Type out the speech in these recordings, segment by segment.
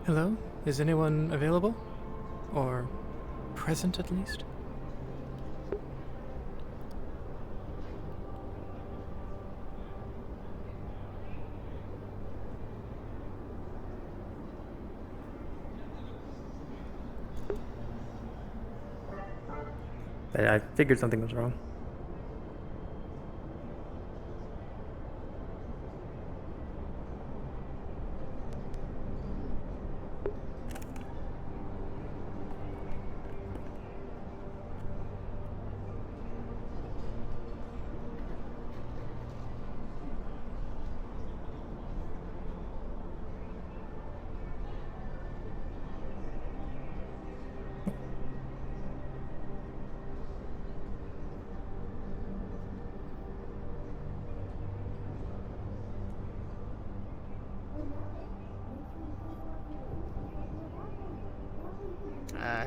Hello? Is anyone available? Or present at least? I figured something was wrong.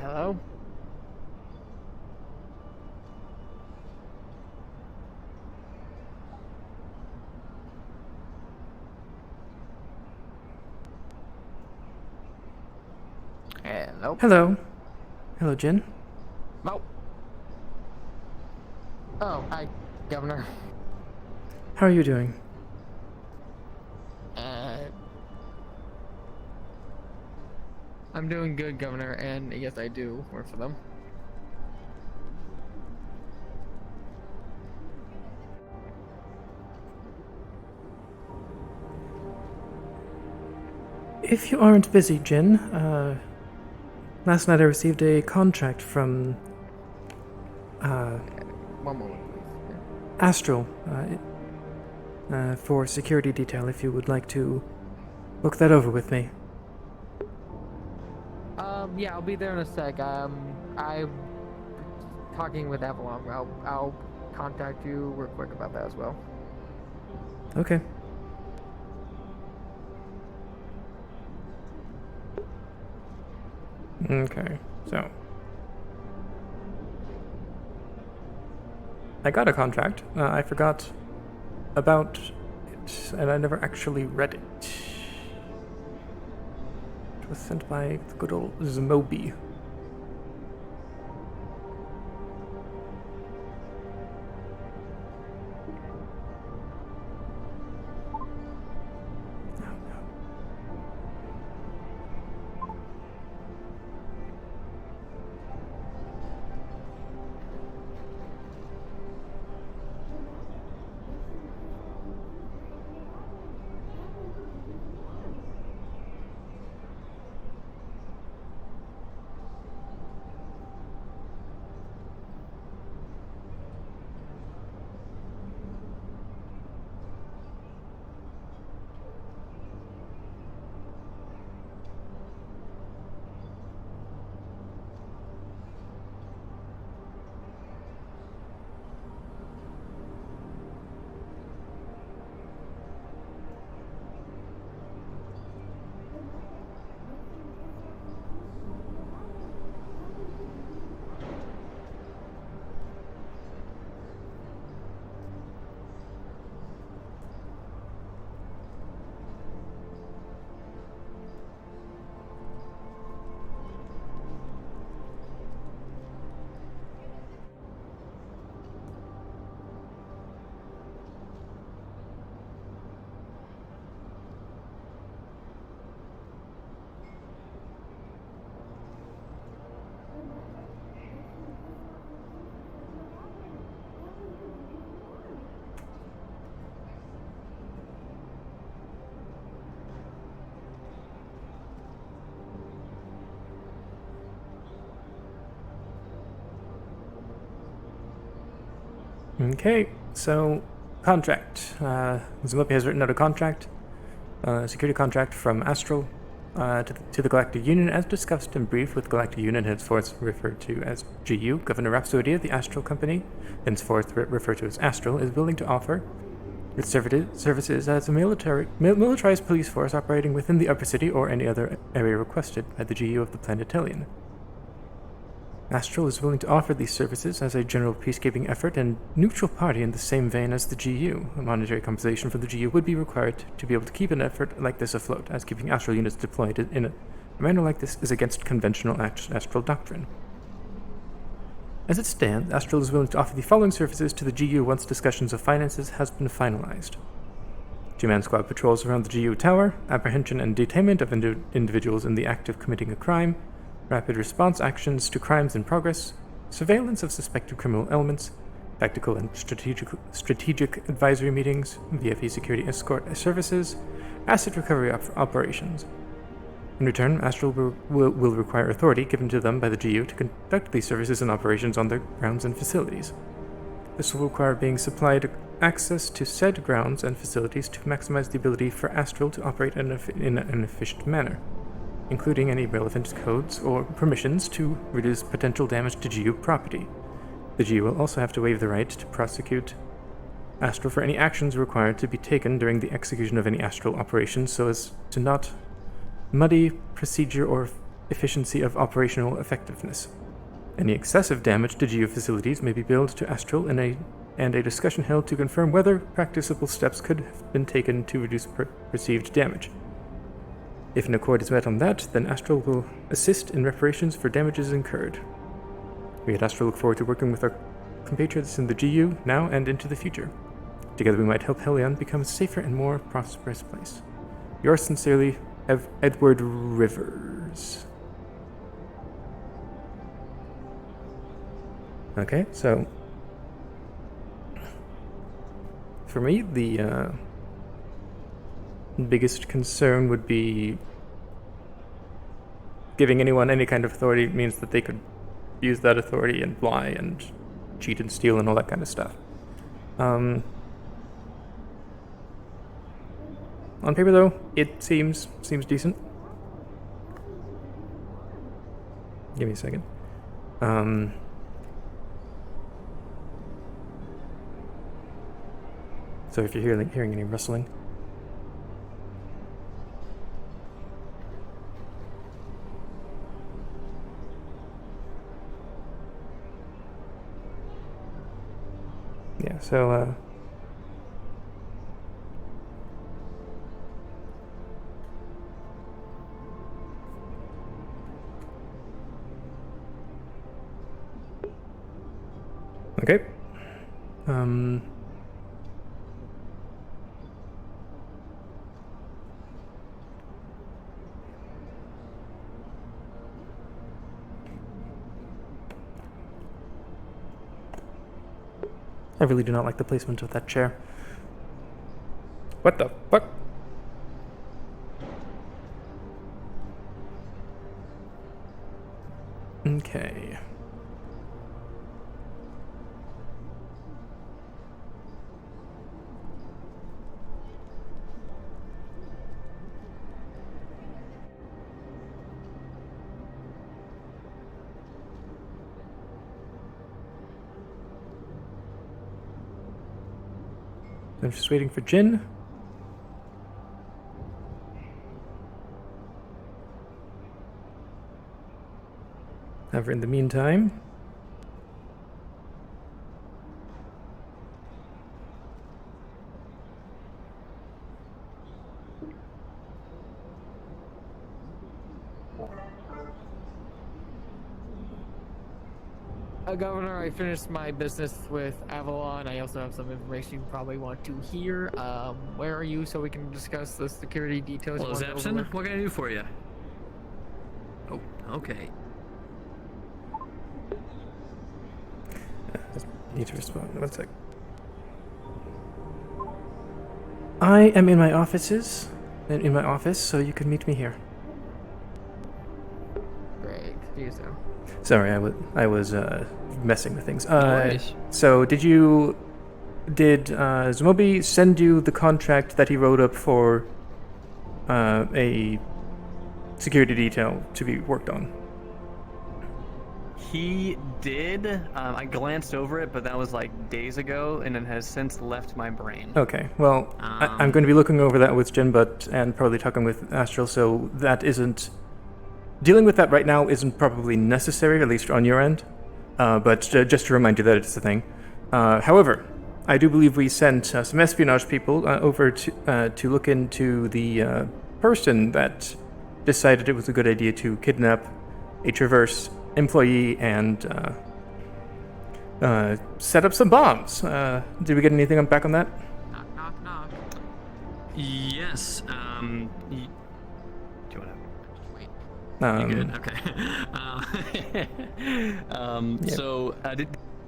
Hello? Hello? Hello. Hello, Jin. Oh. Oh, hi, Governor. How are you doing? I'm doing good, Governor, and yes, I do work for them. If you aren't busy, Jin, last night I received a contract from One moment, please. Astral for security detail if you would like to look that over with me. Yeah, I'll be there in a sec. I'm talking with Avalon. I'll contact you real quick about that as well. Okay. Okay, so I got a contract. I forgot about it, and I never actually read it. It was sent by the good old Zmobi. Okay, so contract. Zmobi has written out a contract, a security contract from Astral to the Galactic Union, as discussed in brief with Galactic Union, henceforth referred to as GU. Governor Rhapsoidia, the Astral Company, henceforth referred to as Astral, is willing to offer its services as a militarized police force operating within the Upper City or any other area requested by the GU of the planet Helion. Astral is willing to offer these services as a general peacekeeping effort and neutral party in the same vein as the GU. A monetary compensation for the GU would be required to be able to keep an effort like this afloat, as keeping Astral units deployed A manner like this is against conventional Astral doctrine. As it stands, Astral is willing to offer the following services to the GU once discussions of finances has been finalized. 2-man squad patrols around the GU tower, apprehension and detainment of individuals in the act of committing a crime, rapid response actions to crimes in progress, surveillance of suspected criminal elements, tactical and strategic advisory meetings, VFE security escort services, asset recovery operations. In return, Astral will require authority given to them by the GU to conduct these services and operations on their grounds and facilities. This will require being supplied access to said grounds and facilities to maximize the ability for Astral to operate in an efficient manner, including any relevant codes or permissions to reduce potential damage to GU property. The GU will also have to waive the right to prosecute Astral for any actions required to be taken during the execution of any Astral operations so as to not muddy procedure or efficiency of operational effectiveness. Any excessive damage to GU facilities may be billed to Astral and a discussion held to confirm whether practicable steps could have been taken to reduce perceived damage. If an accord is met on that, then Astral will assist in reparations for damages incurred. We at Astral look forward to working with our compatriots in the GU now and into the future. Together we might help Helion become a safer and more prosperous place. Yours sincerely, Edward Rivers. Okay, so for me, the biggest concern would be giving anyone any kind of authority means that they could use that authority and lie and cheat and steal and all that kind of stuff. On paper, though, it seems decent. Give me a second. So if you're hearing any rustling. Yeah, so, okay. I really do not like the placement of that chair. What the fuck? Okay. I'm just waiting for Jin. However, in the meantime, Governor, I finished my business with Avalon. I also have some information you probably want to hear. Where are you so we can discuss the security details? Hello, Zapson. What can I do for you? Oh, okay. Need to respond. 1 sec. I am in my offices, in my office, so you can meet me here. Great. See you soon. Sorry, I was messing with things. No worries. So did Zumobi send you the contract that he wrote up for a security detail to be worked on? He did. I glanced over it, but that was like days ago, and it has since left my brain. Okay, well, I'm going to be looking over that with Jinbut and probably talking with Astral, so that isn't... Dealing with that right now isn't probably necessary, at least on your end, but just to remind you that it's a thing. However, I do believe we sent some espionage people over to look into the person that decided it was a good idea to kidnap a Traverse employee and set up some bombs. Did we get anything back on that? Knock, knock, knock. Yes. Do you want to? Wait. You good? Okay. Yeah. So,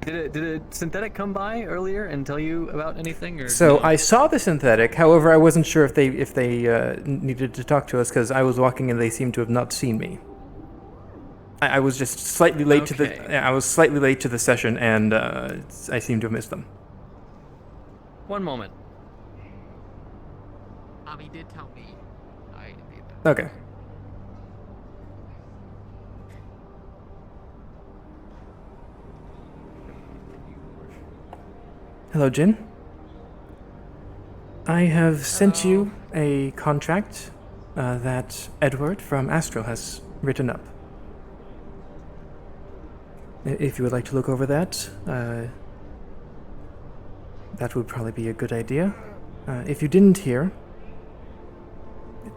did a synthetic come by earlier and tell you about anything? Or So no? I saw the synthetic. However, I wasn't sure if they needed to talk to us because I was walking and they seemed to have not seen me. I was just slightly late to Okay. the. I was slightly late to the session, and I seem to have missed them. One moment. He did tell me. I did. Okay. Hello, Jin. I have sent you a contract that Edward from Astro has written up. If you would like to look over that, that would probably be a good idea. If you didn't hear,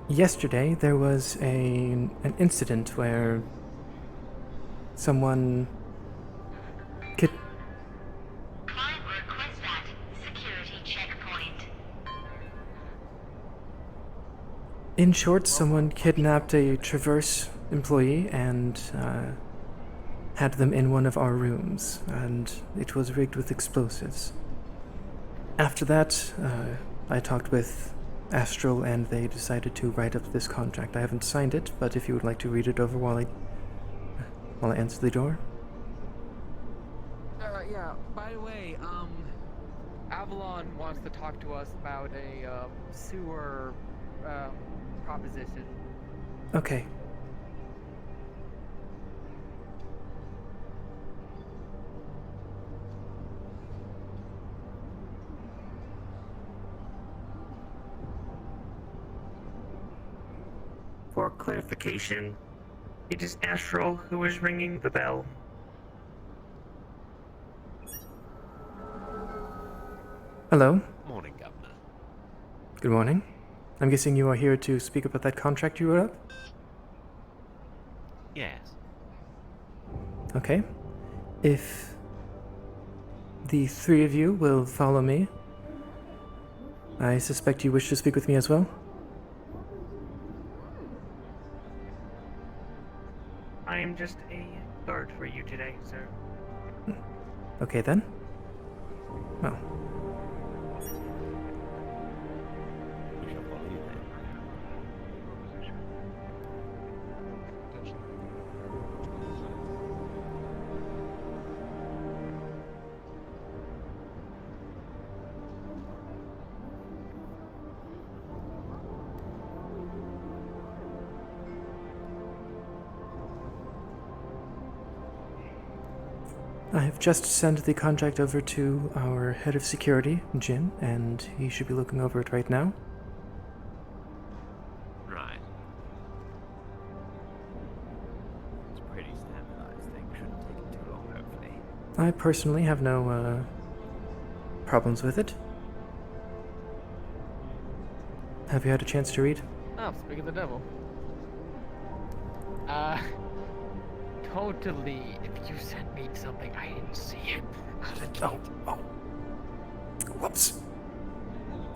yesterday there was an incident where someone Client requests that security checkpoint. In short, someone kidnapped a Traverse employee and had them in one of our rooms, and it was rigged with explosives. After that, I talked with Astral, and they decided to write up this contract. I haven't signed it, but if you would like to read it over while I answer the door. Yeah. By the way, Avalon wants to talk to us about a sewer proposition. Okay. For clarification, it is Astral who is ringing the bell. Hello. Morning, Governor. Good morning. I'm guessing you are here to speak about that contract you wrote up? Yes. Okay. If the three of you will follow me, I suspect you wish to speak with me as well? I am just a guard for you today, sir. Okay then. Well, We shall follow you then. I have just sent the contract over to our head of security, Jin, and he should be looking over it right now. Right. It's a pretty standardized thing. Shouldn't take too long, hopefully. I personally have no problems with it. Have you had a chance to read? Oh, speak of the devil. Totally. If you sent me something, I didn't see it. Oh. Whoops.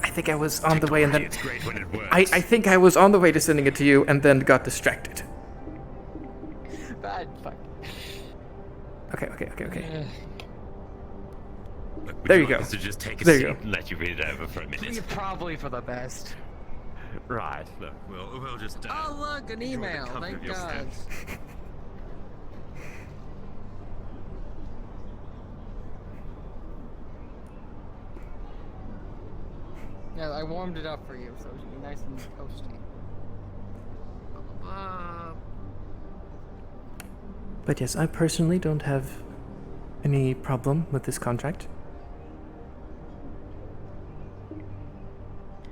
I think I was on the way and then... It's great when it works. I think I was on the way to sending it to you and then got distracted. Bad fuck. Okay. Look, would There you like go. us to just take a There you seat go. and let you read it over for a minute. Probably for the best. Right. Look, we'll just. Oh look, an enjoy the email. comfort Thank of your God. stay. Yeah, I warmed it up for you, so it should be nice and toasty. But yes, I personally don't have any problem with this contract.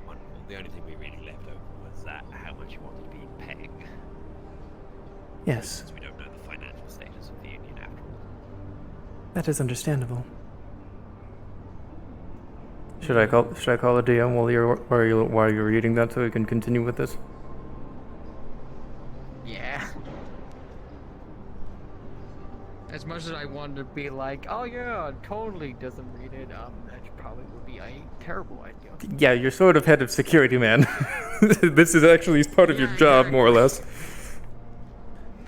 Wonderful. The only thing we really left over was how much you wanted to be paying. Yes, Since we don't know the financial status of the union after all. that is understandable. Should I call a DM while you're reading that so we can continue with this? As much as I wanted to be like, oh yeah, totally doesn't read it, that probably would be a terrible idea. Yeah, you're sort of head of security, man. This is actually part of your Yeah, job, more or less.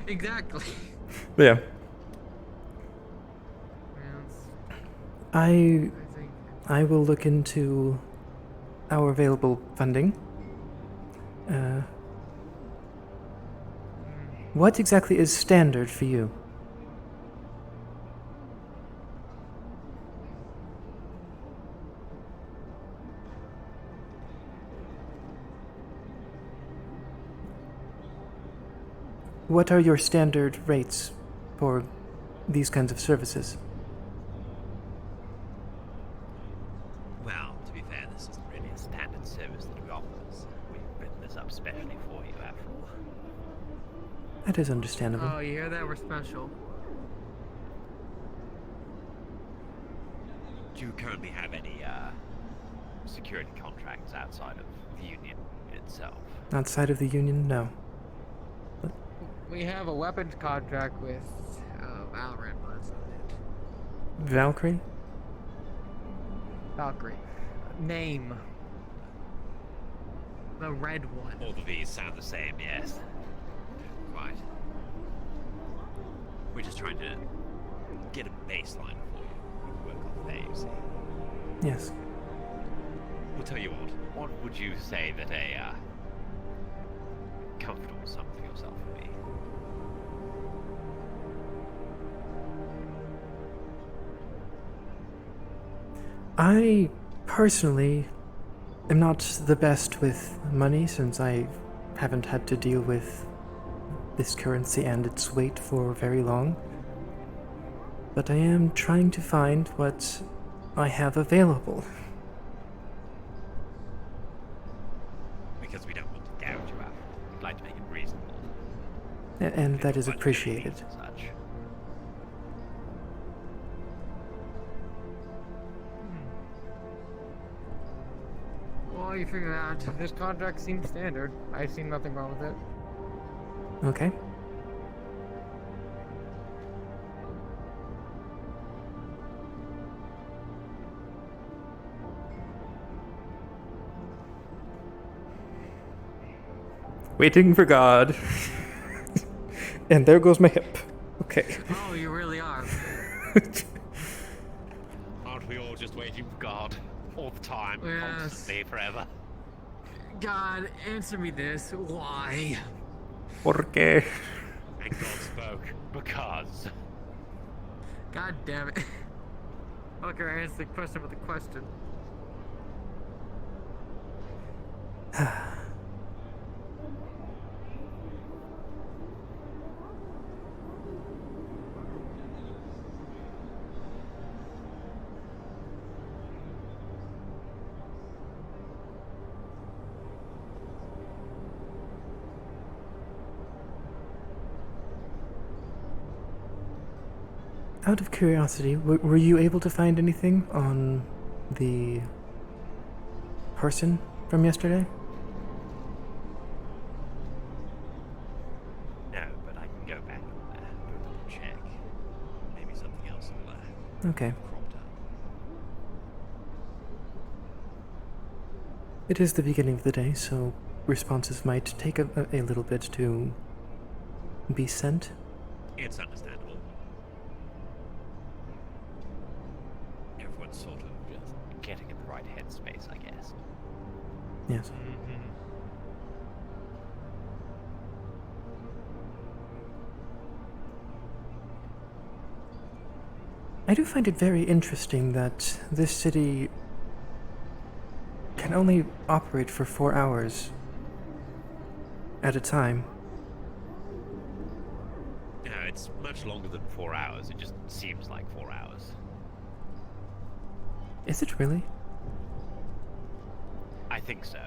Exactly. Yeah. Yes, I I think. I will look into our available funding. What exactly is standard for you? What are your standard rates for these kinds of services? Well, to be fair, this isn't really a standard service that we offer. So we've written this up specially for you, after all. That is understandable. Oh, you hear that? We're special. Do you currently have any security contracts outside of the union itself? Outside of the union, no. We have a weapons contract with Valorant, but that's not it. Valkyrie? Valkyrie. Name. The red one. All of these sound the same, yes. Right. We're just trying to get a baseline for you. We can work off there, you see. Yes. We'll tell you what would you say that a comfortable sum for yourself would be? I personally am not the best with money since I haven't had to deal with this currency and its weight for very long. But I am trying to find what I have available. Because we don't want to gouge you out. We'd like to make it reasonable. And that is Budget appreciated. and such. Well, you figure out this contract seems standard. I see nothing wrong with it. Okay. Waiting for God. And there goes my hip. Okay. Oh, you really are. Aren't we all just waiting for God? All the time, Yes. constantly, forever. God, answer me this. Why? Porque. And God spoke because. God damn it. Okay, answer the question with a question. Out of curiosity, were you able to find anything on the person from yesterday? No, but I can go back on there, go double check. Maybe something else will Okay. cropped up. It is the beginning of the day, so responses might take a little bit to be sent. It's understandable. Everyone's sort of just getting in the right headspace, I guess. Yes. I do find it very interesting that this city can only operate for 4 hours at a time. No, it's much longer than 4 hours. It just seems like 4 hours. Is it really? I think so.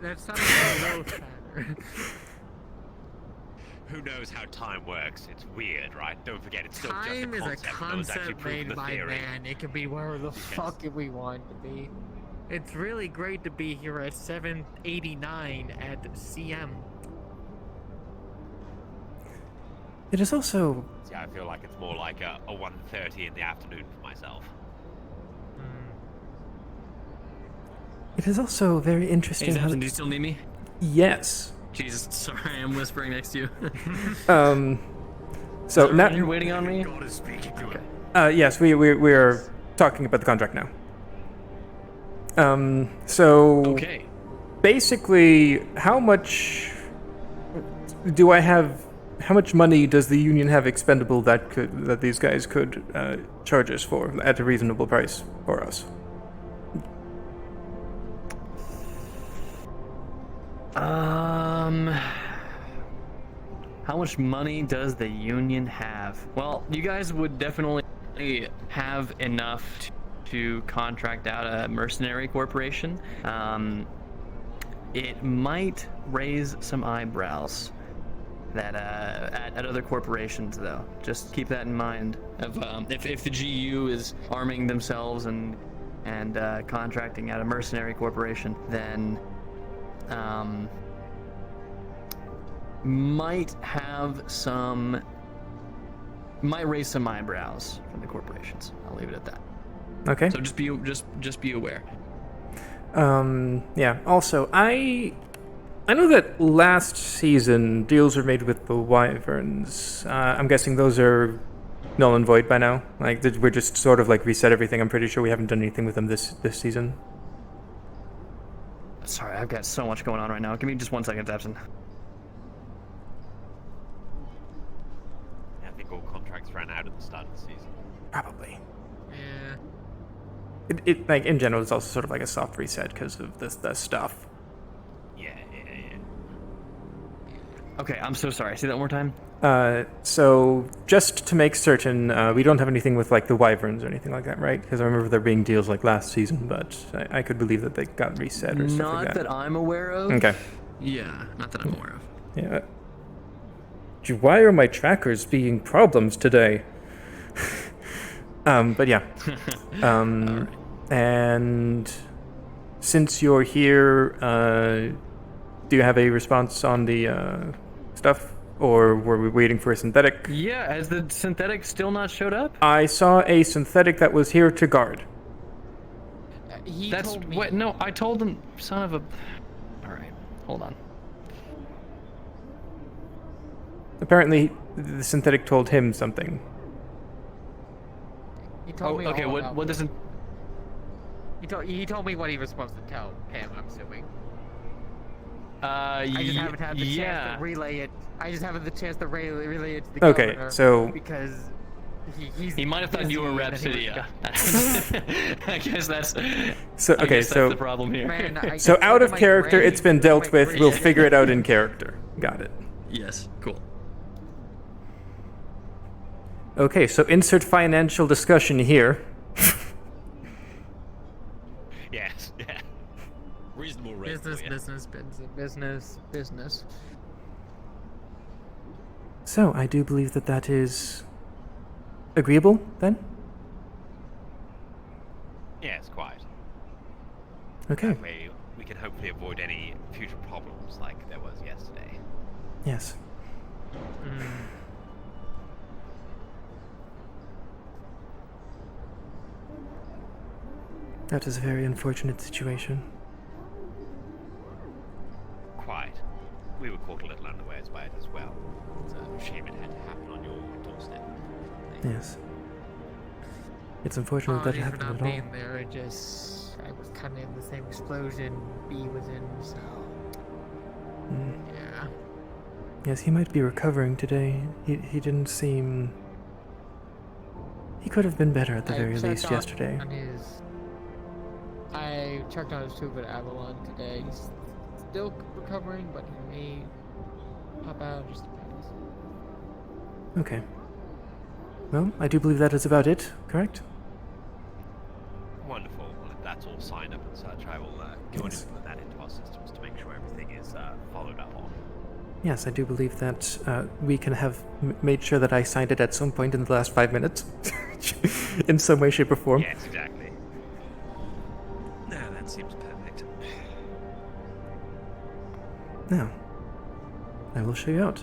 That sounds a little fatter. Who knows how time works? It's weird, right? Don't forget, it's still Time just is a a concept. No one's actually concept proven made the by theory. man. It can be wherever the fuck we want it to be. It's really great to be here at 7:89 at CM. It is also See, I feel like it's more like a 1:30 in the afternoon for myself. It is also very Hey, interesting how. Zephyr, do you still need me? Yes. Jesus, sorry, I'm whispering next to you. So now, You're waiting on me? God is speaking to him. yes, we're talking about the contract now. So Okay. basically, how much do I have? How much money does the union have expendable that these guys could charge us for at a reasonable price for us? How much money does the union have? Well, you guys would definitely have enough to contract out a mercenary corporation. It might raise some eyebrows that at other corporations, though. Just keep that in mind. If the GU is arming themselves and contracting out a mercenary corporation, then might raise some eyebrows from the corporations. I'll leave it at that. Okay. So just be aware. Yeah. Also, I know that last season deals were made with the wyverns. I'm guessing those are null and void by now. Like we're just sort of like reset everything. I'm pretty sure we haven't done anything with them this season. Sorry, I've got so much going on right now. Give me just 1 second, Epson. Yeah, I think all contracts ran out at the start of the season. Probably. Yeah. It like in general, it's also sort of like a soft reset because of the stuff. Yeah. Okay, I'm so sorry. Say that one more time. So just to make certain, we don't have anything with like the wyverns or anything like that, right? Because I remember there being deals like last season, but I could believe that they got reset or stuff like Not that. that I'm aware of. Okay. Yeah, not that I'm aware of. Yeah. Gee, why are my trackers being problems today? But yeah. And since you're here, do you have a response on the stuff? Or were we waiting for a synthetic? Yeah, has the synthetic still not showed up? I saw a synthetic that was here to guard. He That's told me. what. No, I told him. Son of a. All right, hold on. Apparently, the synthetic told him something. He told me. Okay. all What? about What doesn't? He told me what he was supposed to tell him. I'm assuming. I I just haven't had the chance yeah. to relay it. I just haven't had the chance to relay it to the Okay, governor. so- because he's He might have thought you were busy and Rhapsoidia. I guess that's. So I okay, guess so that's the problem here. Man, so out of my character, brain- it's been dealt my with. brain- We'll figure it out in character. Got it. Yes. Cool. Okay, so insert financial discussion here. Yes. Yeah. Reasonable rate. Business, for you. business. So I do believe that is agreeable then. Yes, quite. Okay. That way we can hopefully avoid any future problems like there was yesterday. Yes. That is a very unfortunate situation. Quite. We were caught a little unawares by it as well. It's a shame it had to happen on your doorstep. Yes. It's unfortunate that it Apologies for happened not at all. being there. I was kind of in the same explosion B was in, so yeah. Yes, he might be recovering today. He didn't seem. He could have been better at the very checked least yesterday. I checked on his tube at Avalon today. He's still recovering, but he may pop out. Just depends. Okay. Well, I do believe that is about it, correct? Wonderful. Well, if that's all signed up and such, I will go Yes. and put that into our systems to make sure everything is followed up on. Yes, I do believe that we can have made sure that I signed it at some point in the last 5 minutes. In some way, shape, or form. Yes, exactly. No, that seems perfect. Now, I will show you out.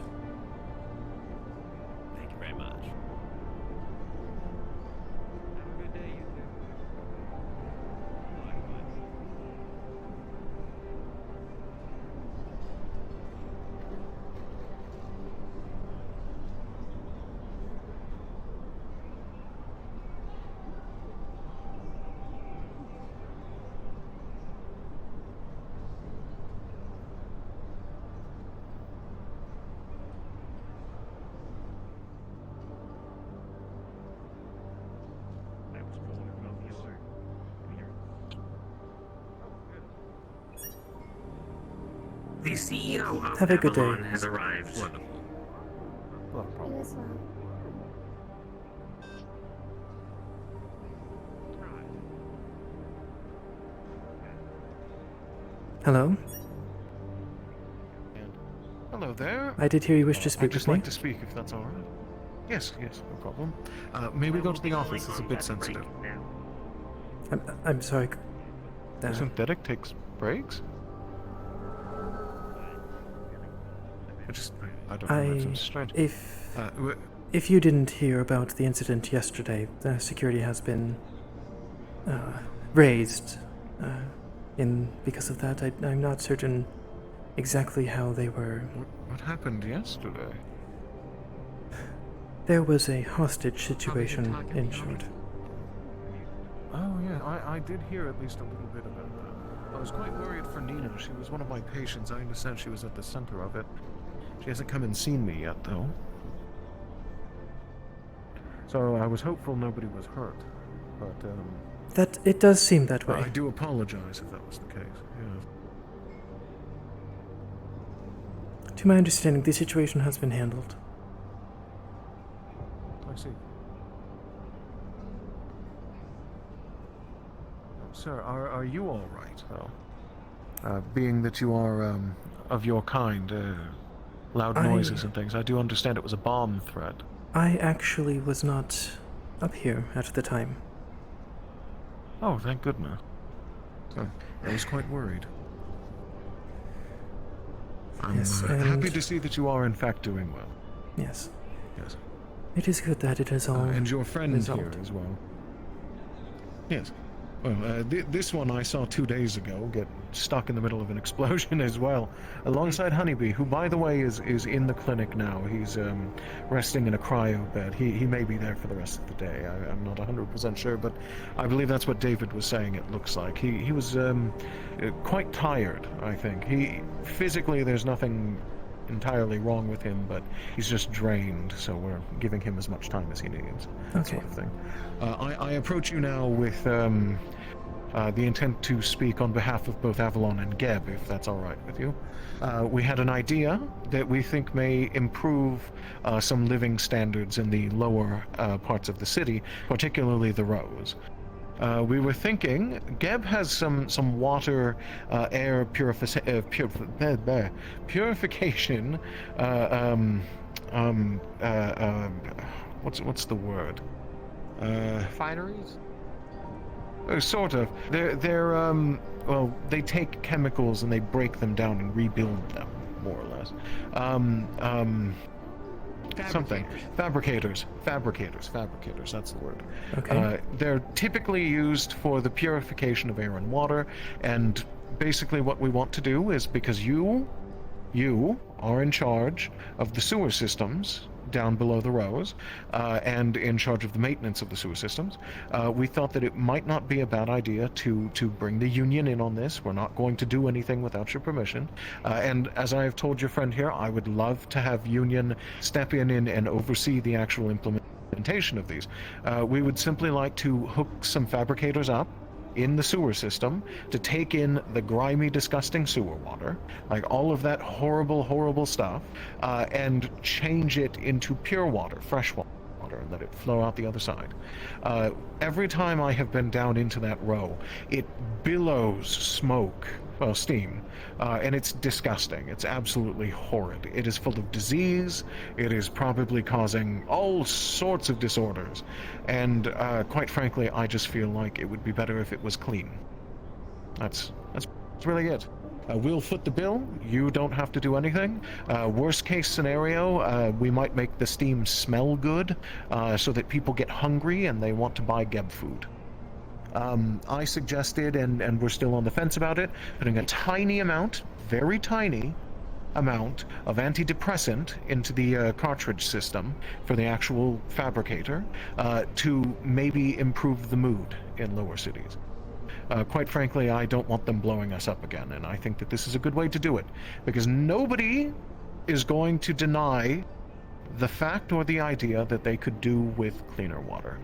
The CEO of Have a good day. Avalon has arrived. Wonderful. Not a problem. You as well. Hello? Hello there. I did hear you wish to I'd speak just with like me. to speak if that's all right. Yes, no problem. May we go to the office? It's a bit sensitive. I'm sorry. Synthetic takes breaks? I don't know. That seems strange. If you didn't hear about the incident yesterday, the security has been raised. Because of that, I'm not certain exactly how they were. What happened yesterday? There was a hostage situation, in short. Oh, yeah, I did hear at least a little bit about that. I was quite worried for Nina. She was one of my patients. I understand she was at the center of it. She hasn't come and seen me yet, though. So I was hopeful nobody was hurt. But, It does seem that way. I do apologize if that was the case. Yeah. To my understanding, the situation has been handled. I see. Sir, are you all right, though? Being that you are of your kind, loud noises and things, I do understand it was a bomb threat. I actually was not up here at the time. Oh, thank goodness. I was quite worried. I'm Yes, happy and- to see that you are in fact doing well. Yes. Yes. It is good that it is all And your friend resolved. here as well. Yes. Well, this one I saw 2 days ago get stuck in the middle of an explosion as well, alongside Honeybee, who, by the way, is in the clinic now. He's resting in a cryo bed. He may be there for the rest of the day. I'm not 100% sure, but I believe that's what David was saying it looks like. He was quite tired, I think. Physically, there's nothing entirely wrong with him, but he's just drained, so we're giving him as much time as he needs. That Okay. sort of thing. I approach you now with the intent to speak on behalf of both Avalon and Geb, if that's all right with you. We had an idea that we think may improve some living standards in the lower parts of the city, particularly the rows. We were thinking, Geb has some water, air purification. What's the word? Fineries? Sort of. They're well, they take chemicals and they break them down and rebuild them, more or less. Something. Fabricators. That's the word. Okay. They're typically used for the purification of air and water, and basically what we want to do is, because you are in charge of the sewer systems down below the rows, and in charge of the maintenance of the sewer systems, we thought that it might not be a bad idea to bring the union in on this. We're not going to do anything without your permission. And as I have told your friend here, I would love to have union step in and oversee the actual implementation of these. We would simply like to hook some fabricators up in the sewer system to take in the grimy, disgusting sewer water, like all of that horrible stuff, and change it into pure water, fresh water, and let it flow out the other side. Every time I have been down into that row, it billows smoke, well, steam, and it's disgusting. It's absolutely horrid. It is full of disease. It is probably causing all sorts of disorders. And quite frankly, I just feel like it would be better if it was clean. That's really it. We'll foot the bill. You don't have to do anything. Worst case scenario, we might make the steam smell good, so that people get hungry and they want to buy Geb food. I suggested, and we're still on the fence about it, putting a tiny amount, very tiny amount of antidepressant into the cartridge system for the actual fabricator, to maybe improve the mood in lower cities. Quite frankly, I don't want them blowing us up again, and I think that this is a good way to do it, because nobody is going to deny the fact or the idea that they could do with cleaner water.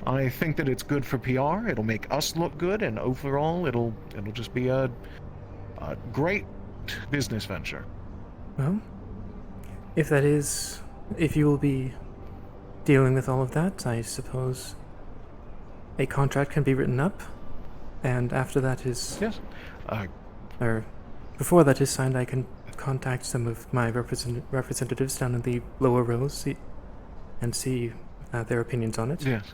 I think that it's good for PR. It'll make us look good, and overall, it'll just be a great business venture. Well, if that is, if you will be dealing with all of that, I suppose a contract can be written up, and after that is, Yes. or before that is signed, I can contact some of my representatives down in the lower rows and see their opinions on it. Yes.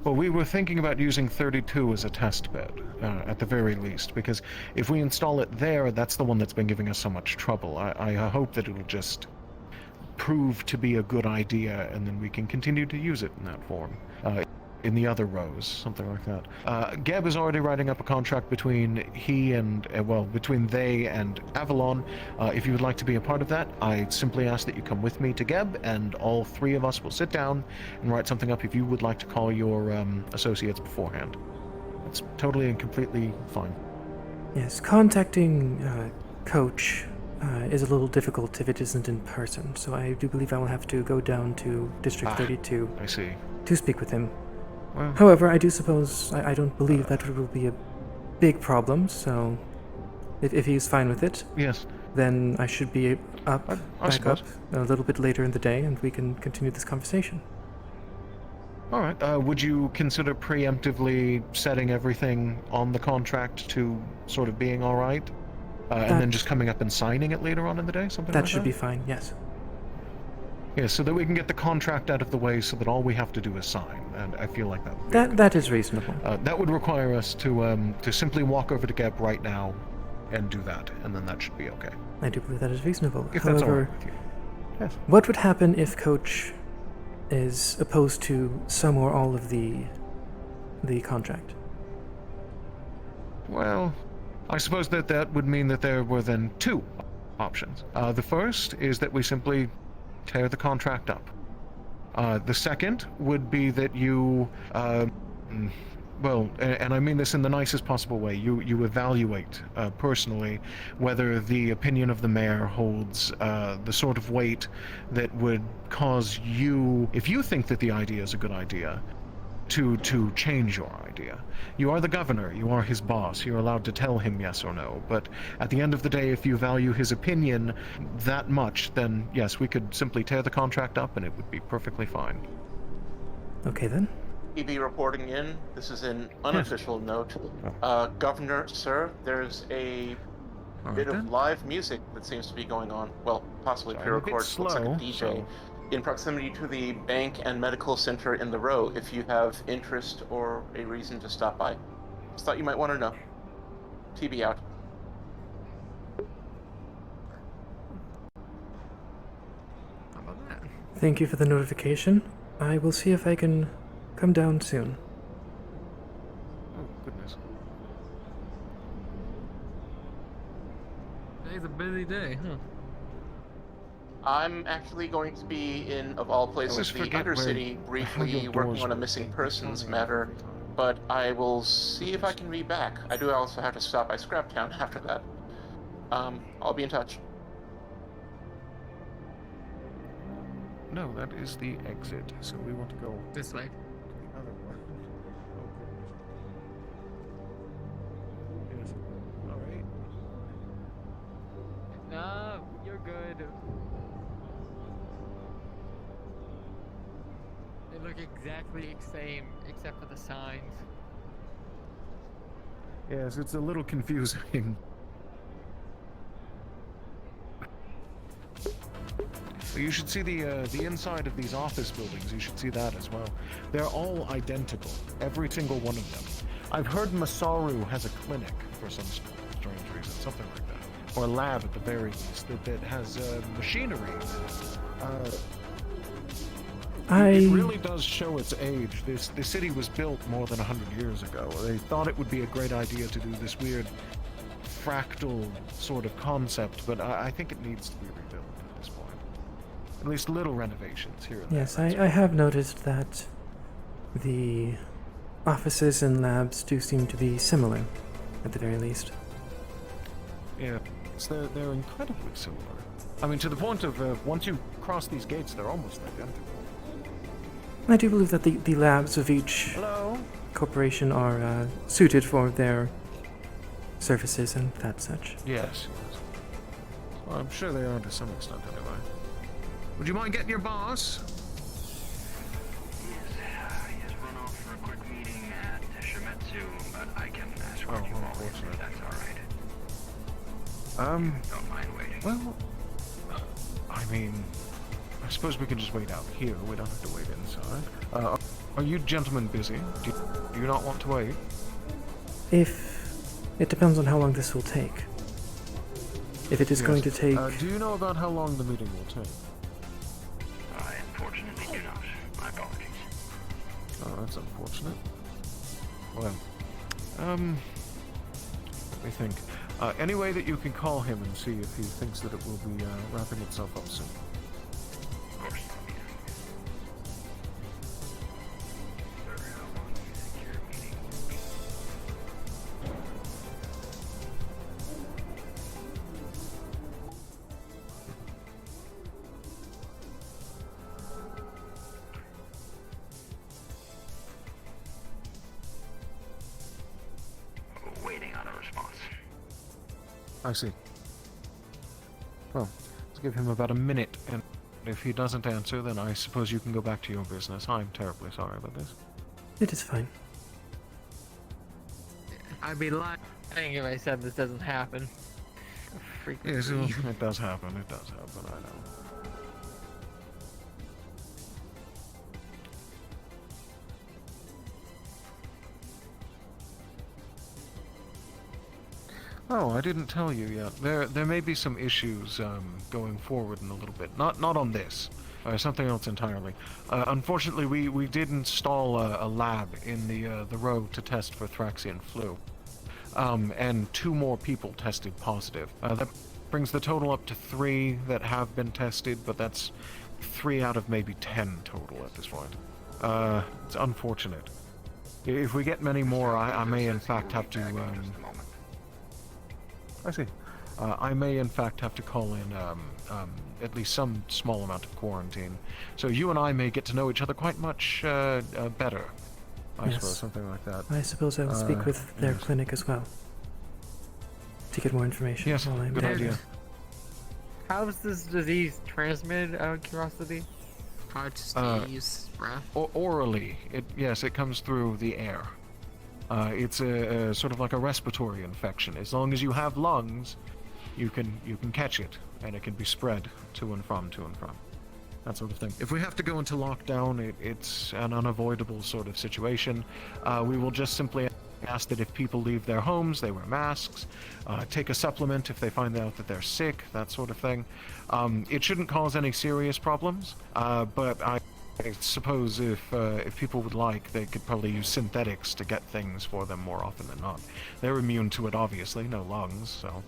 Well, we were thinking about using 32 as a test bed, at the very least, because if we install it there, that's the one that's been giving us so much trouble. I hope that it'll just prove to be a good idea, and then we can continue to use it in that form. In the other rows, something like that. Geb is already writing up a contract between between they and Avalon. If you would like to be a part of that, I simply ask that you come with me to Geb, and all three of us will sit down and write something up if you would like to call your associates beforehand. It's totally and completely fine. Yes, contacting Coach is a little difficult if it isn't in person, so I do believe I will have to go down to District 32 I see. to speak with him. Well, However, I do suppose, I don't believe that will be a big problem, so if he's fine with it, yes. then I should be up, I back up suppose. a little bit later in the day, and we can continue this conversation. All right. Would you consider preemptively setting everything on the contract to sort of being all right, and then just coming up and signing it later on in the day, something like That that? should be fine, yes. Yeah, so that we can get the contract out of the way, so that all we have to do is sign. And I feel like that would be a good That is reasonable. that would require us to simply walk over to Geb right now and do that, and then that should be okay. I do believe that is reasonable. If that's all However, right with you. Yes. what would happen if Coach is opposed to some or all of the contract? Well, I suppose that would mean that there were then two options. The first is that we simply tear the contract up. The second would be that you, and I mean this in the nicest possible way, you evaluate personally whether the opinion of the mayor holds the sort of weight that would cause you, if you think that the idea is a good idea, to change your idea. You are the governor, you are his boss, you're allowed to tell him yes or no, but at the end of the day, if you value his opinion that much, then yes, we could simply tear the contract up and it would be perfectly fine. Okay then. EB reporting in. This is an unofficial note. Governor, sir, there's a bit of live music that seems to be going on. Well, possibly I'm a bit pre-recorded. Looks like a slow, DJ. so- In proximity to the bank and medical center in the row, if you have interest or a reason to stop by. Just thought you might want to know. TB out. How about that? Thank you for the notification. I will see if I can come down soon. Oh, goodness. Today's a busy day, huh? I'm actually going to be in, of all always places, the forget Undercity, how briefly your working doors on a work. missing They persons tell me matter, every time. but I will see if I can be back. I do also have to stop by Scraptown after that. I'll be in touch. No, that is the exit, so we want to go This way. the other one. Yes. All right. No, you're good. They look exactly the same, except for the signs. Yes, it's a little confusing. You should see the inside of these office buildings. You should see that as well. They're all identical, every single one of them. I've heard Masaru has a clinic for some strange reason, something like that, or a lab at the very least that has machinery. It really does show its age. The city was built more than 100 years ago. They thought it would be a great idea to do this weird fractal sort of concept, but I think it needs to be rebuilt at this point. At least little renovations here and there. Yes, I have noticed that the offices and labs do seem to be similar, at the very least. Yeah, they're incredibly similar. I mean, to the point of once you cross these gates, they're almost identical. I do believe that the labs of each Hello? corporation are suited for their surfaces and that such. Yes. Well, I'm sure they are to some extent, anyway. Would you mind getting your boss? He has run off for a quick meeting at Shimetsu, but I can escort you all if that's alright. Don't mind waiting. Well, I mean, I suppose we can just wait out here. We don't have to wait inside. Are you gentlemen busy? Do you not want to wait? It depends on how long this will take. If it is going to take... do you know about how long the meeting will take? I unfortunately do not. My apologies. Oh, that's unfortunate. Well, let me think. Any way that you can call him and see if he thinks that it will be wrapping itself up soon? Of course. Sir, how long do you think your meeting will be? Waiting on a response. I see. Well, let's give him about a minute, and if he doesn't answer, then I suppose you can go back to your business. I'm terribly sorry about this. It is fine. I'd be lying if I said this doesn't happen. Yes, it does happen. It does happen, I know. Oh, I didn't tell you yet. There may be some issues going forward in a little bit. Not on this. Something else entirely. Unfortunately, we did install a lab in the row to test for Thraxian flu. And 2 more people tested positive. That brings the total up to 3 that have been tested, but that's 3 out of maybe 10 total at this point. It's unfortunate. If we get many more, I may in fact have to... I see. I may in fact have to call in at least some small amount of quarantine. So you and I may get to know each other quite much better. I suppose, something like that. I suppose I will speak with their yes. clinic as well. To get more information. Yes, while I'm good there. idea. How is this disease transmitted, out of curiosity? Hard to sneeze, breath. Orally. Yes, it comes through the air. It's a sort of like a respiratory infection. As long as you have lungs, you can catch it, and it can be spread to and from. That sort of thing. If we have to go into lockdown, it's an unavoidable sort of situation. We will just simply ask that if people leave their homes, they wear masks, take a supplement if they find out that they're sick, that sort of thing. It shouldn't cause any serious problems, but I suppose if people would like, they could probably use synthetics to get things for them more often than not. They're immune to it, obviously, no lungs, so...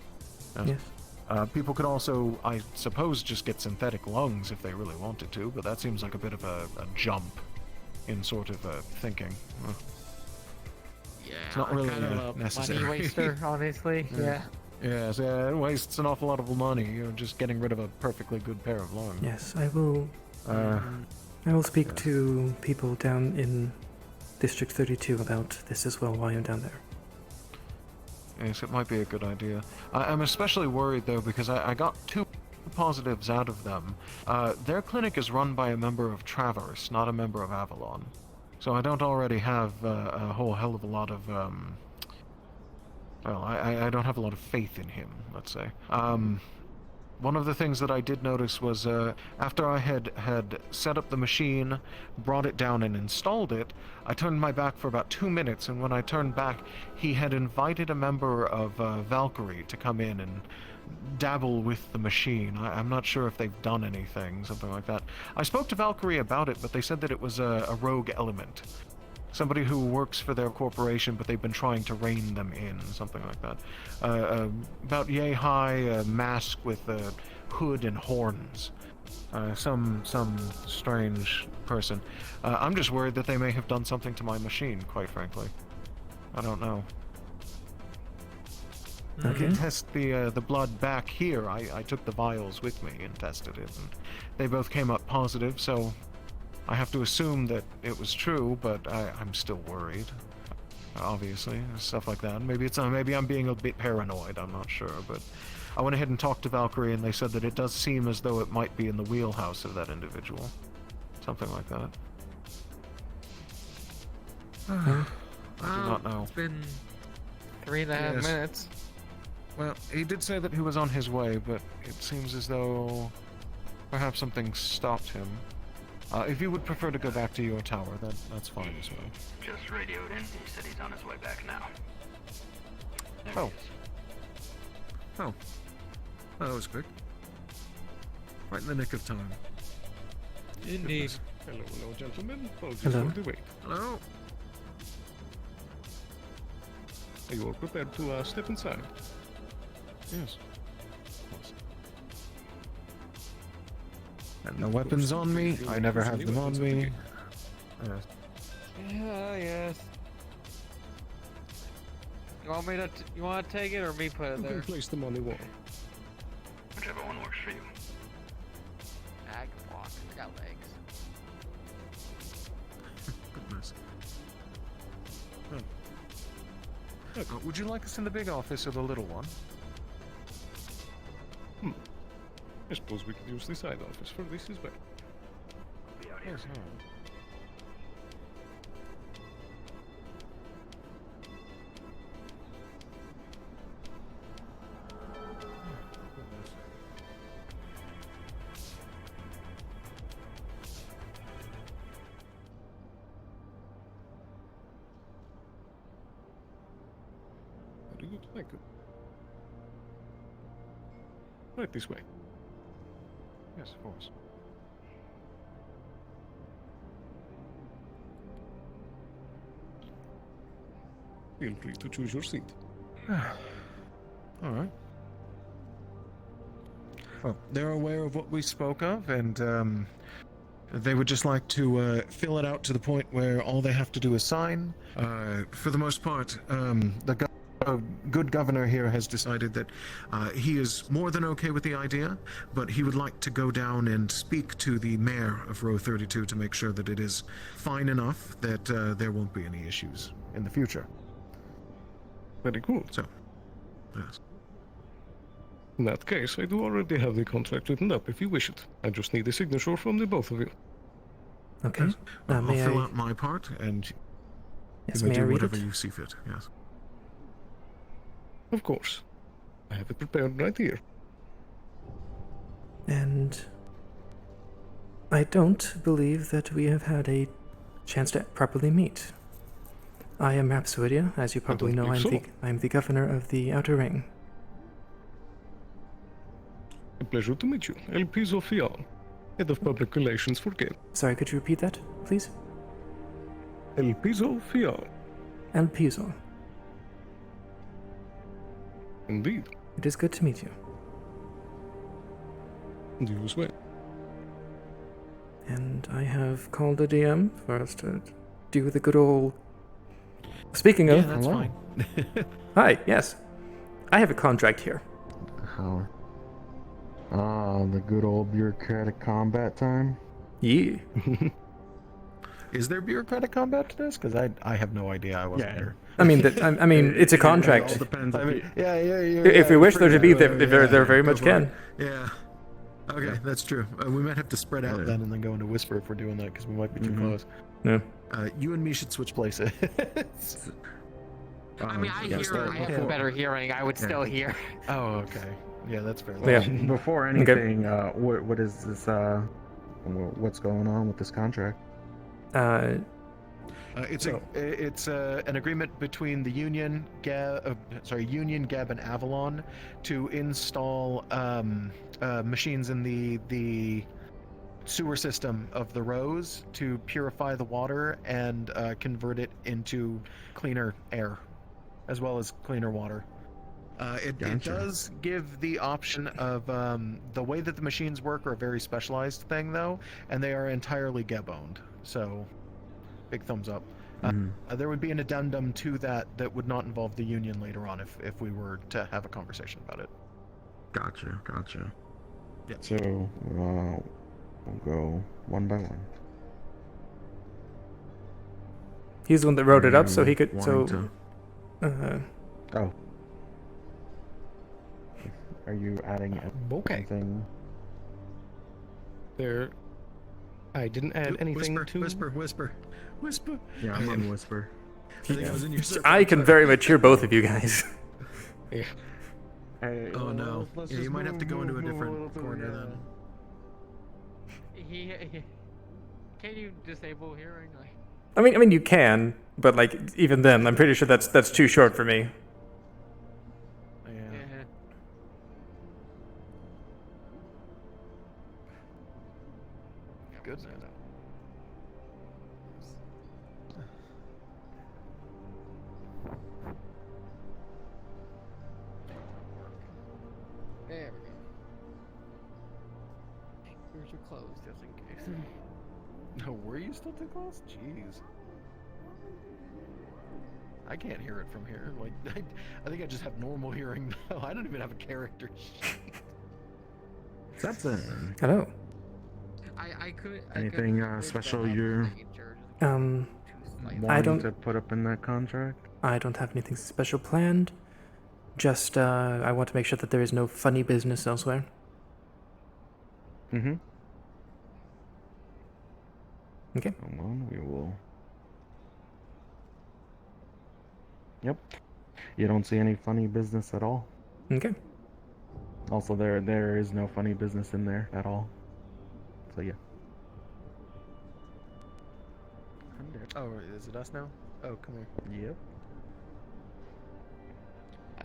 Yes. People could also, I suppose, just get synthetic lungs if they really wanted to, but that seems like a bit of a jump in sort of thinking. Yeah, it's not really kind of a necessary. money waster, honestly. Yeah. Yes, it wastes an awful lot of money, just getting rid of a perfectly good pair of lungs. Yes, I will speak to people down in District 32 about this as well while I'm down there. Yes, it might be a good idea. I'm especially worried, though, because I got 2 positives out of them. Their clinic is run by a member of Traverse, not a member of Avalon. So I don't already have a whole hell of a lot of, well, I don't have a lot of faith in him, let's say. One of the things that I did notice was after I had set up the machine, brought it down and installed it, I turned my back for about 2 minutes, and when I turned back, he had invited a member of Valkyrie to come in and dabble with the machine. I'm not sure if they've done anything, something like that. I spoke to Valkyrie about it, but they said that it was a rogue element. Somebody who works for their corporation, but they've been trying to rein them in, something like that. About yay high, a mask with a hood and horns. Some strange person. I'm just worried that they may have done something to my machine, quite frankly. I don't know. Okay. To test the blood back here, I took the vials with me and tested it, and they both came up positive, so I have to assume that it was true, but I'm still worried. obviously, stuff like that. Maybe I'm being a bit paranoid. I'm not sure, but I went ahead and talked to Valkyrie, and they said that it does seem as though it might be in the wheelhouse of that individual, something like that. I do not know. It's been 3.5 minutes. Well, he did say that he was on his way, but it seems as though perhaps something stopped him. If you would prefer to go back to your tower, that's fine as well. Just radioed in. He said he's on his way back now. There Oh. he is. Oh. That was quick. Right in the nick of time. Indeed. Hello, gentlemen. Apologies Hello. for the wait. Hello. Are you all prepared to step inside? Yes. And no weapons on me. I never have them on me. Yes. Yes. You want me to? You want to take it or me put it You there? can place them on the wall. Whichever one works for you. I can walk. I got legs. Goodness. Would you like us in the big office or the little one? I suppose we could use the side office for this as well. Be out here. Yes, all right. Very good, thank you. Right this way. Yes, of course. Feel free to choose your seat. All right. Well, they're aware of what we spoke of, and they would just like to fill it out to the point where all they have to do is sign. For the most part, the good governor here has decided that he is more than okay with the idea, but he would like to go down and speak to the mayor of Row 32 to make sure that it is fine enough that there won't be any issues in the future. Very cool. So, yes. In that case, I do already have the contract written up if you wish it. I just need a signature from the both of you. Okay. I'll May fill I? out my part, and Yes, you may may I do read whatever it? you see fit. Yes. Of course. I have it prepared right here. And I don't believe that we have had a chance to properly meet. I am Rhapsoidia. As you probably know, I'm the governor of the Outer Ring. A pleasure to meet you. El Piso Fial, head of public relations for Gale. Sorry, could you repeat that, please? El Piso Fial. El Piso. Indeed. It is good to meet you. You as well. And I have called a DM for us to do the good old... Speaking of... Yeah, that's fine. Hi, yes. I have a contract here. How? The good old bureaucratic combat time? Yeah. Is there bureaucratic combat to this? Because I have no idea. I wasn't here. I mean, it's a contract. It all depends. I mean, yeah. If we wish there to be, there very much can. Yeah. Okay, that's true. We might have to spread out then and then go into whisper if we're doing that because we might be too close. No. You and me should switch places. I mean, I yes, hear. that- I have better hearing. I would still hear. Oh, okay. Yeah, that's fair. Yeah. Before anything, what is this? What's going on with this contract? It's an agreement between the Union, Gab, and Avalon to install machines in the sewer system of the rows to purify the water and convert it into cleaner air, as well as cleaner water. It does give the option of the way that the machines work are a very specialized thing, though, and they are entirely Geb-owned. So, big thumbs up. There would be an addendum to that would not involve the Union later on if we were to have a conversation about it. Gotcha. Yeah. So, we'll go one by one. He's the one that wrote it up, so Are he you could. So, wanting Oh. Are you adding Okay. anything? There. I didn't add anything Whisper, to. whisper. Yeah, I'm on whisper. I think I was in your circle. I can very much hear both of you guys. Yeah. Hey, Oh no. let's Yeah, you just might have to go into a move different little corner yeah. then. Can you disable hearing? Like, I mean, you can, but like even then, I'm pretty sure that's too short for me. yeah. Goodness. There we go. Ears are closed just in case. No, were you still too close? Jeez. I can't hear it from here. Like, I think I just have normal hearing now. I don't even have a character sheet. Something. Hello. I could. Anything special you're I wanting don't. to put up in that contract? I don't have anything special planned. Just I want to make sure that there is no funny business elsewhere. Mm-hmm. Okay. Come on, we will. Yep. You don't see any funny business at all. Okay. Also, there is no funny business in there at all. So yeah. Oh, is it us now? Oh, come here. Yep.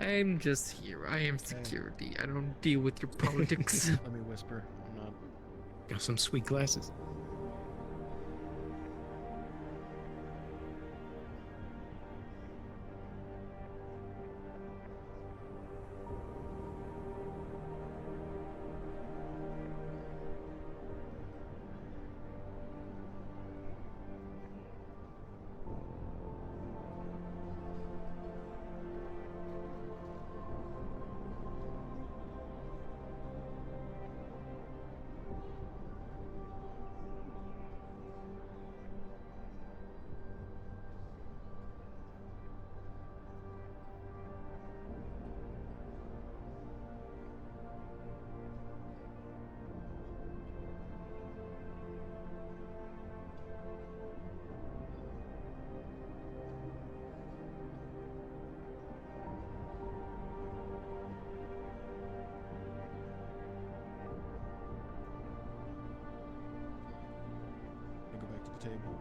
I'm just here. I am security. I don't deal with your politics. Let me whisper. I'm not. Got some sweet glasses. Go back to the table.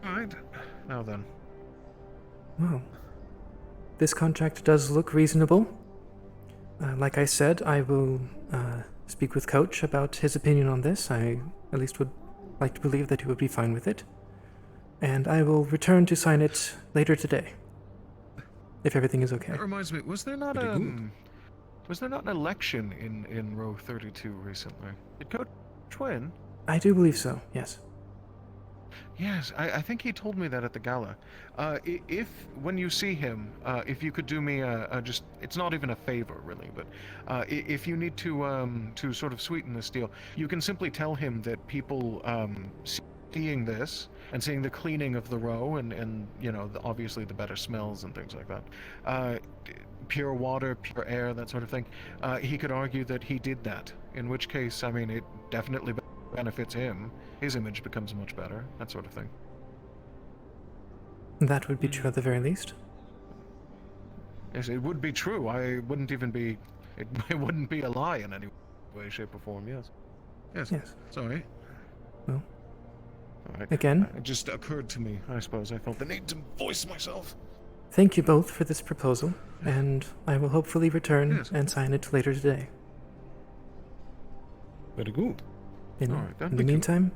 Alright. Now then. Well, this contract does look reasonable. Like I said, I will speak with Coach about his opinion on this. I at least would like to believe that he would be fine with it. And I will return to sign it later today. If everything is okay. That reminds me, was there not an election in row 32 recently? Did Coach win? I do believe so, yes. Yes, I think he told me that at the gala. If when you see him, if you could do me just, it's not even a favor really, but if you need to sort of sweeten this deal, you can simply tell him that people seeing this and seeing the cleaning of the row and you know, obviously the better smells and things like that, pure water, pure air, that sort of thing, he could argue that he did that, in which case, I mean, it definitely benefits him. His image becomes much better, that sort of thing. That would be true at the very least. Yes, it would be true. I wouldn't even be... It wouldn't be a lie in any way, shape, or form, yes. Yes. Sorry. Well, all right. Again? It just occurred to me, I suppose. I felt the need to voice myself. Thank you both for this proposal, and I will hopefully return and sign it later today. Very good. In All right, then. the Thank you. meantime,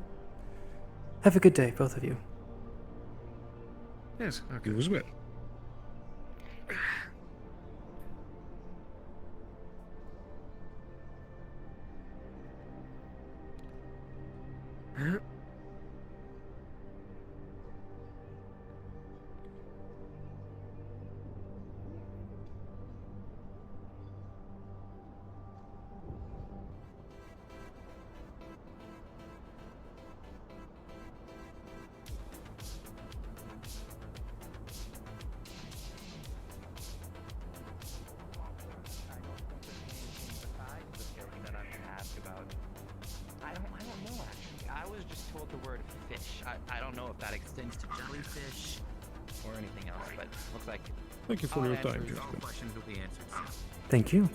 have a good day, both of you. Yes, okay. You as well. things to jellyfish or anything else, but looks like Thank you for all your answers, time, all gentlemen. questions will be answered soon. Thank you.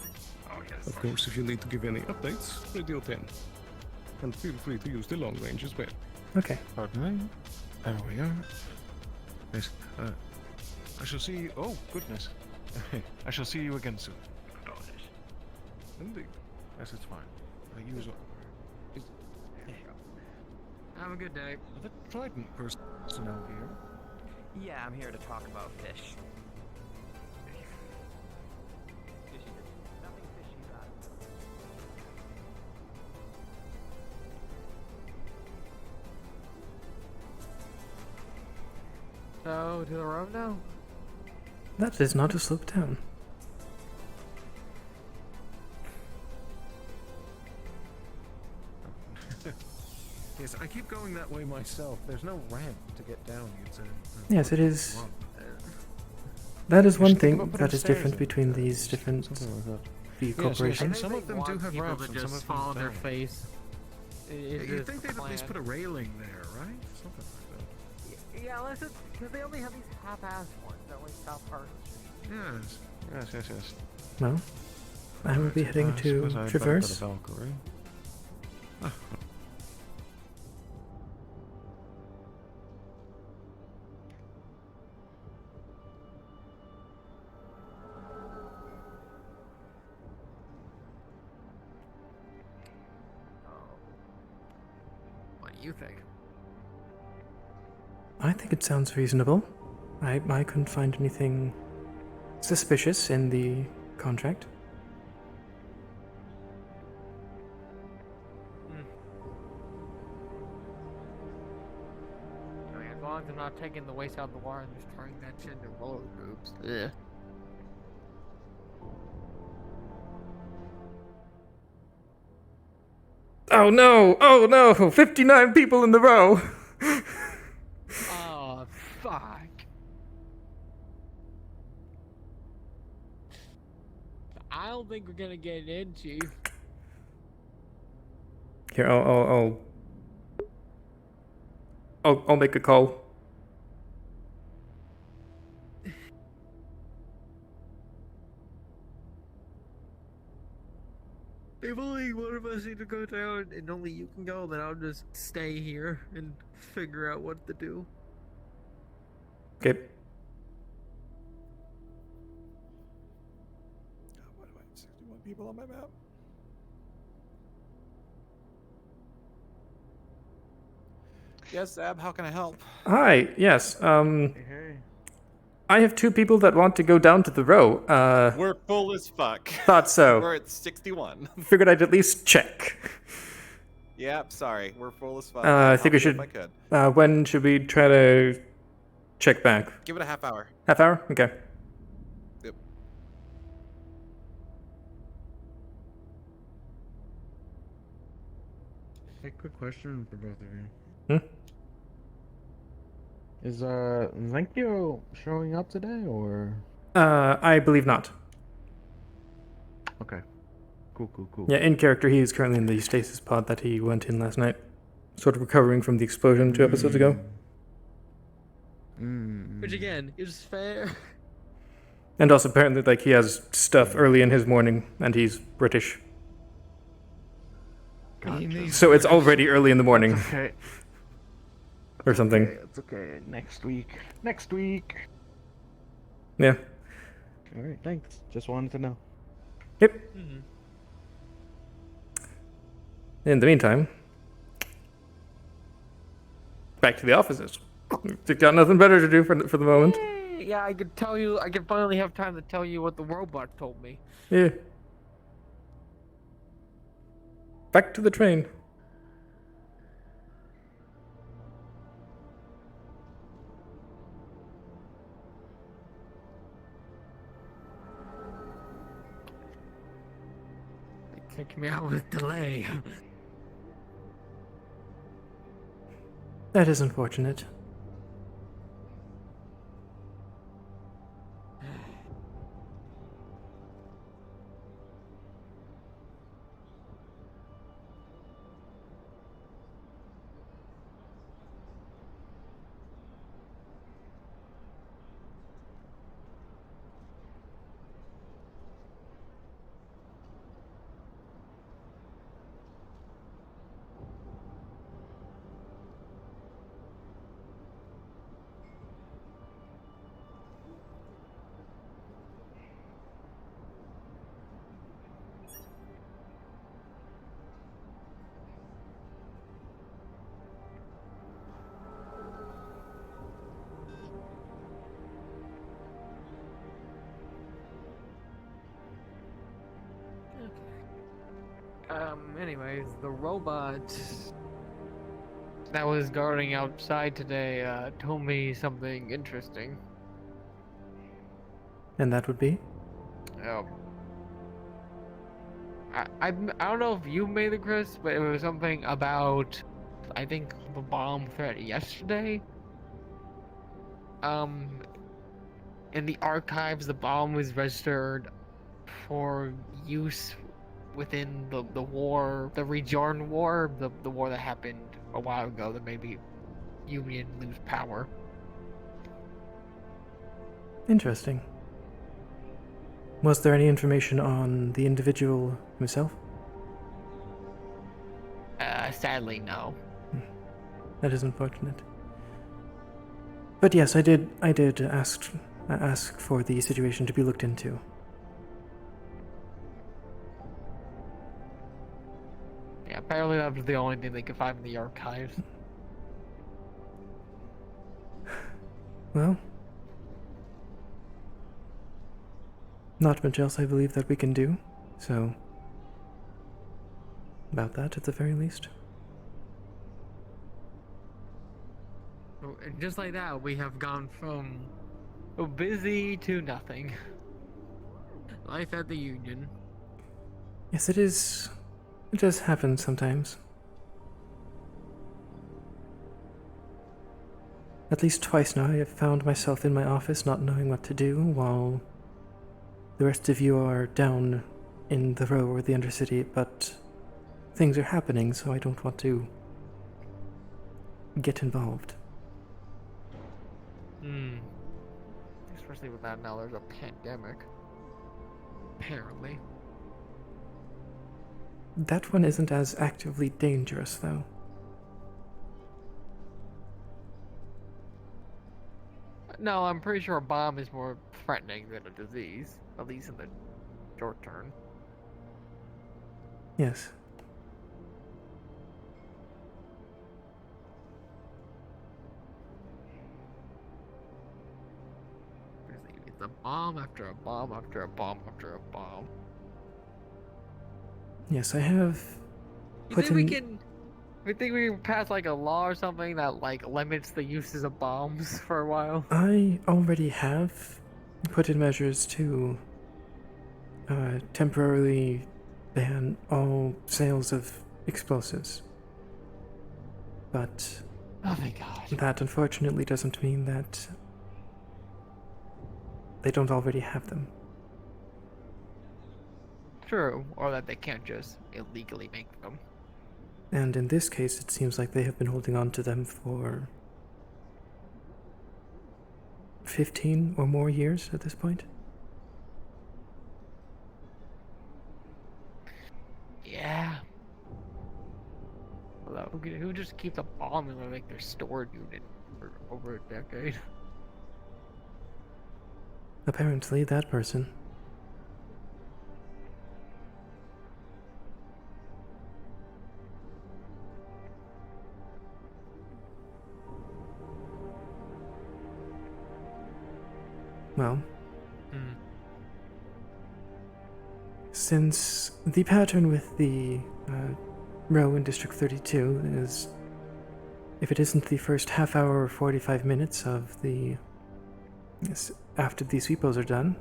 Oh, yes. Of course, if you need to give any updates, radio 10. And feel free to use the long range as well. Okay. Pardon me. There we are. Yes. I shall see you. Oh, goodness. I shall see you again soon. Indeed. Yes, it's fine. Use it. Have a good day. The Trident personnel here. Yeah, I'm here to talk about fish. Nothing fishy about it. So, to the road now? That is not a slope down. Yes, I keep going that way myself. There's no ramp to get down. It's a Yes, it is. run. That is You one should think thing about putting that is stairs different in. between these different few Yes, corporations. some of them do have people ramps to and some just of them fall on their don't. face. You'd think they'd at least put a railing there, right? Something like that. Yeah, unless it's because they only have these half-assed ones that only stop parts. Yes. Well, I will be heading I to suppose I'd better Traverse. go to Valkyrie. What do you think? I think it sounds reasonable. I couldn't find anything suspicious in the contract. I mean, as long as they're not taking the waste out of the water and just turning that shit into roller groups. Yeah. Oh no! Oh no! 59 people in the row! Oh, fuck. I don't think we're gonna get in, Chief. Here, I'll make a call. If only one of us need to go down and only you can go, then I'll just stay here and figure out what to do. Okay. Why do I have 61 people on my map? Yes, Ab, how can I help? Hi, yes, Hey. I have 2 people that want to go down to the row. We're full as fuck. Thought so. We're at 61. Figured I'd at least check. Yep, sorry. We're full as fuck. I think we I'll see should. if I could. When should we try to check back? Give it a half hour. Half hour? Okay. Yep. Hey, quick question for both of you. Hmm? Is Zenkyo showing up today, or? I believe not. Okay. Cool. Yeah, in character, he is currently in the stasis pod that he went in last night. Sort of recovering from the explosion 2 episodes ago. Which again is fair. And also apparently like he has stuff early in his morning and he's British. Gotcha. So it's already early in the morning. Okay. Or something. It's okay. Next week. Yeah. Alright, thanks. Just wanted to know. Yep. In the meantime, back to the offices. You've got nothing better to do for the moment. Yeah, I could tell you. I could finally have time to tell you what the robot told me. Yeah. Back to the train. They kicked me out with delay. That is unfortunate. Anyways, the robot that was guarding outside today told me something interesting. And that would be? I don't know if you made it, Chris, but it was something about, I think, the bomb threat yesterday. In the archives, the bomb was registered for use within the war, the Rejoin War, the war that happened a while ago that made the Union lose power. Interesting. Was there any information on the individual himself? Sadly, no. That is unfortunate. But yes, I did ask for the situation to be looked into. Yeah, apparently that was the only thing they could find in the archives. Well, not much else I believe that we can do, so about that at the very least. And just like that, we have gone from busy to nothing. Life at the Union. Yes, it is. It does happen sometimes. At least twice now I have found myself in my office not knowing what to do while the rest of you are down in the row or the Undercity, but things are happening, so I don't want to get involved. Especially with that now there's a pandemic. Apparently. That one isn't as actively dangerous, though. No, I'm pretty sure a bomb is more threatening than a disease, at least in the short term. Yes. It's a bomb after a bomb after a bomb after a bomb. Yes, I have You put think we in... can... We think we can pass like a law or something that like limits the uses of bombs for a while? I already have put in measures to temporarily ban all sales of explosives. But oh my god. That unfortunately doesn't mean that they don't already have them. True, or that they can't just illegally make them. And in this case, it seems like they have been holding on to them for 15 or more years at this point. Yeah. Well, who just keeps a bomb in like their storage unit for over a decade? Apparently, that person. Well, since the pattern with the row in District 32 is, if it isn't the first half hour or 45 minutes of the, after these sweepos are done,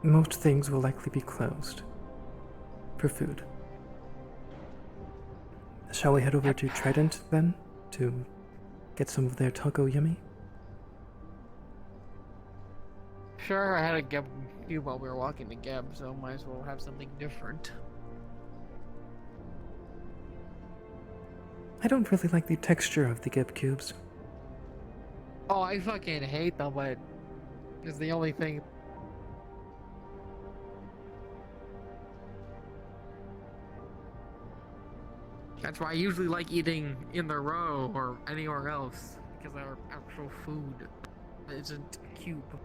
most things will likely be closed for food. Shall we head over to Trident then to get some of their taco yummy? Sure, I had a Geb cube while we were walking to Geb, so might as well have something different. I don't really like the texture of the Geb cubes. Oh, I fucking hate them, but it's the only thing. That's why I usually like eating in the row or anywhere else, because our actual food isn't a cube.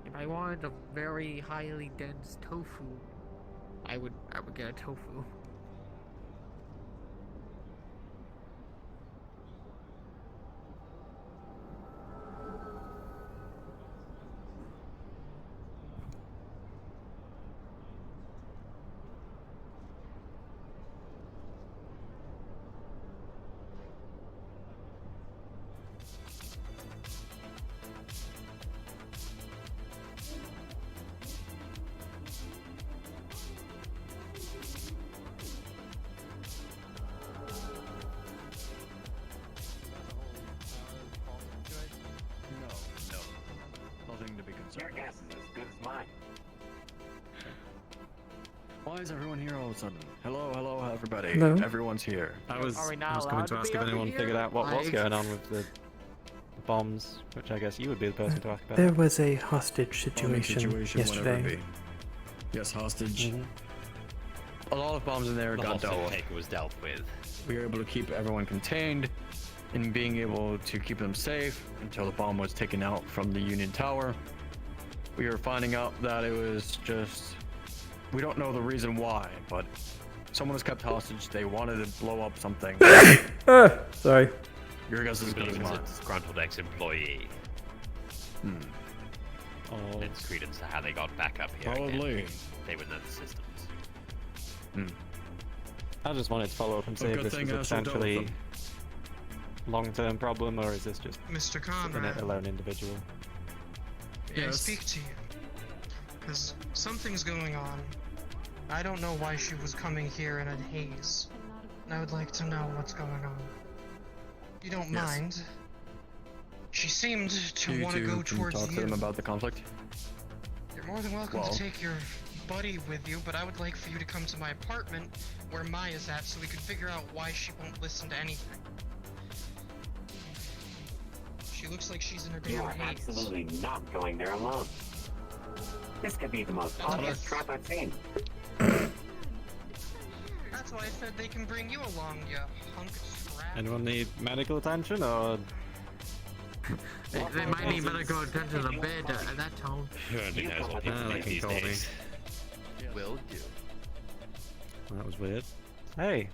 If I wanted a very highly dense tofu, I would get a tofu. Your guess is as good as mine. Why is everyone here all of a sudden? Hello, hello, everybody. Hello? Everyone's here. I was Are we I not was going allowed to to ask be if over anyone here? figured out what was Like- going on with the bombs, which I guess you would be the person to ask about. There was a hostage Bombing situation whatever it yesterday. be. Yes, hostage. A lot of bombs in there The got dealt hostage with. taker was dealt with. We were able to keep everyone contained and being able to keep them safe until the bomb was taken out from the Union Tower. We were finding out that it was just... We don't know the reason why, but someone was kept hostage. They wanted to blow up something. Sorry. Your guess is as good as It was mine. a disgruntled ex-employee. Oh, Lends credence to how they got back up here. again. Probably. They would know the systems. I just wanted to follow up and see Well, if good this thing was Astral dealt with potentially long-term problem, or is this just Mr. an Conrad, alone individual? may I Yes. speak to you? Because something's going on. I don't know why she was coming here in a haze. And I would like to know what's going on. You don't Yes. mind? She seemed to You want to two go can towards talk to you. them about the conflict. You're more than welcome Well- to take your buddy with you, but I would like for you to come to my apartment where Maya's at so we can figure out why she won't listen to anything. She looks like she's in her You damn are haze. absolutely not going there alone. This could be the most obvious trap I've seen. That's why I said they can bring you along, you hunk of scrap. Anyone need medical attention, or They might need medical attention a bit at that tone. Who only knows what people they need can these call me. days. Will do. that was weird. Hey,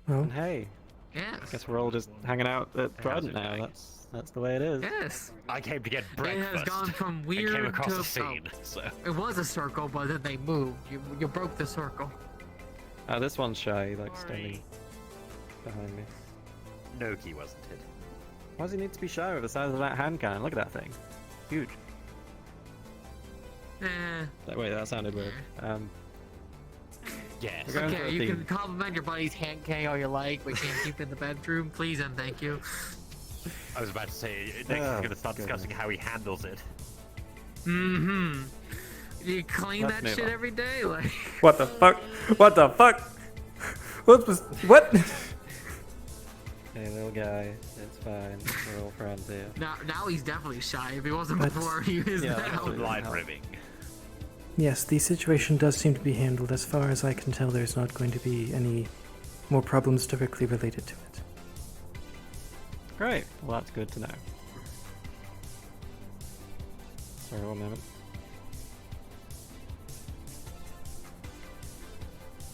Well, and hey. Yes. Guess we're all just hanging out at How's Trident it now. going? That's the way it is. Yes. I came to get It breakfast. has gone from I weird came across to the scene, so... It was a circle, but then they moved. You broke the circle. This one's shy, like standing behind me. Noki wasn't it? Why does he need to be shy with the size of that hand cannon? Look at that thing. Huge. Wait, that sounded weird. Yes. We're going for Okay, a you theme. can compliment your buddy's hand cannon all you like. We can't keep it in the bedroom, please and thank you. I was about to say, next he's going to start discussing how he handles it. Mm-hmm. You clean Let's that move shit on. every day, like. what the fuck? What the fuck? What? Hey, little guy. It's fine. We're all friends here. Now he's definitely shy. If he wasn't But- before, he is Yeah, now. Live ribbing. Yes, the situation does seem to be handled. As far as I can tell, there's not going to be any more problems directly related to it. Great. Well, that's good to know. Sorry, 1 minute.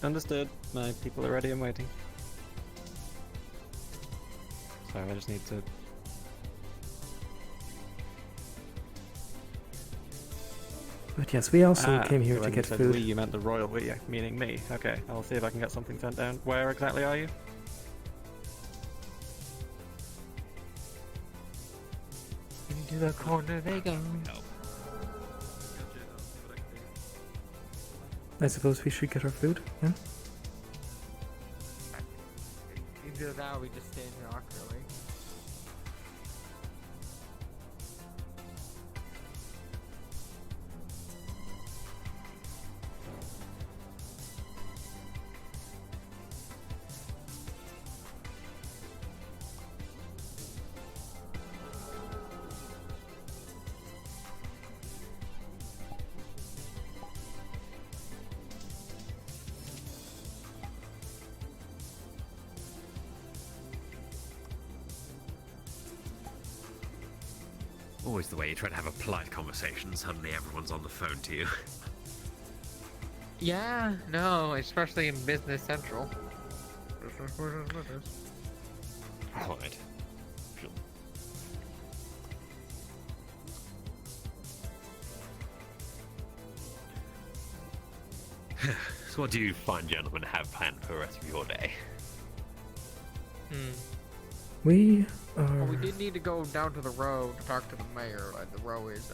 Understood. My people are ready and waiting. So I just need to... But yes, we also came here so to when get you said food. we, you meant the royal we, meaning me. Okay, I'll see if I can get something sent down. Where exactly are you? Into the corner they go. I suppose we should get our food. Yeah? Either that or we just stand here awkwardly. Always the way you try to have a polite conversation, suddenly everyone's on the phone to you. Yeah, no, especially in Business Central. Alright. So what do you fine gentlemen have planned for the rest of your day? We Well, are. we did need to go down to the row to talk to the mayor. Like, the row is,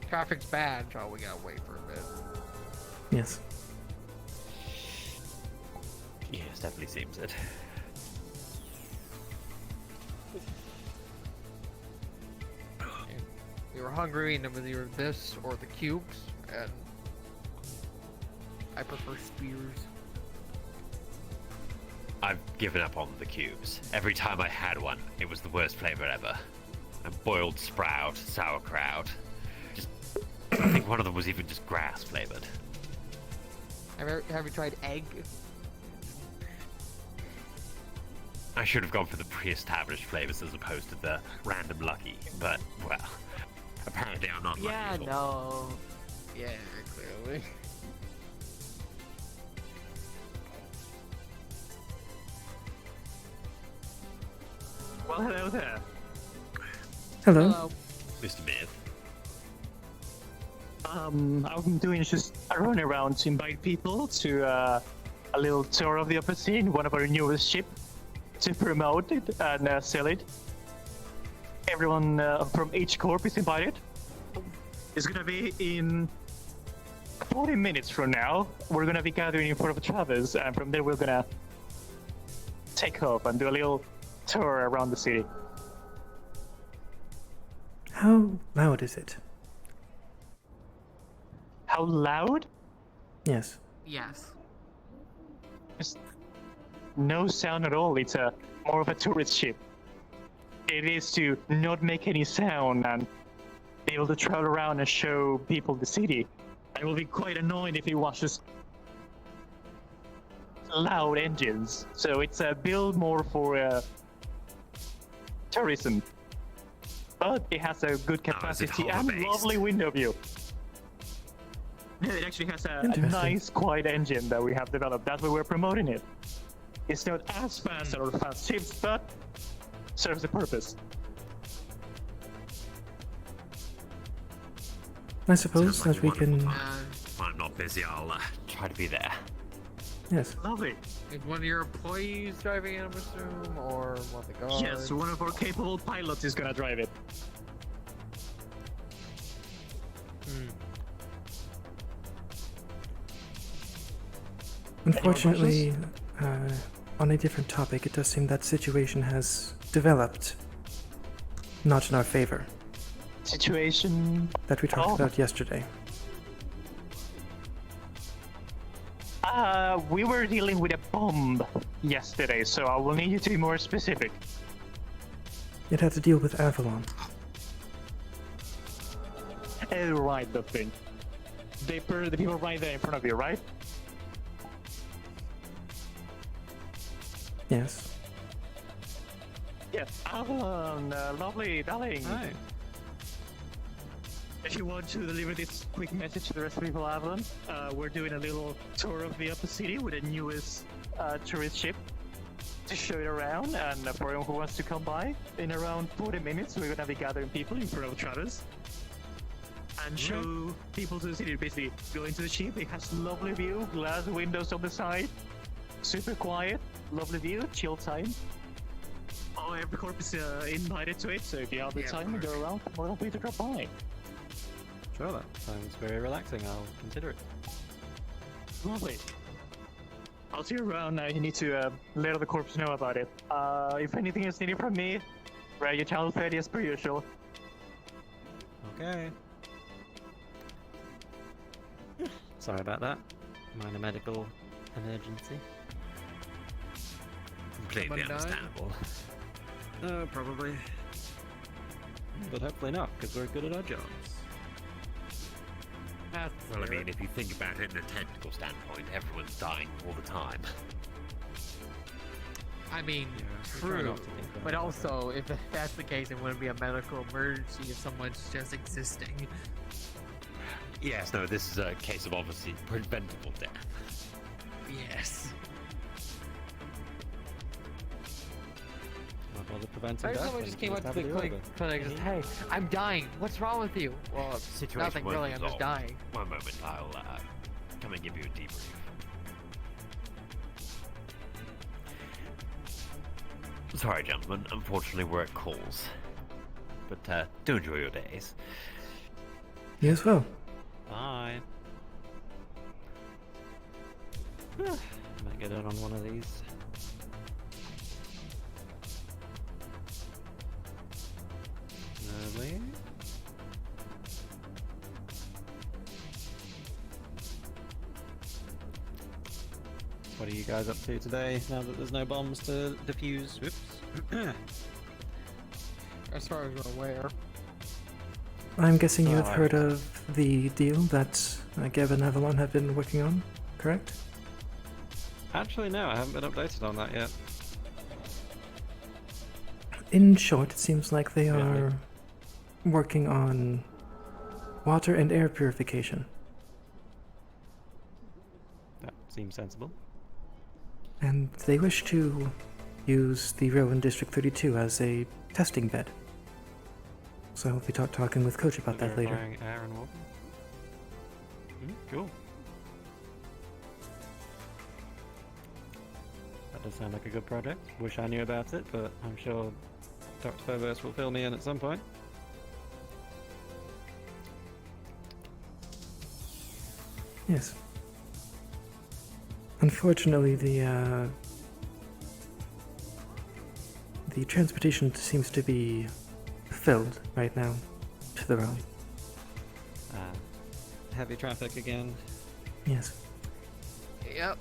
traffic's bad, so we gotta wait for a bit. Yes. Yes, definitely seems it. We were hungry and it was either this or the cubes, and I prefer spears. I've given up on the cubes. Every time I had one, it was the worst flavor ever. A boiled sprout, sauerkraut. I think one of them was even just grass flavored. Have you tried egg? I should have gone for the pre-established flavors as opposed to the random lucky, but, well, apparently I'm not lucky. Yeah, no. Yeah, clearly. Well, hello there. Hello. Mr. Myth. I've been doing just a run around to invite people to a little tour of the upper scene, one of our newest ship, to promote it and sell it. Everyone from each corp is invited. It's gonna be in 40 minutes from now. We're gonna be gathering in front of Travis, and from there we're gonna take off and do a little tour around the city. How loud is it? How loud? Yes. Yes. There's no sound at all. It's more of a tourist ship. It is to not make any sound and be able to travel around and show people the city. I will be quite annoyed if he watches loud engines. So it's a build more for tourism. But it has a good capacity and lovely window view. It actually has a nice, quiet engine that we have developed. That's why we're promoting it. It's not as fast or fast ships, but serves the purpose. I suppose that we can... I'm not busy, I'll try to be there. Yes. Lovely. Is one of your employees driving it, I'm assuming, or one of the guards? Yes, one of our capable pilots is gonna drive it. Unfortunately, on a different topic, it does seem that situation has developed not in our favor. Situation? That we talked about yesterday. We were dealing with a bomb yesterday, so I will need you to be more specific. It had to deal with Avalon. Right, the thing. The people right there in front of you, right? Yes. Yes, Avalon, lovely, darling. Hi. If you want to deliver this quick message to the rest of people, Avalon, we're doing a little tour of the upper city with the newest tourist ship to show it around, and for anyone who wants to come by, in around 40 minutes, we're gonna be gathering people in front of Travis and show people to the city. Basically, go into the ship. It has lovely view, glass windows on the side, super quiet, lovely view, chill time. Oh, every corp is invited to it, so if you have the time to go around, more than free to drop by. Sure, that sounds very relaxing. I'll consider it. Lovely. I'll see you around. You need to let the corps know about it. If anything is needed from me, write your channel fed as per usual. Okay. Sorry about that. Minor medical emergency. Completely understandable. Probably. But hopefully not, because we're good at our jobs. Well, I mean, if you think about it in a technical standpoint, everyone's dying all the time. I mean, true, but also, if that's the case, it wouldn't be a medical emergency if someone's just existing. Yes, no, this is a case of obviously preventable death. Yes. Not bother preventing I death. someone just came up to have the it clinic, over. just, hey, I'm dying. What's wrong with you? Well, Situation nothing won't really. I'm just resolve. dying. One moment, I'll come and give you a debrief. Sorry, gentlemen. Unfortunately, we're at calls. But do enjoy your days. You as well. Bye. Might get in on one of these. Lovely. What are you guys up to today, now that there's no bombs to defuse? Whoops. As far as we're aware. I'm guessing you have Alright. heard of the deal that Geb and Avalon have been working on, correct? Actually, no, I haven't been updated on that yet. In short, it seems like they Really? are working on water and air purification. That seems sensible. And they wish to use the row in District 32 as a testing bed. So I'll be talking with Coach about that later. Verifying air and water. Cool. That does sound like a good project. Wish I knew about it, but I'm sure Dr. Phobos will fill me in at some point. Yes. Unfortunately, the transportation seems to be filled right now to the row. Heavy traffic again. Yes. Yep.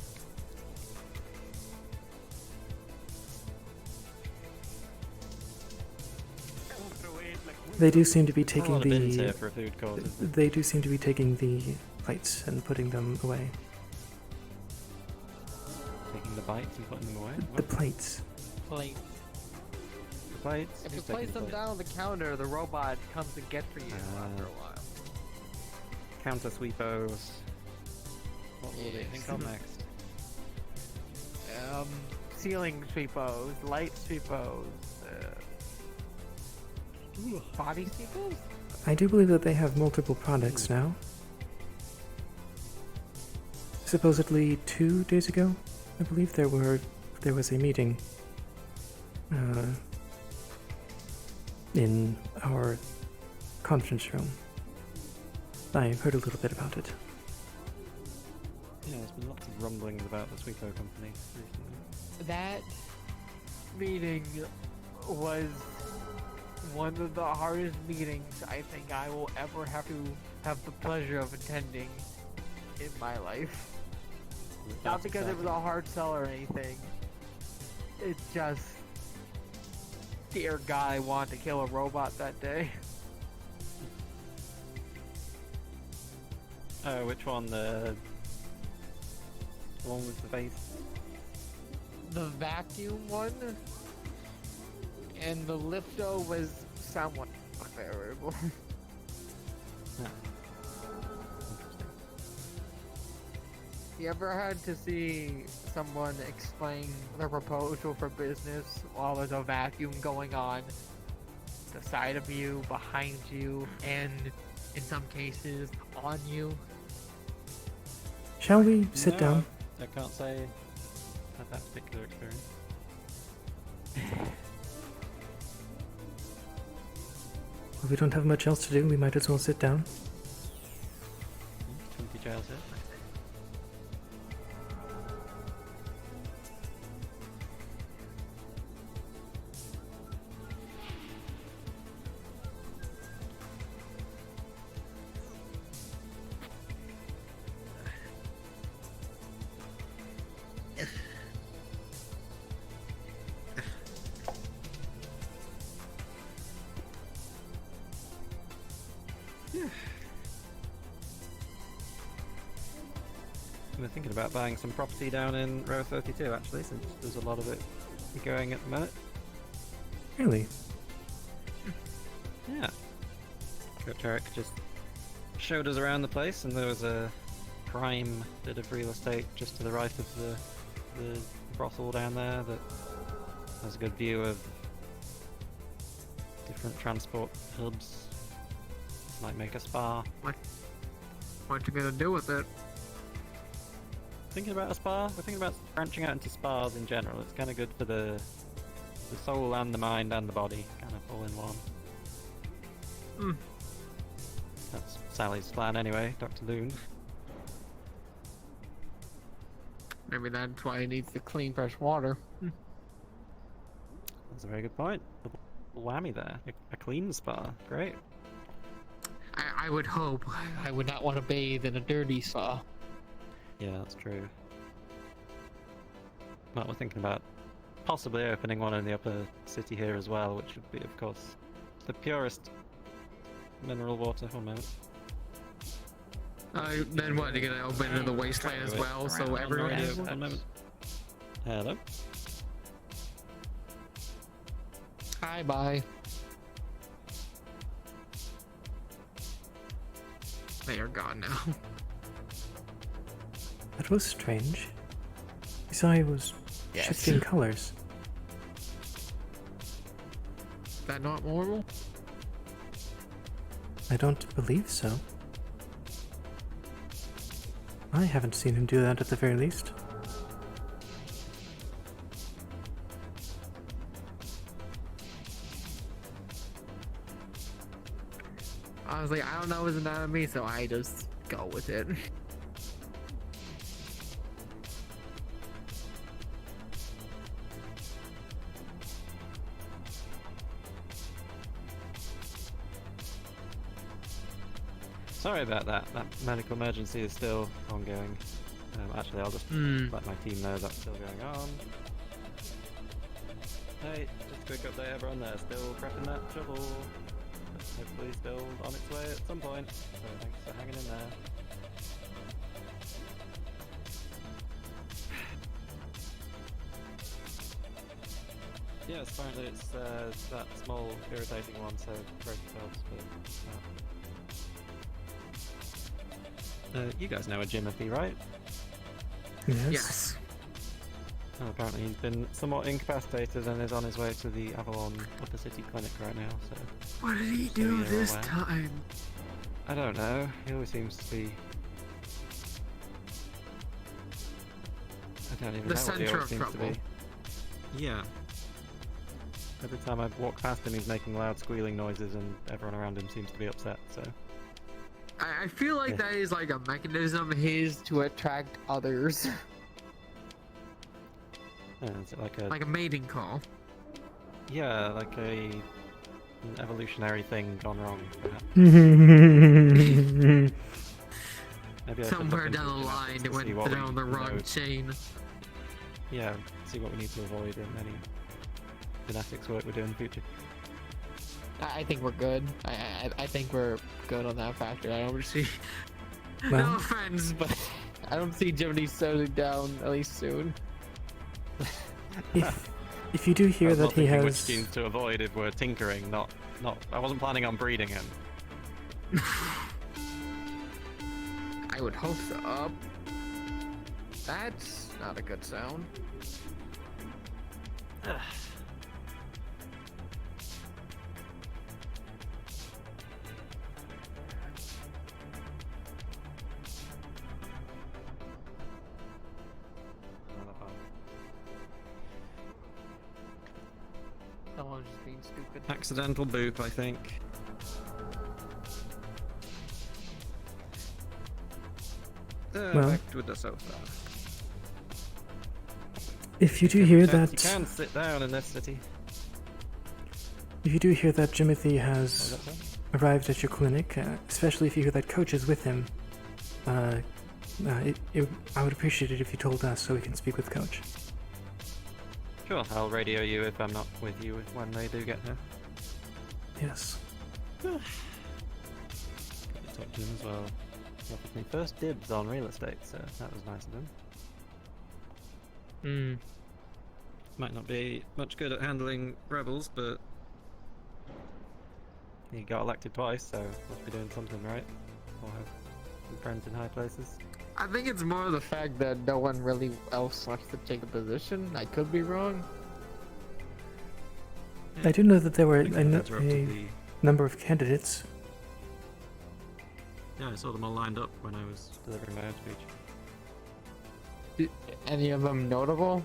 They do seem to be A taking lot of bins the. here for a food court, isn't They do seem to be taking the plates and putting them away. Taking the bites and putting them away? The plates. Plate. The plates? If you Who's taking place the them plates? down on the counter, the robot comes and gets for you after a while. Counter sweepos. What will they Yes. think on next? Ceiling sweepos, light sweepos, body sweepos? I do believe that they have multiple products now. Supposedly 2 days ago, I believe there was a meeting in our conference room. I heard a little bit about it. Yeah, there's been lots of rumblings about the sweepo company recently. That meeting was one of the hardest meetings I think I will ever have to have the pleasure of attending in my life. Not because it was a hard sell or anything. It's just, dear God, I wanted to kill a robot that day. Oh, which one? The one with the face? The vacuum one, and the lifto was somewhat variable. You ever had to see someone explain their proposal for business while there's a vacuum going on? The side of you, behind you, and in some cases, on you? Shall we sit No, down? I can't say I've had that particular experience. Well, we don't have much else to do. We might as well sit down. 20 jails here. We're thinking about buying some property down in row 32 actually, since there's a lot of it going at the minute. Really? Yeah. Coach Eric just showed us around the place, and there was a prime bit of real estate just to the right of the brothel down there that has a good view of different transport hubs. Might make a spa. What you gonna do with it? Thinking about a spa? We're thinking about branching out into spas in general. It's kind of good for the soul and the mind and the body, kind of all in one. Hmm. That's Sally's plan anyway, Dr. Loon. Maybe that's why he needs the clean, fresh water. That's a very good point. Double whammy there. A clean spa. Great. I would hope. I would not want to bathe in a dirty spa. Yeah, that's true. Well, we're thinking about possibly opening one in the upper city here as well, which would be, of course, the purest mineral water. 1 minute. Then what? You're gonna open into the wasteland as well, so everyone has one? 1 moment. Hello? Hi, bye. They are gone now. That was strange. You saw he was shifting colors. Is that not normal? I don't believe so. I haven't seen him do that at the very least. Honestly, I don't know his anatomy, so I just go with it. Sorry about that. That medical emergency is still ongoing. Actually, I'll just let my team know that's still going on. Hey, just a quick update, everyone. They're still prepping that shuttle. Hopefully still on its way at some point. So thanks for hanging in there. Yes, apparently it's that small irritating one, so brace yourselves for that. You guys know a Jimothy, right? Yes. Oh, apparently he's been somewhat incapacitated and is on his way to the Avalon Upper City Clinic right now, so... What did he do this time? I don't know. He always seems to be... I don't even know what he always seems to be. Yeah. Every time I walk past him, he's making loud squealing noises and everyone around him seems to be upset, so... I feel like that is like a mechanism his to attract others. Is it like a mating call. Yeah, like an evolutionary thing gone wrong, perhaps. Maybe somewhere down the line it went down the wrong chain. Yeah, see what we need to avoid in any genetics work we do in the future. I think we're good. I think we're good on that factor. I don't see. Well, no offense, but I don't see Jiminy settling down at least soon. If you do hear that he has... which genes to avoid if we're tinkering, not. I wasn't planning on breeding him. I would hope so. That's not a good sound. Someone's just being stupid. Accidental boop, I think. Well, back with the sofa. If you do hear that... You can sit down in this city. If you do hear that Jimothy has arrived at your clinic, especially if you hear that Coach is with him, I would appreciate it if you told us so we can speak with Coach. Sure, I'll radio you if I'm not with you when they do get here. Yes. Got to talk to him as well. He offered me first dibs on real estate, so that was nice of him. Might not be much good at handling rebels, but he got elected twice, so must be doing something right. Or have some friends in high places. I think it's more the fact that no one really else wants to take the position. I could be wrong. I do know that there were a number of candidates. Yeah, I saw them all lined up when I was delivering my own speech. Any of them notable?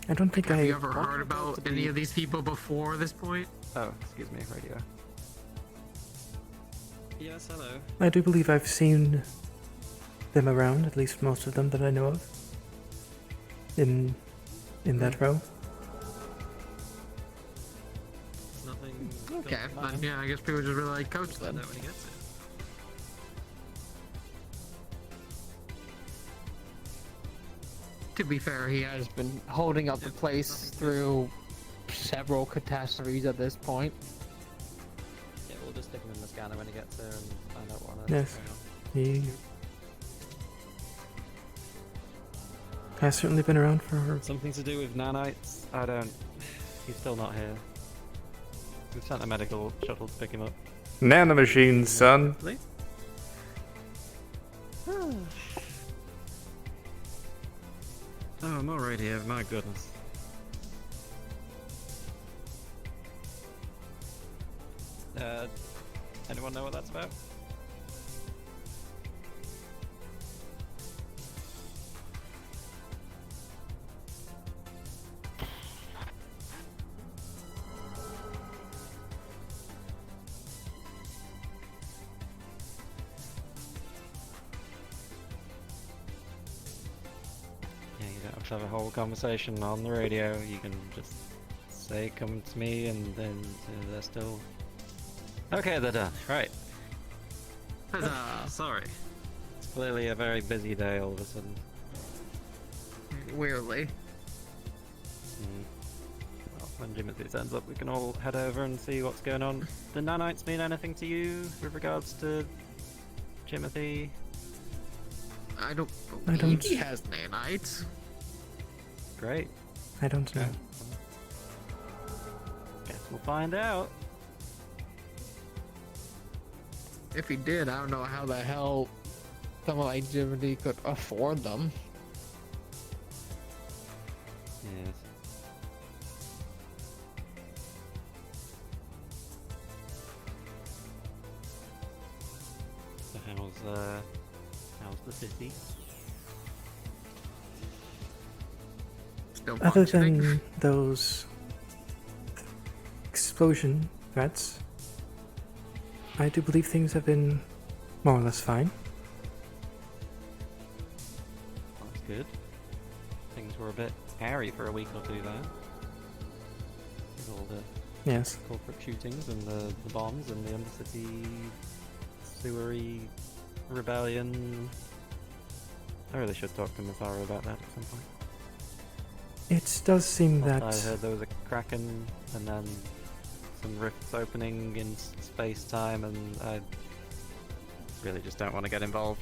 I don't think Have you ever heard about any of these people before this point? Oh, excuse me, radio. Yes, hello. I do believe I've seen them around, at least most of them that I know of. In that row. Nothing. Okay, then yeah, I guess people just really like Coach then. When he gets To be fair, he has been holding up the place through several catastrophes at this point. Yeah, we'll just stick him in the scanner when he gets there and find out what on earth Yes. is going on. He has certainly been around for... Something to do with nanites? I don't... He's still not here. We've sent a medical shuttle to pick him up. Nanomachines, son. Please? Oh, more radio, my goodness. Anyone know what that's about? Yeah, you don't have to have a whole conversation on the radio. You can just say, come to me, and then they're still... Okay, they're done. Right. Huzzah! Sorry. It's clearly a very busy day all of a sudden. Weirdly. Well, when Jimothy turns up, we can all head over and see what's going on. Do nanites mean anything to you with regards to Jimothy? I don't believe he has nanites. Great. I don't know. Guess we'll find out. If he did, I don't know how the hell someone like Jimothy could afford them. Yes. So how's the city? Still Other functioning? than those explosion threats, I do believe things have been more or less fine. That's good. Things were a bit hairy for a week or two there. With all the Yes. corporate shootings and the bombs and the undercity sewery rebellion. I really should talk to Masaru about that at some point. It does seem that... I heard there was a kraken and then some rifts opening in space-time, and I really just don't want to get involved.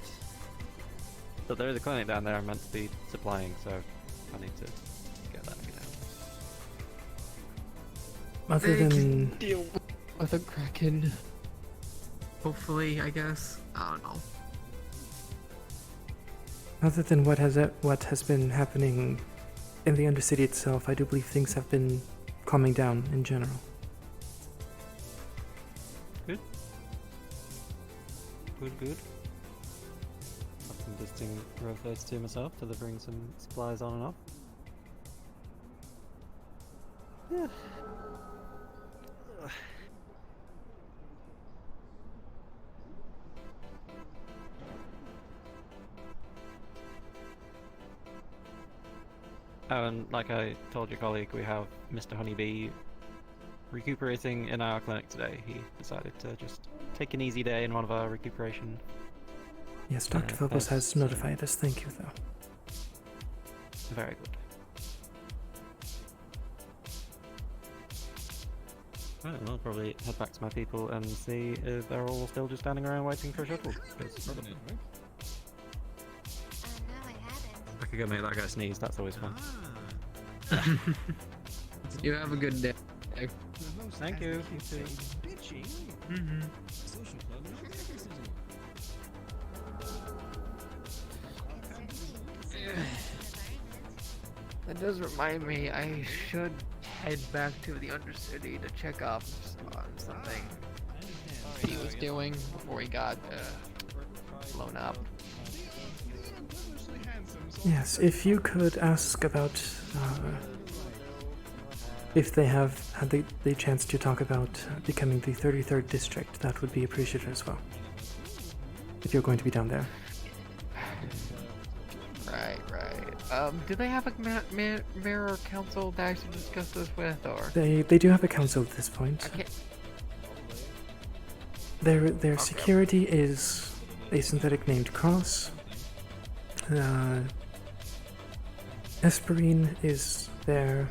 But there is a clinic down there I'm meant to be supplying, so I need to get that figured out. Other They can than... deal with a kraken. Hopefully, I guess. I don't know. Other than what has been happening in the Undercity itself, I do believe things have been calming down in general. Good. Good. I've been visiting Row 32 myself to bring some supplies on and off. Yeah. Oh, and like I told your colleague, we have Mr. Honeybee recuperating in our clinic today. He decided to just take an easy day in one of our recuperation. Yes, Dr. Philbus has notified us. Thank you, though. Very good. Right, well, I'll probably head back to my people and see if they're all still just standing around waiting for a shuttle. I could go make that guy sneeze, that's always fun. You have a good day. Thank you. You too. That does remind me, I should head back to the Undercity to check up on something he was doing before he got blown up. Yes, if you could ask about if they have had the chance to talk about becoming the 33rd district, that would be appreciated as well. If you're going to be down there. Right. Do they have a mayor council that I should discuss this with, or? They do have a council at this point. I can't... Their security is a synthetic named Cross. Esperine is there.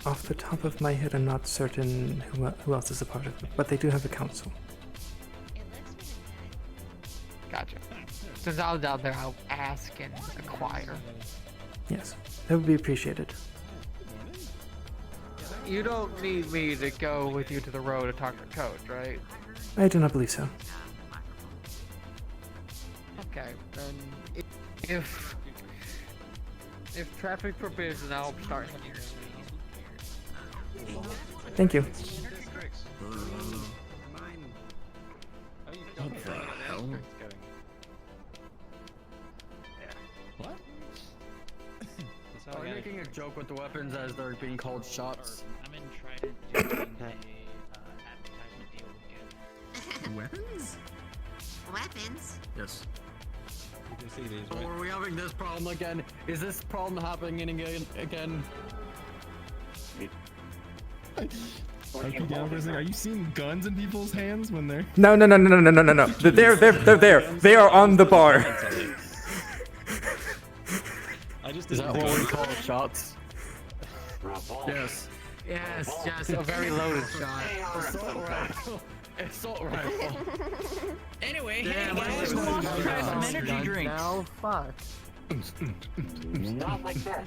Off the top of my head, I'm not certain who else is a part of it, but they do have a council. Gotcha. Since I was out there, I'll ask and acquire. Yes, that would be appreciated. You don't need me to go with you to the road to talk to Coach, right? I do not believe so. Okay, then if traffic forbids, then I'll start heading this way. Thank you. What the hell? What? Are we making a joke with the weapons as they're being called shots? I'm in Trident doing a advertisement deal again. Weapons? Weapons? Yes. You can see these, Oh, right? are we having this problem again? Is this problem happening again? Are you seeing guns in people's hands when they're... No. They're there. They are on the bar. Is that what we call shots? Yes. Yes, a very loaded shot. Assault rifle. Assault rifle. Anyway, Damn, hey guys, who wants to try some energy drinks? Now, fuck. Not like that.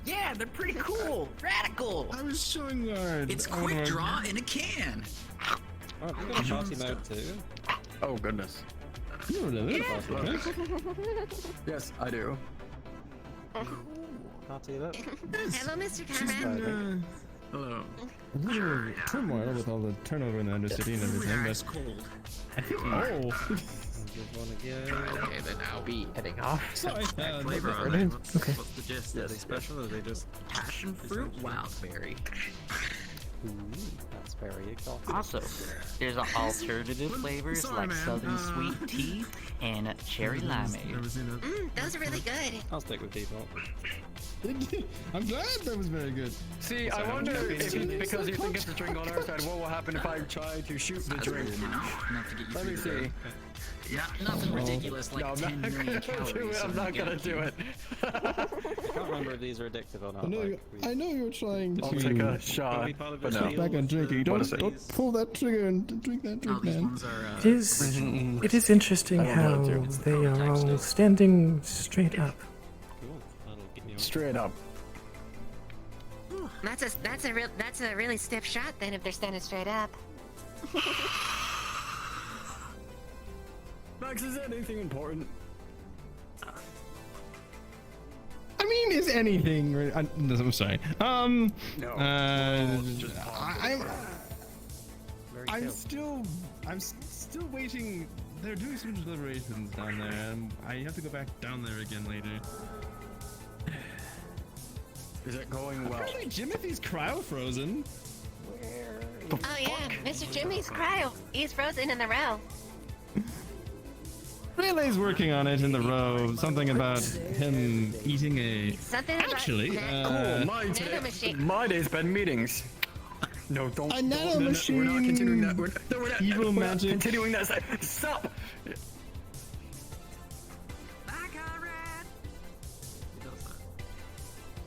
Yeah, they're pretty cool. Radical. I was showing our... It's quick draw in a can. Oh, we've got a party mode too. Oh, goodness. You don't know that. Yes, I do. Party look. Hello, Mr. Conrad. Hello. A little turmoil with all the turnover in the Undercity and everything, but... cold. Oh! Okay, then I'll be heading off. Sorry. Flavor no, on no, it. no. What's, Okay. what's the gist? Are they special or are they just... Passion fruit wildberry. Ooh, that's very exotic. Also, there's alternative flavors like southern sweet tea and cherry limeade. Those are really good. I'll stick with default. I'm glad that was very good. See, I wonder if because you think it's a drink on our side, what will happen if I try to shoot the drink? Let me see. Yeah, nothing ridiculous like No, I'm 10 not million gonna calories. do it. I'm not gonna do it. I can't remember if these are addictive or not. I know you're trying I'll to take a shot, but no. back on drinking. Don't pull that trigger and drink that drink, man. It is interesting how they are all standing straight up. Straight up. That's a really stiff shot then if they're standing straight up. Max, is that anything important? I mean, is anything? I'm sorry. No. I'm still waiting. They're doing some deliberations down there, and I have to go back down there again later. Is it going well? Apparently, Jimothy's cryo frozen. Oh yeah, Mr. Jimmy's cryo. He's frozen in the row. Relay's working on it in the row. Something about him eating a. Something about Actually, Cool. My day's been meetings. No, don't. A nano machine. We're not continuing that. We're not, Evil we're magic. Not continuing that. Stop.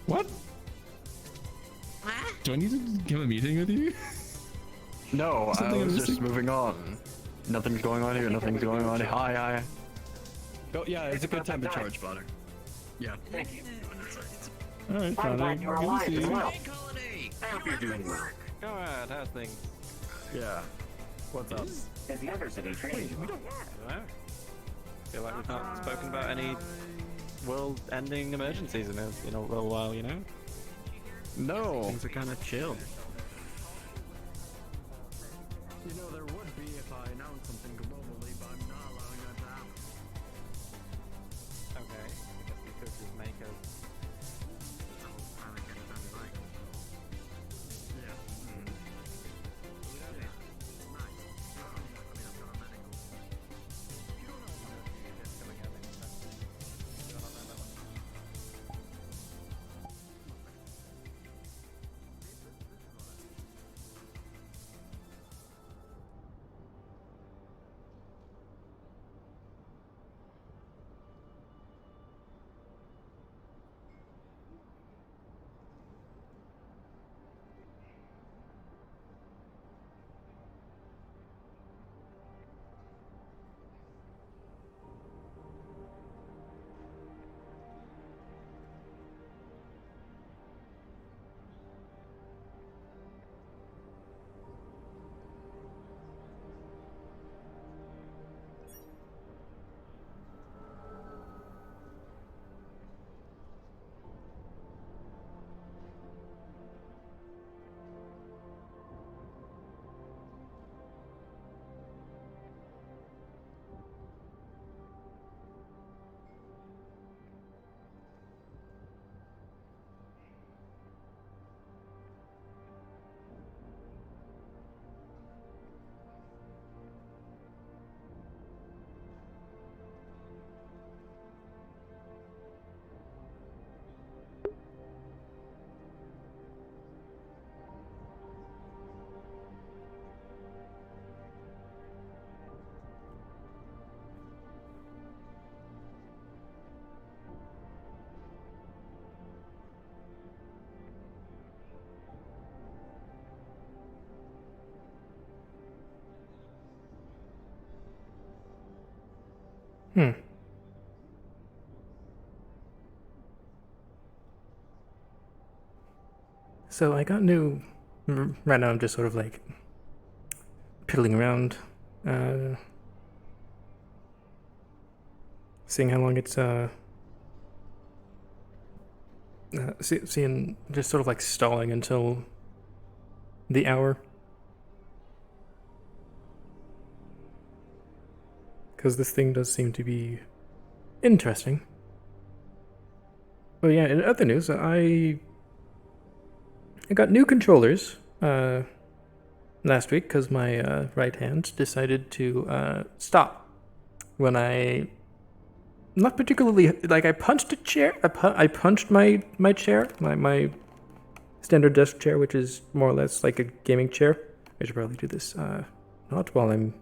What? What? Do I need to have a meeting with you? No, I Something was I'm just missing? moving on. Nothing's going on here. Nothing's going on. Hi. Oh yeah, it's a good time to charge, Father. Yeah. Thank you. Alright, Father. Good to see you. I hope you're doing well. Go ahead, how's things? Yeah. What's up? Is the Undercity trading? I don't know. Feel like we've not spoken about any world-ending emergencies in a little while, you know? No. Things are kind of chill. You know, there would be if I announced something globally, but I'm not allowing that to happen. Okay, I guess we could just make a... Hmm. So I got new. Right now I'm just sort of like piddling around, seeing how long it's seeing just sort of like stalling until the hour. Because this thing does seem to be interesting. Well, yeah, in other news, I got new controllers last week because my right hand decided to stop when I not particularly like I punched a chair. I punched my chair, my standard desk chair, which is more or less like a gaming chair. I should probably do this not while I'm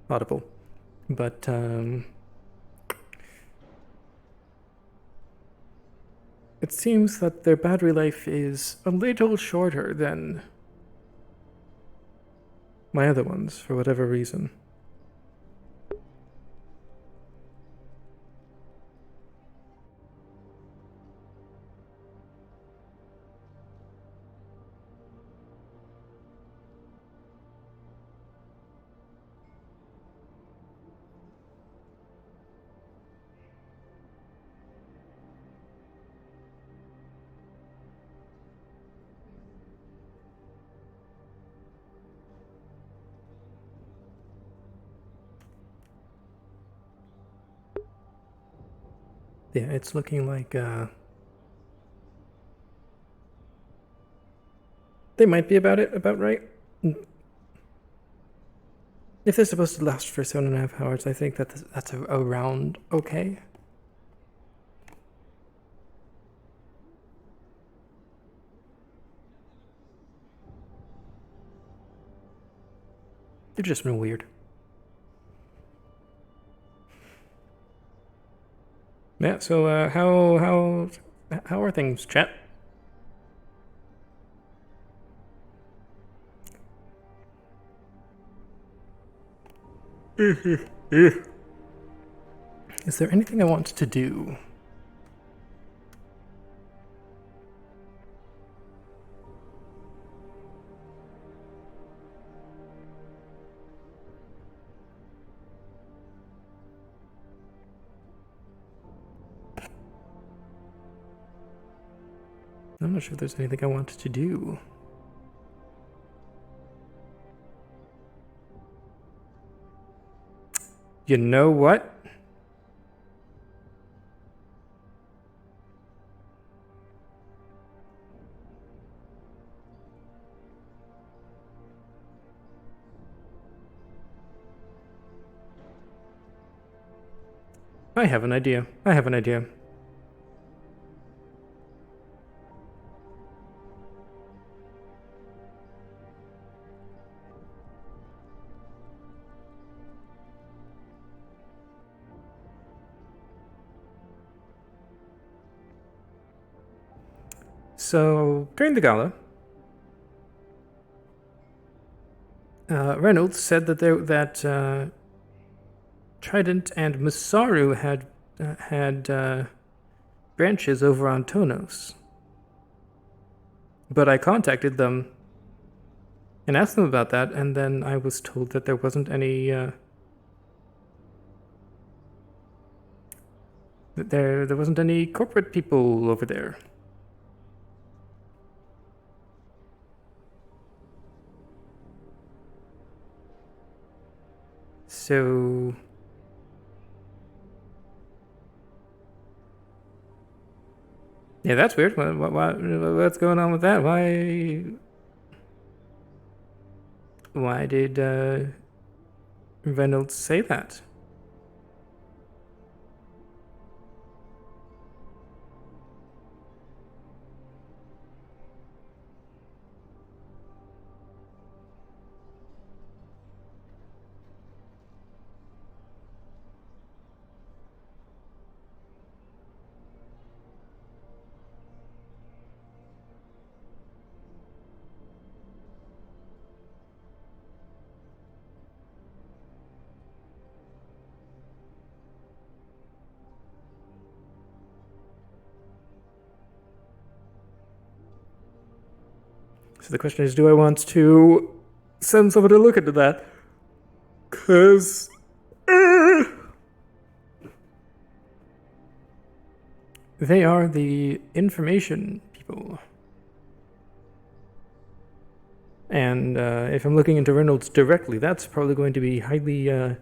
audible, but it seems that their battery life is a little shorter than my other ones for whatever reason. Yeah, it's looking like they might be about right. If they're supposed to last for 7.5 hours, I think that's around okay. They've just been weird. Yeah. So how are things, chat? Is there anything I want to do? I'm not sure if there's anything I want to do. You know what? I have an idea. So, during the gala, Reynolds said that Trident and Masaru had branches over on Tonos. But I contacted them and asked them about that, and then I was told that there wasn't any that there wasn't any corporate people over there. So yeah, that's weird. What's going on with that? Why did Reynolds say that? So the question is, do I want to send someone to look into that? Because... they are the information people. And if I'm looking into Reynolds directly, that's probably going to be highly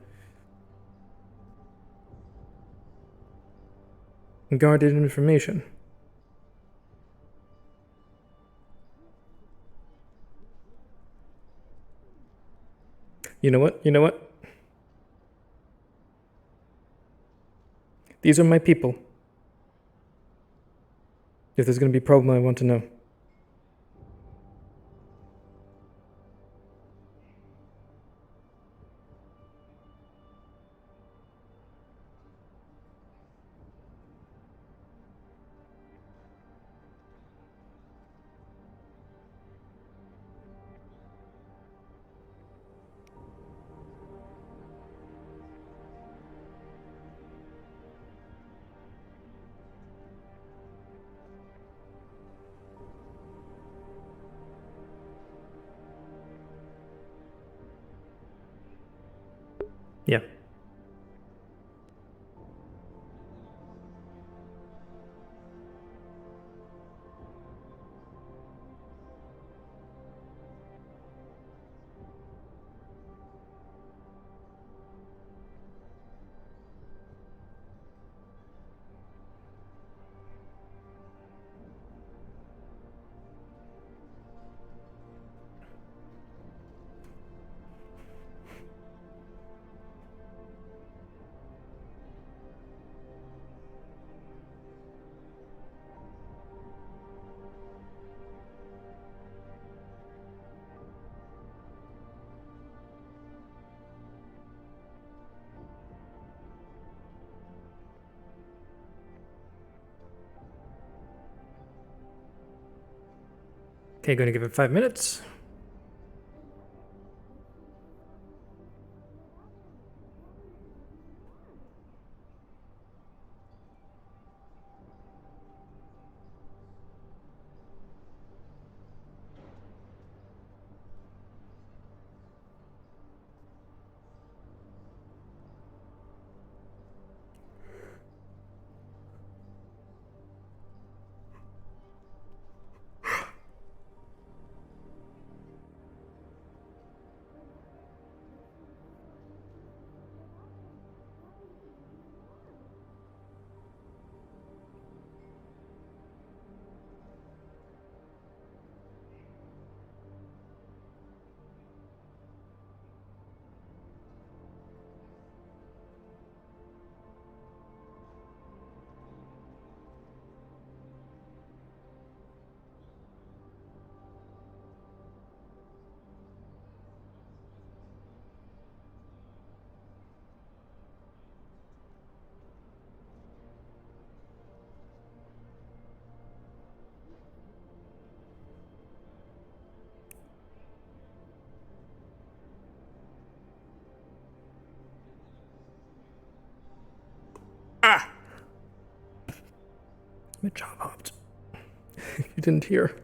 guarded information. You know what? You know what? These are my people. If there's going to be a problem, I want to know. Yeah. Okay, going to give it 5 minutes. Ah! My job hopped. You didn't hear.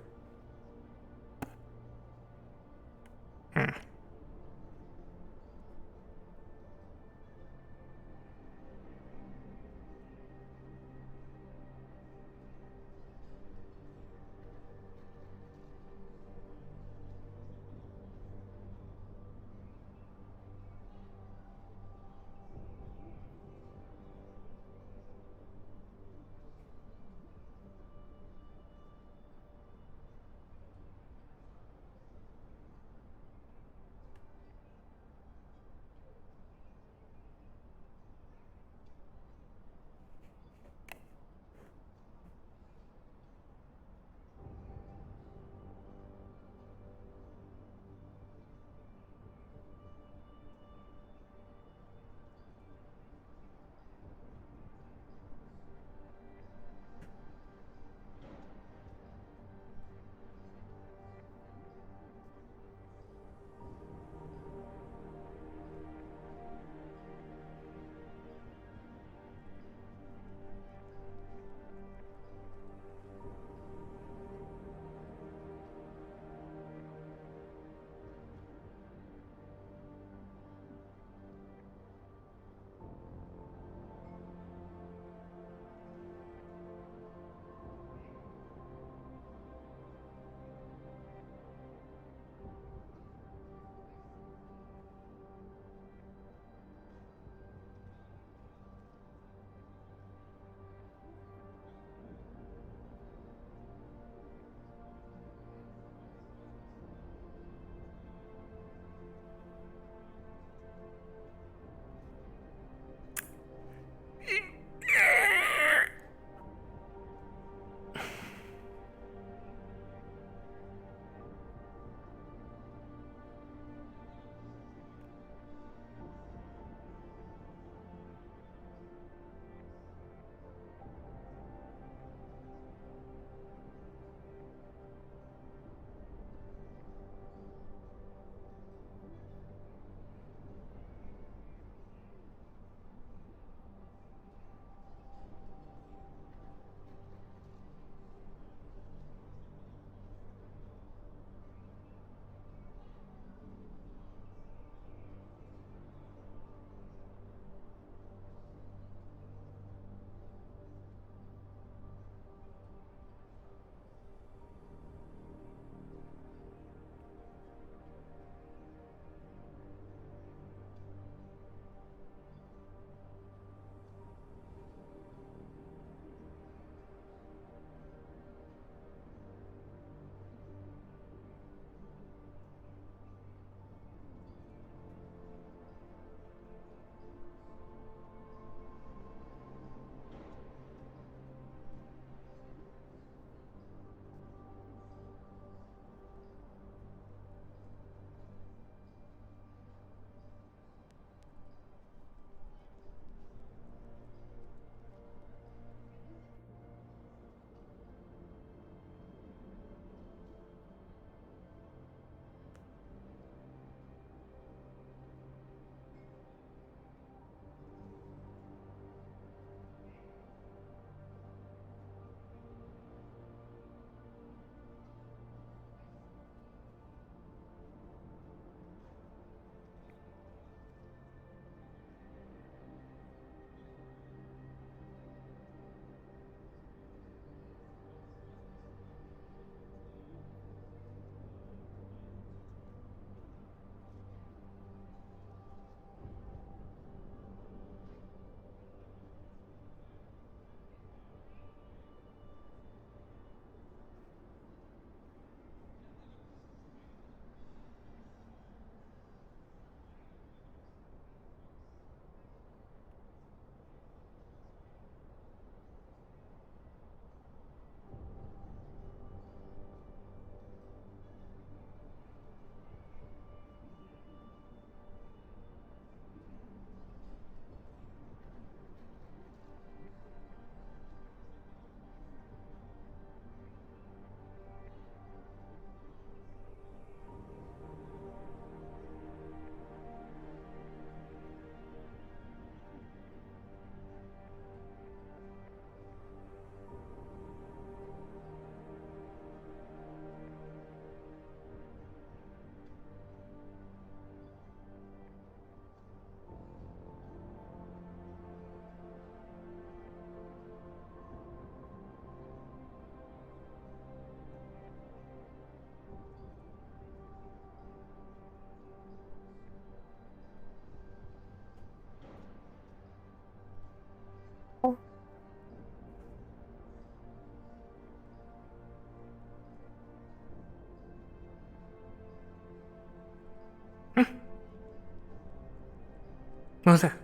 What was that?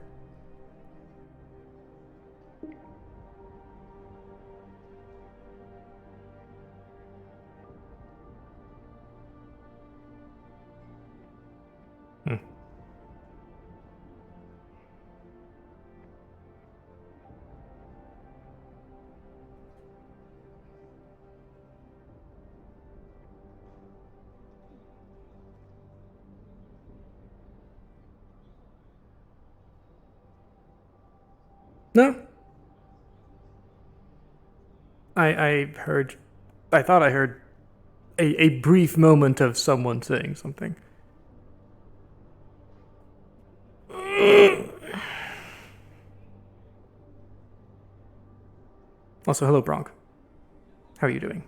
No. I thought I heard a brief moment of someone saying something. Also, hello, Bronk. How are you doing?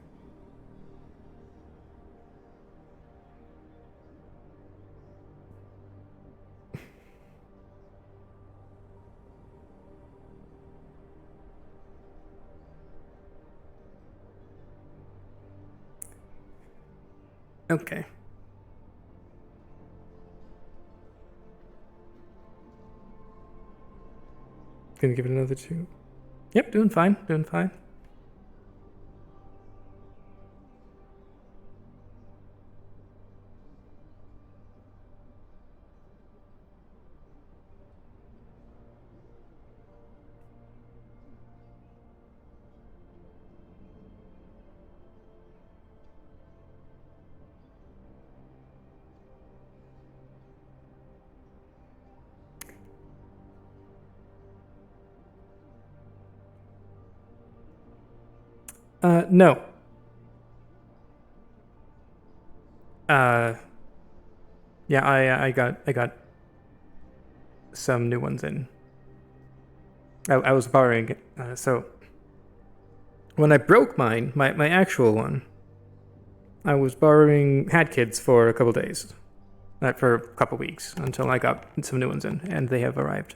Okay. Gonna give it another 2. Yep, doing fine, doing fine. No. Yeah, I got some new ones in. I was borrowing it, so when I broke my actual one, I was borrowing Hat Kids for a couple days, for a couple weeks until I got some new ones in, and they have arrived.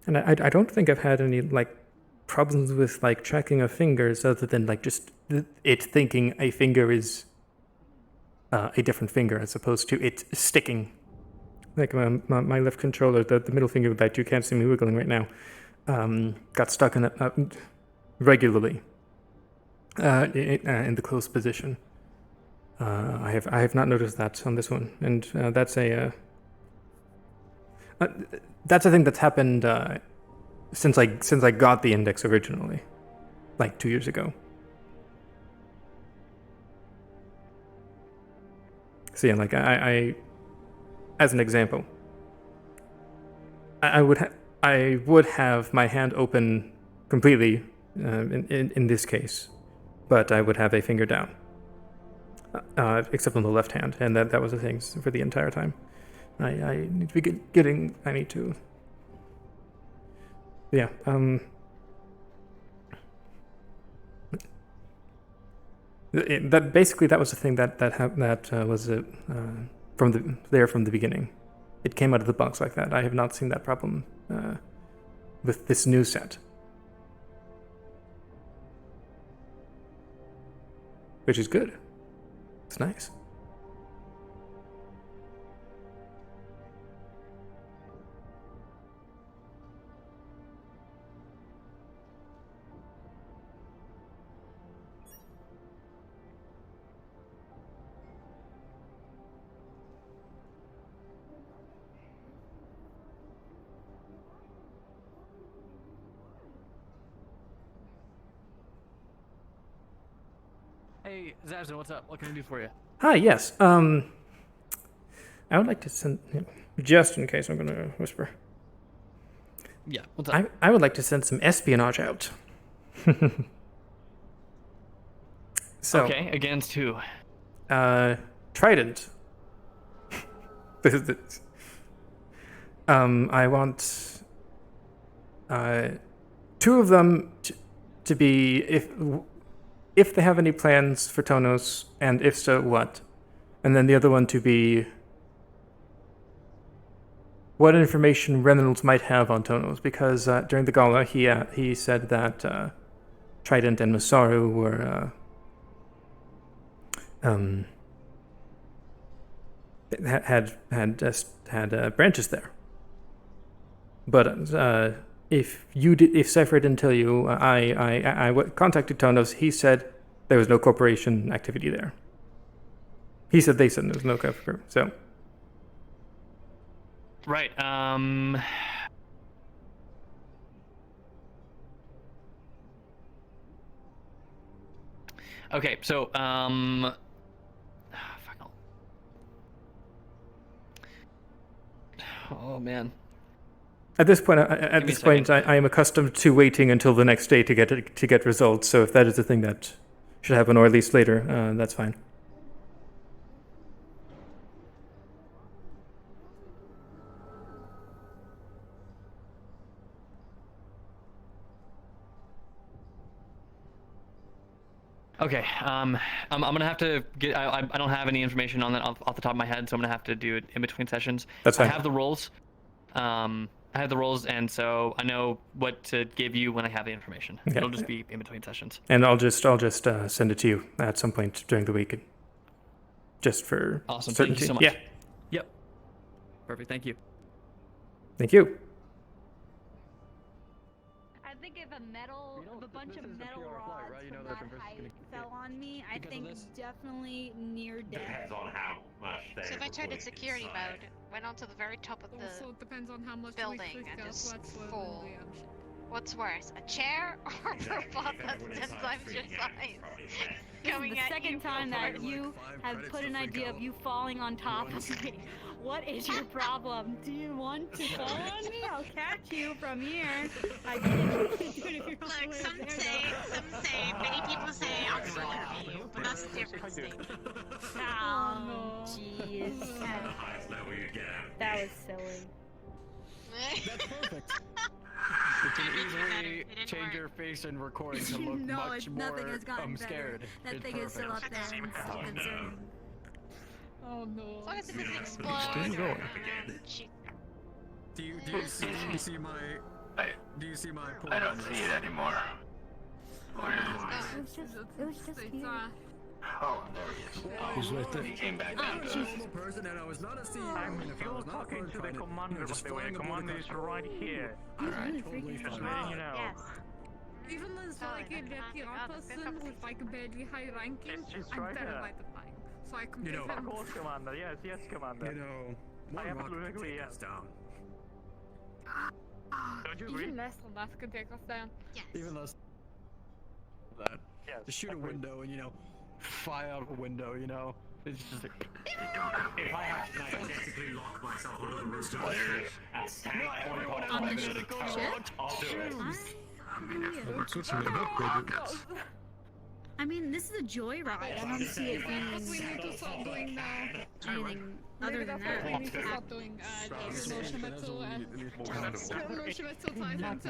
And I don't think I've had any like problems with like tracking of fingers other than like just it thinking a finger is a different finger as opposed to it sticking. Like my left controller, the middle finger that you can't see me wiggling right now, got stuck in regularly in the closed position. I have not noticed that on this one, and that's a thing that's happened since I got the index originally, like 2 years ago. So yeah, like I as an example, I would have my hand open completely in this case, but I would have a finger down, except on the left hand, and that was the thing for the entire time. I need to be getting. I need to. Yeah. That was the thing that was from the beginning. It came out of the box like that. I have not seen that problem with this new set, which is good. It's nice. Hey, Zabson, what's up? What can I do for you? Hi, yes. I would like to send, just in case I'm going to whisper. Yeah, what's up? I would like to send some espionage out. So, okay, against who? Trident. This is it. I want 2 of them to be, if they have any plans for Tonos, and if so, what? And then the other one to be what information Reynolds might have on Tonos, because during the gala he said that Trident and Masaru were had branches there. But if Cypher didn't tell you, I contacted Tonos. He said there was no corporation activity there. They said there was no corporation. So. Right. Okay, so oh man. At this point, I am accustomed to waiting until the next day to get results. So if that is the thing that should happen, or at least later, that's fine. Okay, I'm gonna have to get. I don't have any information on that off the top of my head, so I'm gonna have to do it in between sessions. That's fine. I have the roles. I have the roles, and so I know what to give you when I have the information. Okay. It'll just be in between sessions. And I'll just send it to you at some point during the week, just for Awesome. certainty. Thank you so much. Yeah. Yep. Perfect. Thank you. Thank you. I think if a bunch of metal rods from that height fell on me, I think definitely near death. Depends on how much they. So if I turned in security mode, went onto the very top of the depends on how much building and just fall, what's worse, a chair or a robot that's 10 times your size? This is the second time that you have put an idea of you falling on top of me. What is your problem? Do you want to fall on me? I'll catch you from here. I can't do it if you're Look, some say, many people say I'll fall for you, but that's a different thing. Oh, jeez. That was silly. That's perfect. You can easily change your face and record to look much more scared. That thing is still up there and still concerned. Oh no. As long as it doesn't explode. Still going. Do you see my pull? I don't see it anymore. It was just here. Oh, there he is. He's right there. He came back down to us. Person, and I was not a CEO. I'm still talking to the commander, by the way. Commander is right here. Alright. Just letting you know. Yes. Even as like a PR person with like a barely high ranking, I'm right there. terrified of flying. So I completely Of course, Commander. Yes, Commander. I absolutely agree, yes. Down. Don't you agree? Even less than that could take us down. Yes. Even less that. Yes. Just shoot a window and fly out a window. It's just like. If I have to basically lock myself on the roof On the ship? I'll do it. It's certainly a upgrade. I mean, this is a joyride. I don't see it being What we need to start doing now. anything other than that. We need to start doing Shimetsu and Shimetsu ties into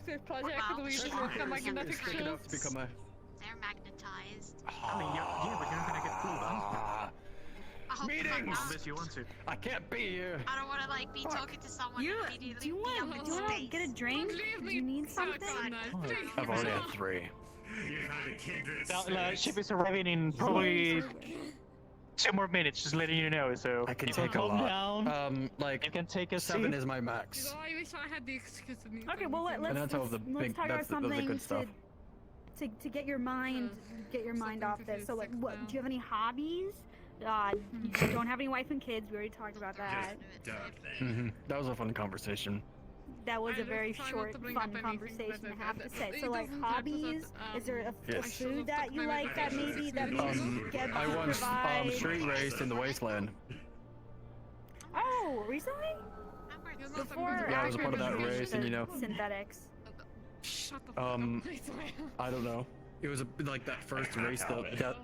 the project and we just work on magnetic shields. They're magnetized. I mean, yeah, but you're not gonna get cooled Meetings! unless you want to. I can't be here. I don't want to like be talking to someone Do immediately. you want to get a drink? Do you need something? I've already had 3. The ship is arriving in probably 2 more minutes. Just letting you know. So I can you take a calm lot. down. Like you can take a 7 seat. is my max. I wish I had the excuse of me. Okay, well let's that's all the let's big- talk about that's the something good stuff. to get your mind off this. So like, what? Do you have any hobbies? You don't have any wife and kids. We already talked about that. That was a fun conversation. That was a very short, fun conversation, I have to say. So like, hobbies? Is there a food that you like that maybe get I once provide? street raced in the wasteland. Oh, recently? Before Yeah, I was a part of that race, and synthetics. I don't know. It was like that first race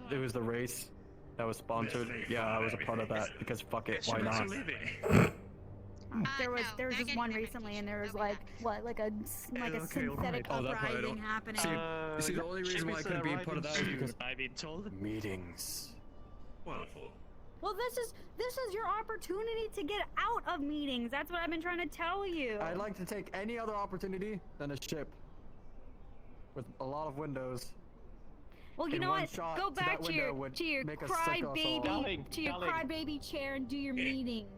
it was the race that was sponsored. Yeah, I was a part of that because fuck it, why not? There was just one recently, and there was like a synthetic uprising happening. See, the only reason why I couldn't be a part of that is because I've been told meetings. Wonderful. Well, this is your opportunity to get out of meetings. That's what I've been trying to tell you. I'd like to take any other opportunity than a ship with a lot of windows. Well, you in know one what? shot Go to back that to your window would to your make us sick of us all. crybaby chair and do your meetings.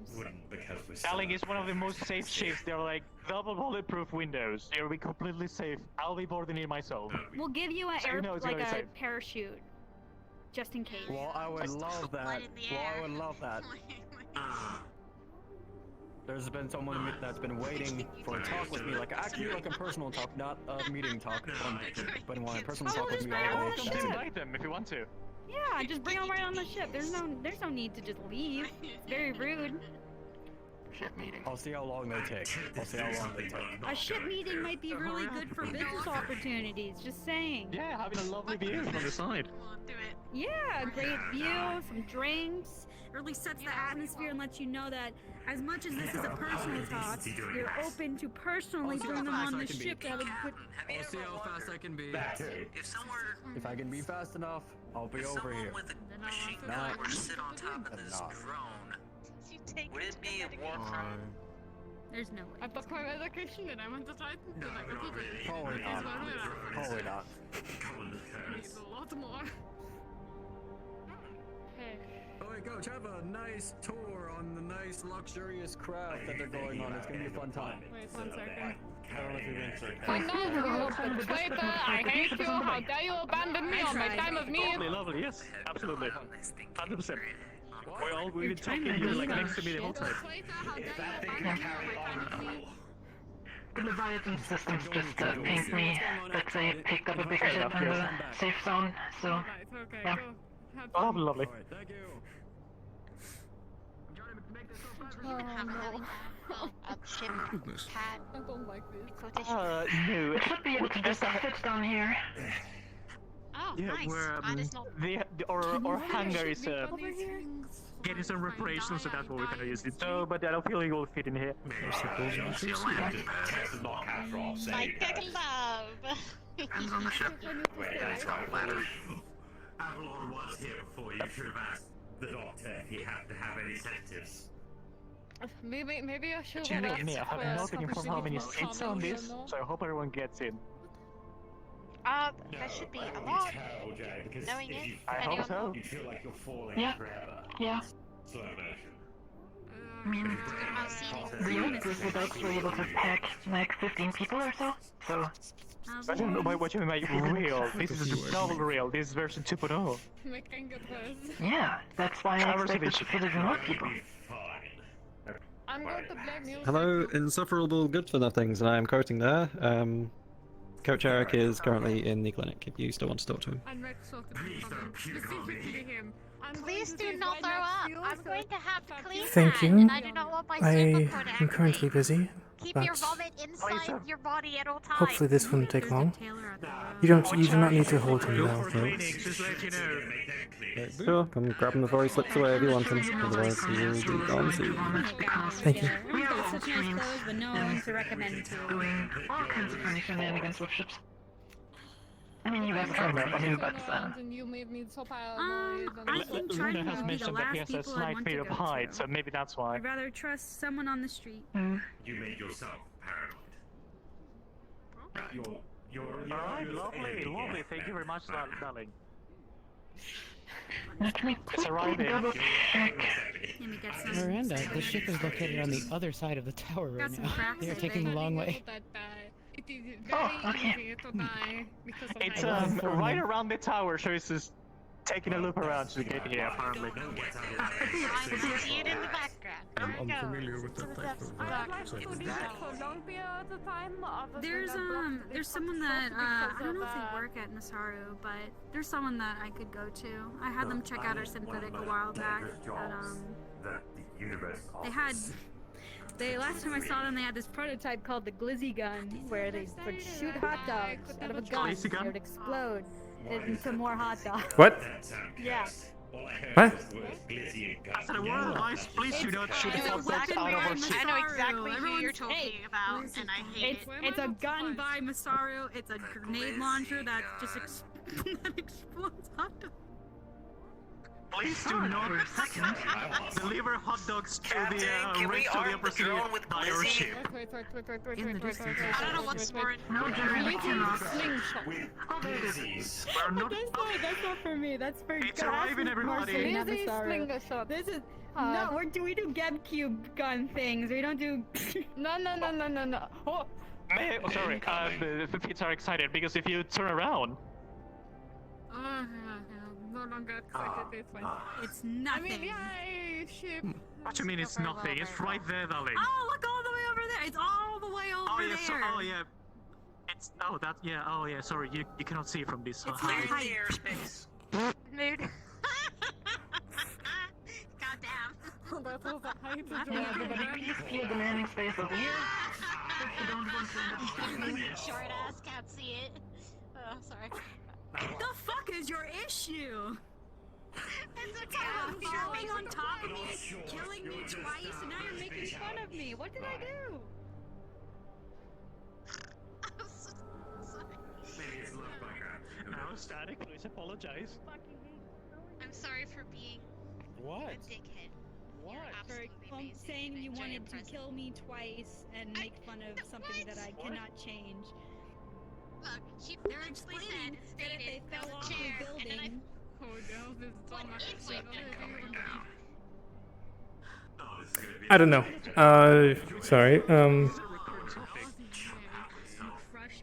Darling is one of the most safe shifts. They're like double bulletproof windows. You'll be completely safe. I'll be boarding it myself. We'll give you So you know it's like gonna be a safe. parachute, just in case. Well, I would love that. Well, I would love that. There's been someone that's been waiting for a talk with me, like actually like a personal talk, not a meeting talk, but want a personal talk with me all day. Welcome to invite them if you want to. Yeah, just bring them right on the ship. There's no need to just leave. It's very rude. Ship meeting. I'll see how long they take. I'll see how long they take. A ship meeting might be really good for business opportunities. Just saying. Yeah, having a lovely view from the side. Yeah, a great view, some drinks. Really sets the atmosphere and lets you know that as much as this is a personal talk, you're open to personally bring them on the ship to have a good. I'll see how fast I can be. If I can be fast enough, I'll be over here. Not. Sit on top of this drone. Would it be a war crime? There's no way. I took my medication and I went to Titan. No, Probably not. Probably not. Need a lot more. Hey. Oh wait, Coach, have a nice tour on the nice luxurious craft that they're going on. It's gonna be a fun time. Wait 1 second. I don't know if you're gonna I know you, traitor. I hate you. How dare you abandon me on my time of need? Lovely, lovely, yes, absolutely. 100%. Well, we've been talking here like next to me the whole time. The Leviathan systems just pinged me that they picked up a big ship in the safe zone, so yeah. Oh, lovely. You even have a ship pad. I don't like this. No. We should be able to just fit down here. Oh, Yeah, nice. we're Mine is not. our hangar is getting some reparations, so that's what we're gonna use it. So, but I don't feel it will fit in here. Psychic love. Hands on the ship. Wait, that's not matter. Avalon was here before. You should have asked the doctor if he had to have any sedatives. Maybe I should. Actually, I have not been informed how many seats are on this, so I hope everyone gets in. There should be a lot. Knowing it. I hope so. You feel like you're falling Yeah. forever. Yeah. Slow motion. I mean, the unit was actually able to pack like 15 people or so, so. I don't know what you mean by real. This is double real. This is version 2.0. Yeah, that's why I expected to fit in more people. I'm going to blame you. Hello, insufferable good for nothings, and I am quoting there. Coach Eric is currently in the clinic if you still want to talk to him. I'm not sure to be specifically him. Please do not throw up. I'm going to have to clean Thank that, you. and I do not want my super cord I'm currently busy, Keep your but vomit inside your body at all times. hopefully this wouldn't take long. You do not need to hold him now, though. Just let you know. Sure, come grab him before he slips away if you want him, otherwise he will be gone soon. Thank you. Such nice clothes, but no one to recommend to. Doing all kinds of funny shenanigans with ships. I mean, you guys are nothing but You made me so paranoid. I think Charlie Luna has would be the mentioned that he last has a people I'd slight want to fear go of heights, to. so maybe that's why. I'd rather trust someone on the street. You made yourself paranoid. Alright, lovely, lovely. Thank you very much, darling. It's arriving. Miranda, the ship is located on the other side of the tower right now. They are taking the long way. Oh, okay. It's right around the tower, so it's just taking a loop around to get here, apparently. I see it in the background. I'm unfamiliar with that type of There's someone that I don't know if they work at Masaru, but there's someone that I could go to. I had them check out our synthetic a while back, but last time I saw them, they had this prototype called the Glizzy gun, where they would shoot hot dogs out of a gun, and it would explode into more hot dogs. What? Yeah. What? I said, well, guys, please do not shoot hot dogs out of our ship. I know exactly who you're talking about, and I hate it. It's a gun by Masaru. It's a grenade launcher that just that explodes hot dogs. Please do not deliver hot dogs to the rest of the upper city by your ship. Wait. I don't know what's more. No, Jerry, we cannot. That's not for me. That's for It's arriving, everybody. This is no. We do GameCube gun things. We don't do. No. Oh, sorry. The kids are excited because if you turn around. No longer excited. It's fine. It's nothing. I mean, yeah, ship. What do you mean it's nothing? It's right there, darling. Oh, look all the way over there. It's all the way over there. It's sorry, you cannot see from this It's height. high. Mood. That was a height of Everybody, please clear the landing space over here. Short ass can't see it. Oh, sorry. The fuck is your issue? It's okay. I'm falling on top of me, killing me twice, and now you're making fun of me. What did I do? I'm so sorry. Now, Static, please apologize. I'm sorry for being What? a dickhead. For saying you wanted to kill me twice and make fun of something that I cannot change. Look, she They're explaining that if they fell off the building. Oh no, this is so much. I don't know. Sorry. Crush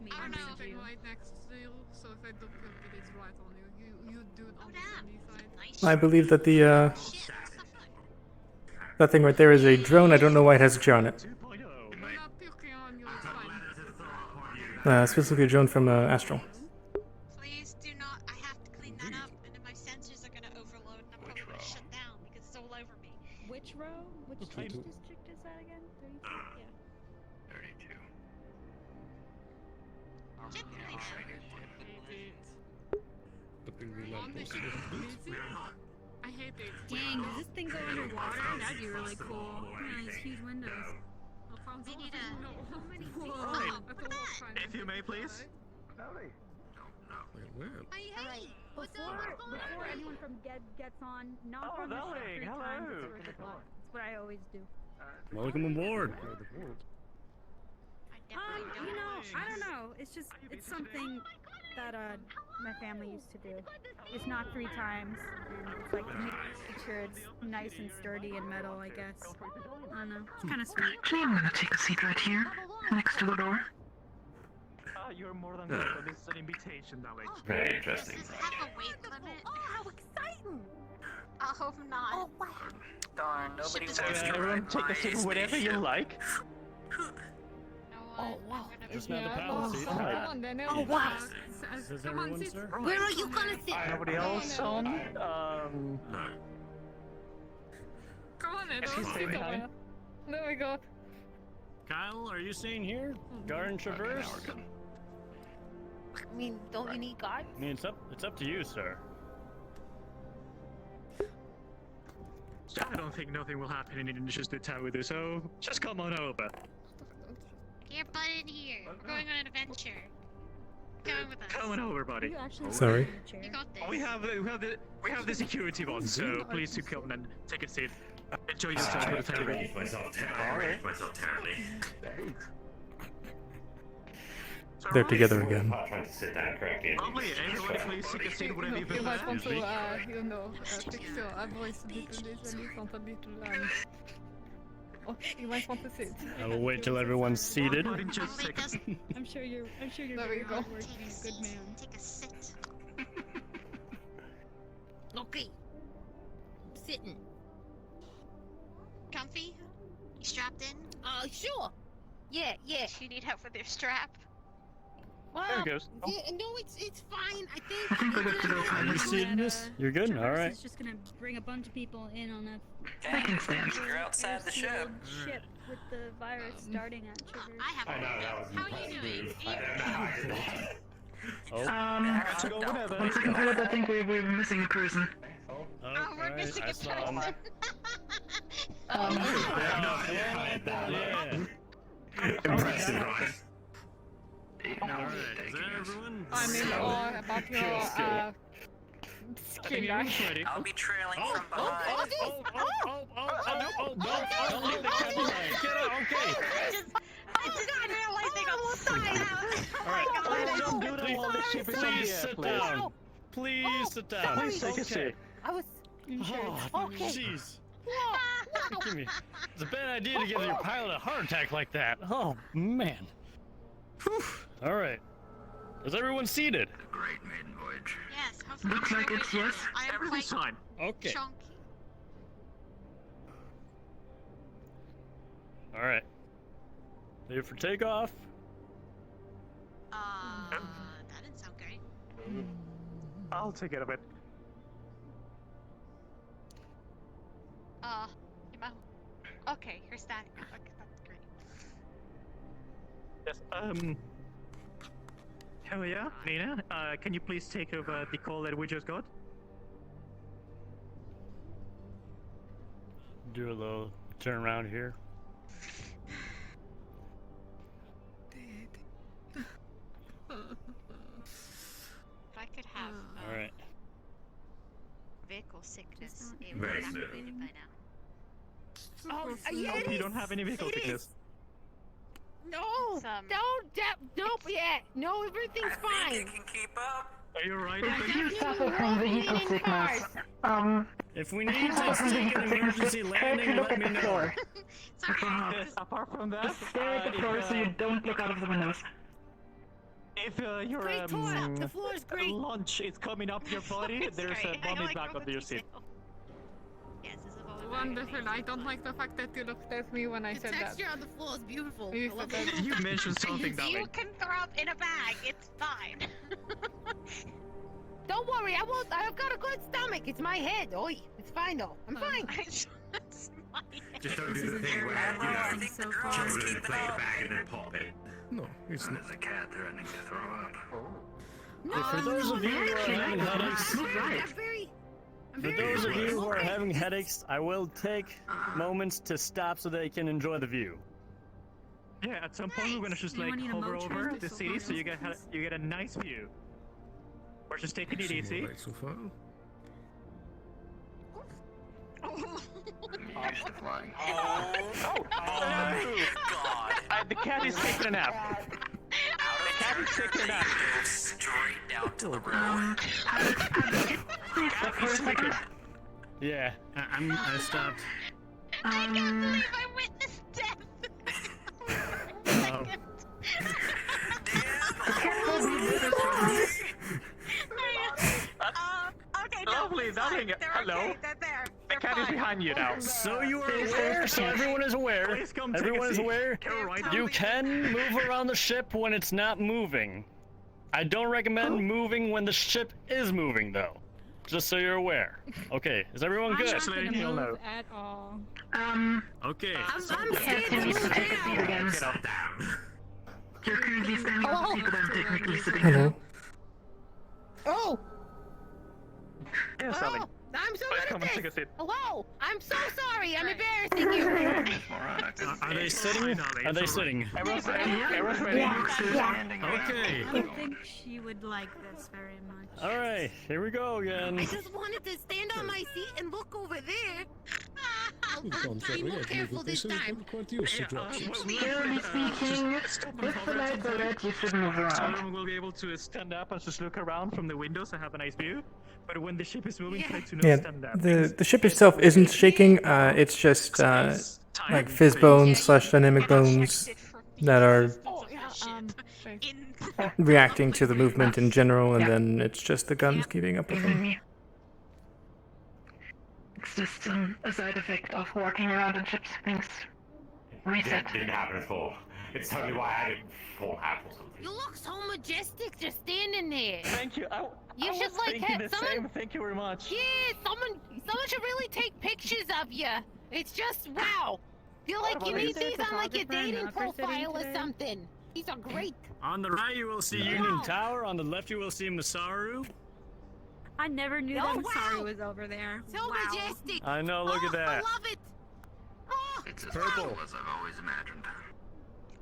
me. I'm sitting right next to you, so if I don't feel it is right on you do it on the side. I believe that the that thing right there is a drone. I don't know why it has a chair on it. Specifically a drone from Astral. Please do not. I have to clean that up, and then my sensors are gonna overload, and I'm probably gonna shut down because it's all over me. Which row? Which district is that again? 32? I hate it. Dang, does this thing go underwater? That'd be really cool. Yeah, these huge windows. We need a. If you may, please. Hey, Before anyone from gets on, knock on the ship 3 times. That's what I always do. Welcome aboard. I don't know. It's something that my family used to do. Just knock 3 times, and it's like to make sure it's nice and sturdy and metal, I guess. I don't know. It's kind of sweet. Actually, I'm gonna take a seat right here, next to the door. You're more than welcome. This is an invitation, darling. Very interesting. Does this have a weight limit? Oh, how exciting! I hope not. Oh, wow. Darn, nobody wants to Everyone, ride take a my seat whatever you like. Oh, wow. Just now the palace seat. Come on, then. Oh, wow. Is everyone, sir? Where are you gonna sit? Nobody else on? Come on, then. Excuse me, behind. There we go. Kyle, are you staying here? Garden Traverse? I mean, don't you need guards? I mean, it's up to you, sir. I don't think nothing will happen in just the town with you, so just come on over. Get your butt in here. We're going on an adventure. Come with us. Come on over, buddy. Sorry. You got this. We have the security one, so please do come and take a seat. Enjoy yourself for the time being. I arranged myself terribly. They're together again. Trying to sit down correctly. Lovely, everyone please take a seat wherever you You might want to, prefer. fix your voice a little bit when you sound a little, oh, you might want to sit. I will wait till everyone's seated. I'm sure you're There very we go. hardworking, good man. Take a sit. Okay. Sitting. Comfy? You strapped in? Sure. Yeah. Do you need help with your strap? Well, There it goes. Yeah, no, it's fine. I think. I think we're good to go, Are you pilot. seated, miss? You're good? Alright. It's just gonna bring a bunch of people in on a. I can stand. You're outside the ship. Ship with the virus starting at triggers. I have I know, that was How are you doing? One second, pilot. I think we're missing a person. Oh, we're missing a person. Impressive, right? Alright, is that everyone? I'm in awe about your skin back. I'll be trailing from behind. Don't leave the cat behind. Get out, okay. I just realizing I'm sorry. Oh my Alright, god. don't do that while the ship is on the Please air, sit please. down. Please sit down. Please take a seat. I was. Oh, jeez. Give me. It's a bad idea to give your pilot a heart attack like that. Oh, man. Whew. All right. Is everyone seated? Great maiden voyage. Yes, how's Looks like it's yes. I am Everything's quite fine. Okay. chunky. All right. Ready for takeoff? That didn't sound great. I'll take care of it. Okay, you're standing. Okay, that's great. Yes, hell yeah, Nina, can you please take over the call that we just got? Do a little turn around here. If I could have All right. vehicle sickness, it would have activated by now. Oh, Nope, you don't have any vehicle sickness. No! Nope, yeah. No, everything's fine. Are you alright? If you suffer from vehicle sickness, If we if need you to suffer from seek vehicle an sickness, emergency just try to landing, look let at me the know. floor. Yes, apart from that, Just stare at the floor so you don't look out of the windows. if your Great tour. The floor is great. lunch is coming up your body, there's a vomit bag under your seat. Yes, this is what we Wonderful. I don't like the fact that you looked at me when I said that. The texture on the floor is beautiful. I love it. You mentioned something, darling. You can throw up in a bag. It's fine. Don't worry, I won't. I've got a good stomach. It's my head. Oi, it's fine though. I'm fine. Just don't do the thing where, you know, children play the bag and then pop it. No, it's not. There's a cat threatening to throw up. No, For those of you who are having headaches, I'm for those of you who are having headaches, I will take moments to stop so they can enjoy the view. Yeah, at some point we're gonna just like hover over the city so you get a nice view. We're just taking it easy. Right so far. I'm used to flying. God. The cat is taking a nap. The cat is taking a nap. Straight down to the road. Please stop for a second. Yeah, I stopped. I can't believe I witnessed death. Oh. Okay, no, Lovely, it's fine. darling. They're Hello. okay. They're there. The They're cat is fine. behind you now. So you are aware, so everyone is aware. Please come take a Everyone is seat. aware. Go right You on. can move around the ship when it's not moving. I don't recommend moving when the ship is moving, though. Just so you're aware. Okay, is everyone good? I'm not gonna move at all. Okay. I'm Cat, you need to take a seat again. You're currently standing on the seat, but I'm technically sitting down. Oh! Yes, darling. I'm so Please good come at and take a this. seat. Hello! I'm so sorry. I'm embarrassing you. Are they sitting? Are they sitting? Everyone's ready. Everyone's ready. Okay. I think she would like this very much. All right, here we go again. I just wanted to stand on my seat and look over there. I'll be more careful this time. Generally speaking, if the lights are red, you should move Some of around. them will be able to stand up and just look around from the windows and have a nice view. But when the ship is moving, try to not Yeah, stand up. the ship itself isn't shaking. It's just like fizz bones / dynamic bones that are reacting to the movement in general, and then it's just the guns keeping up with them. It's just a side effect of walking around in ships. Things reset. Didn't happen before. It's totally why I didn't fall out or something. You look so majestic just standing there. Thank you. You I should was like thinking have the someone. same. Thank you very much. Yeah, someone should really take pictures of you. It's just wow. Feel like you about need you? these on like your dating profile or something. These are great. On the right, you will see Union Tower. On the left, you will see Masaru. I never knew Oh, that Masaru wow. was over there. So wow. majestic. I know. Look at I that. love it. Oh, It's as Purple. cool as I've always imagined.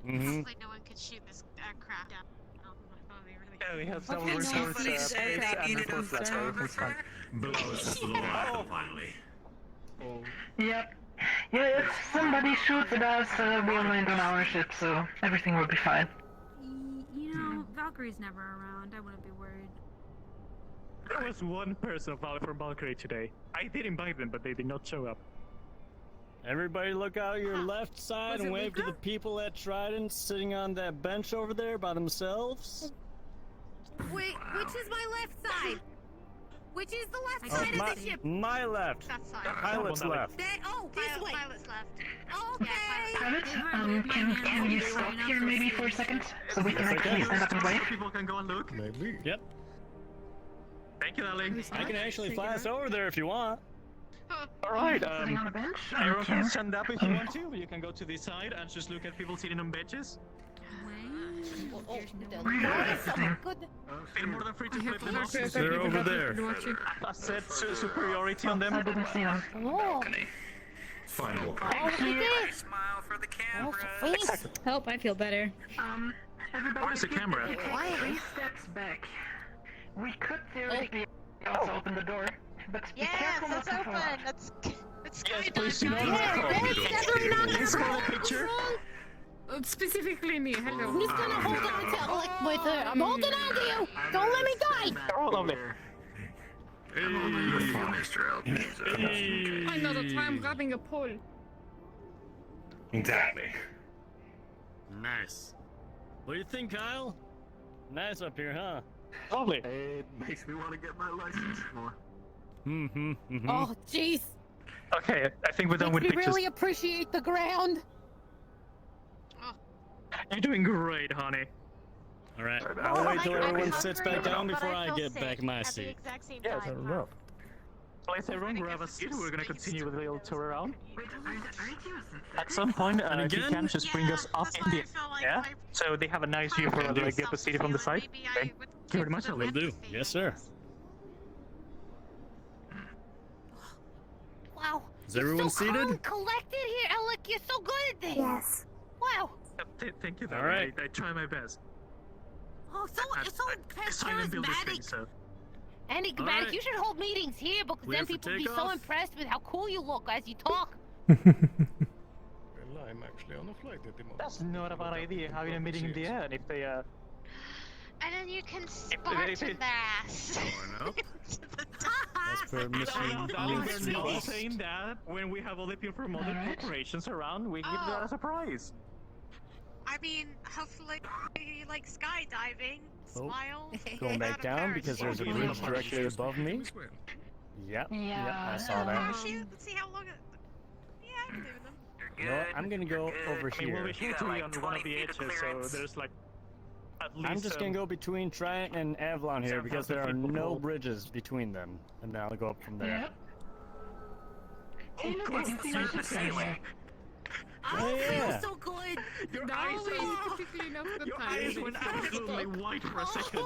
Mm-hmm. Hopefully no one could shoot this crap down. Oh my Yeah, we have Okay, some no, reinforced please, space and reinforced left, so everything's fine. Below us is the little island, finally. Yep. Yeah, if somebody shoots at us, we'll land on our ship, so everything will be fine. You know, Valkyrie's never around. I wouldn't be worried. There was one person from Valkyrie today. I did invite them, but they did not show up. Everybody look out your left side and wave to the people at Trident sitting on that bench over there by themselves. Wait, which is my left side? Which is the left Oh, side of the ship? my left. That side. Pilot's left. This way. Pilot's left. Okay. Pilot, can you stop here maybe for a second? So we can actually stand up and wave? People can go and look. Maybe. Yep. Thank you, darling. I can actually fly us over there if you want. Alright, Sitting on a bench? everyone can stand up if you want to. You can go to this side and just look at people sitting on benches. Feel more than free to flip them off. They're over there. I said superiority on them. I didn't see them. Final. Smile for the camera. Help, I feel better. Everybody, Where's the camera? take 3 steps back. We could theoretically also open the door, but be careful not it's to open. fall. Let's Yes, please do skydive. not. Let's go to the picture. Specifically me, hello. I'm just gonna hold on to I'm holding on to you. Don't let me die. Oh, lovely. Another time grabbing a pole. Exactly. Nice. What do you think, Kyle? Nice up here, huh? Lovely. It makes me want to get my license more. Oh, jeez. Okay, I think we're done with We pictures. really appreciate the ground. You're doing great, honey. All right, I'll wait till everyone sits back down before I get back in my seat. Yes, Place everyone grab a seat. We're gonna continue with the little tour around. At some point, if you can, just bring us up in the air, so they have a nice view for like get the city from the side. Thank you very much, Will do. Yes, sir. Wow. Is everyone so seated? calm and collected here, Alec. You're so good at this. Yes. Wow. Thank you. All right. I try my best. Oh, so Silent build this thing, charismatic. so. Andy, All Gabbatic, right. you should hold meetings here because Clear then for people will be so takeoff? impressed with how cool you look as you talk. Well, I'm actually on a flight at the moment. That's not a bad idea, having a meeting in the air, and if they, And then you can Spartan ass. As per mission. they're not saying that when we have all the people from other corporations around, we give that as a prize. I mean, hopefully you like skydiving. Oh, Smile. going back down because there's a bridge directly above me. Yep. I saw that. Let's see how long it... Yeah, I'm doing them. You know what? I'm gonna go over I mean, we'll be here. here to be on one of the edges, so there's like at least. I'm just gonna go between Trident and Avalon here because there are no bridges between them, and now I'll go up from there. Hey, look, I can see the ceiling. I yeah. feel so good. Your Now eyes we went- particularly enough the Your time. eyes went absolutely white for a second.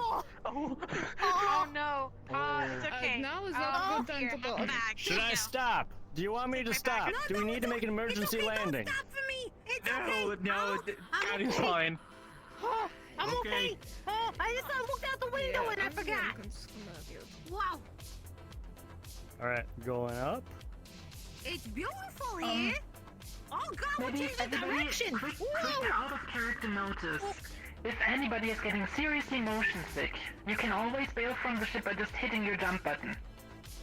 Oh no. It's okay. Now is not a good time to go. Should I stop? Do you want me to stop? Do we need to make an emergency landing? Stop for me. It's No, okay. no, I'm Daddy's okay. fine. Oh, I'm Okay. okay. Oh, I just looked out the window and I forgot. Wow. All right, going up. It's beautiful here. Oh God, we're Maybe changing everybody, direction. quick Whoa. out of character notice. If anybody is getting seriously motion sick, you can always bail from the ship by just hitting your jump button.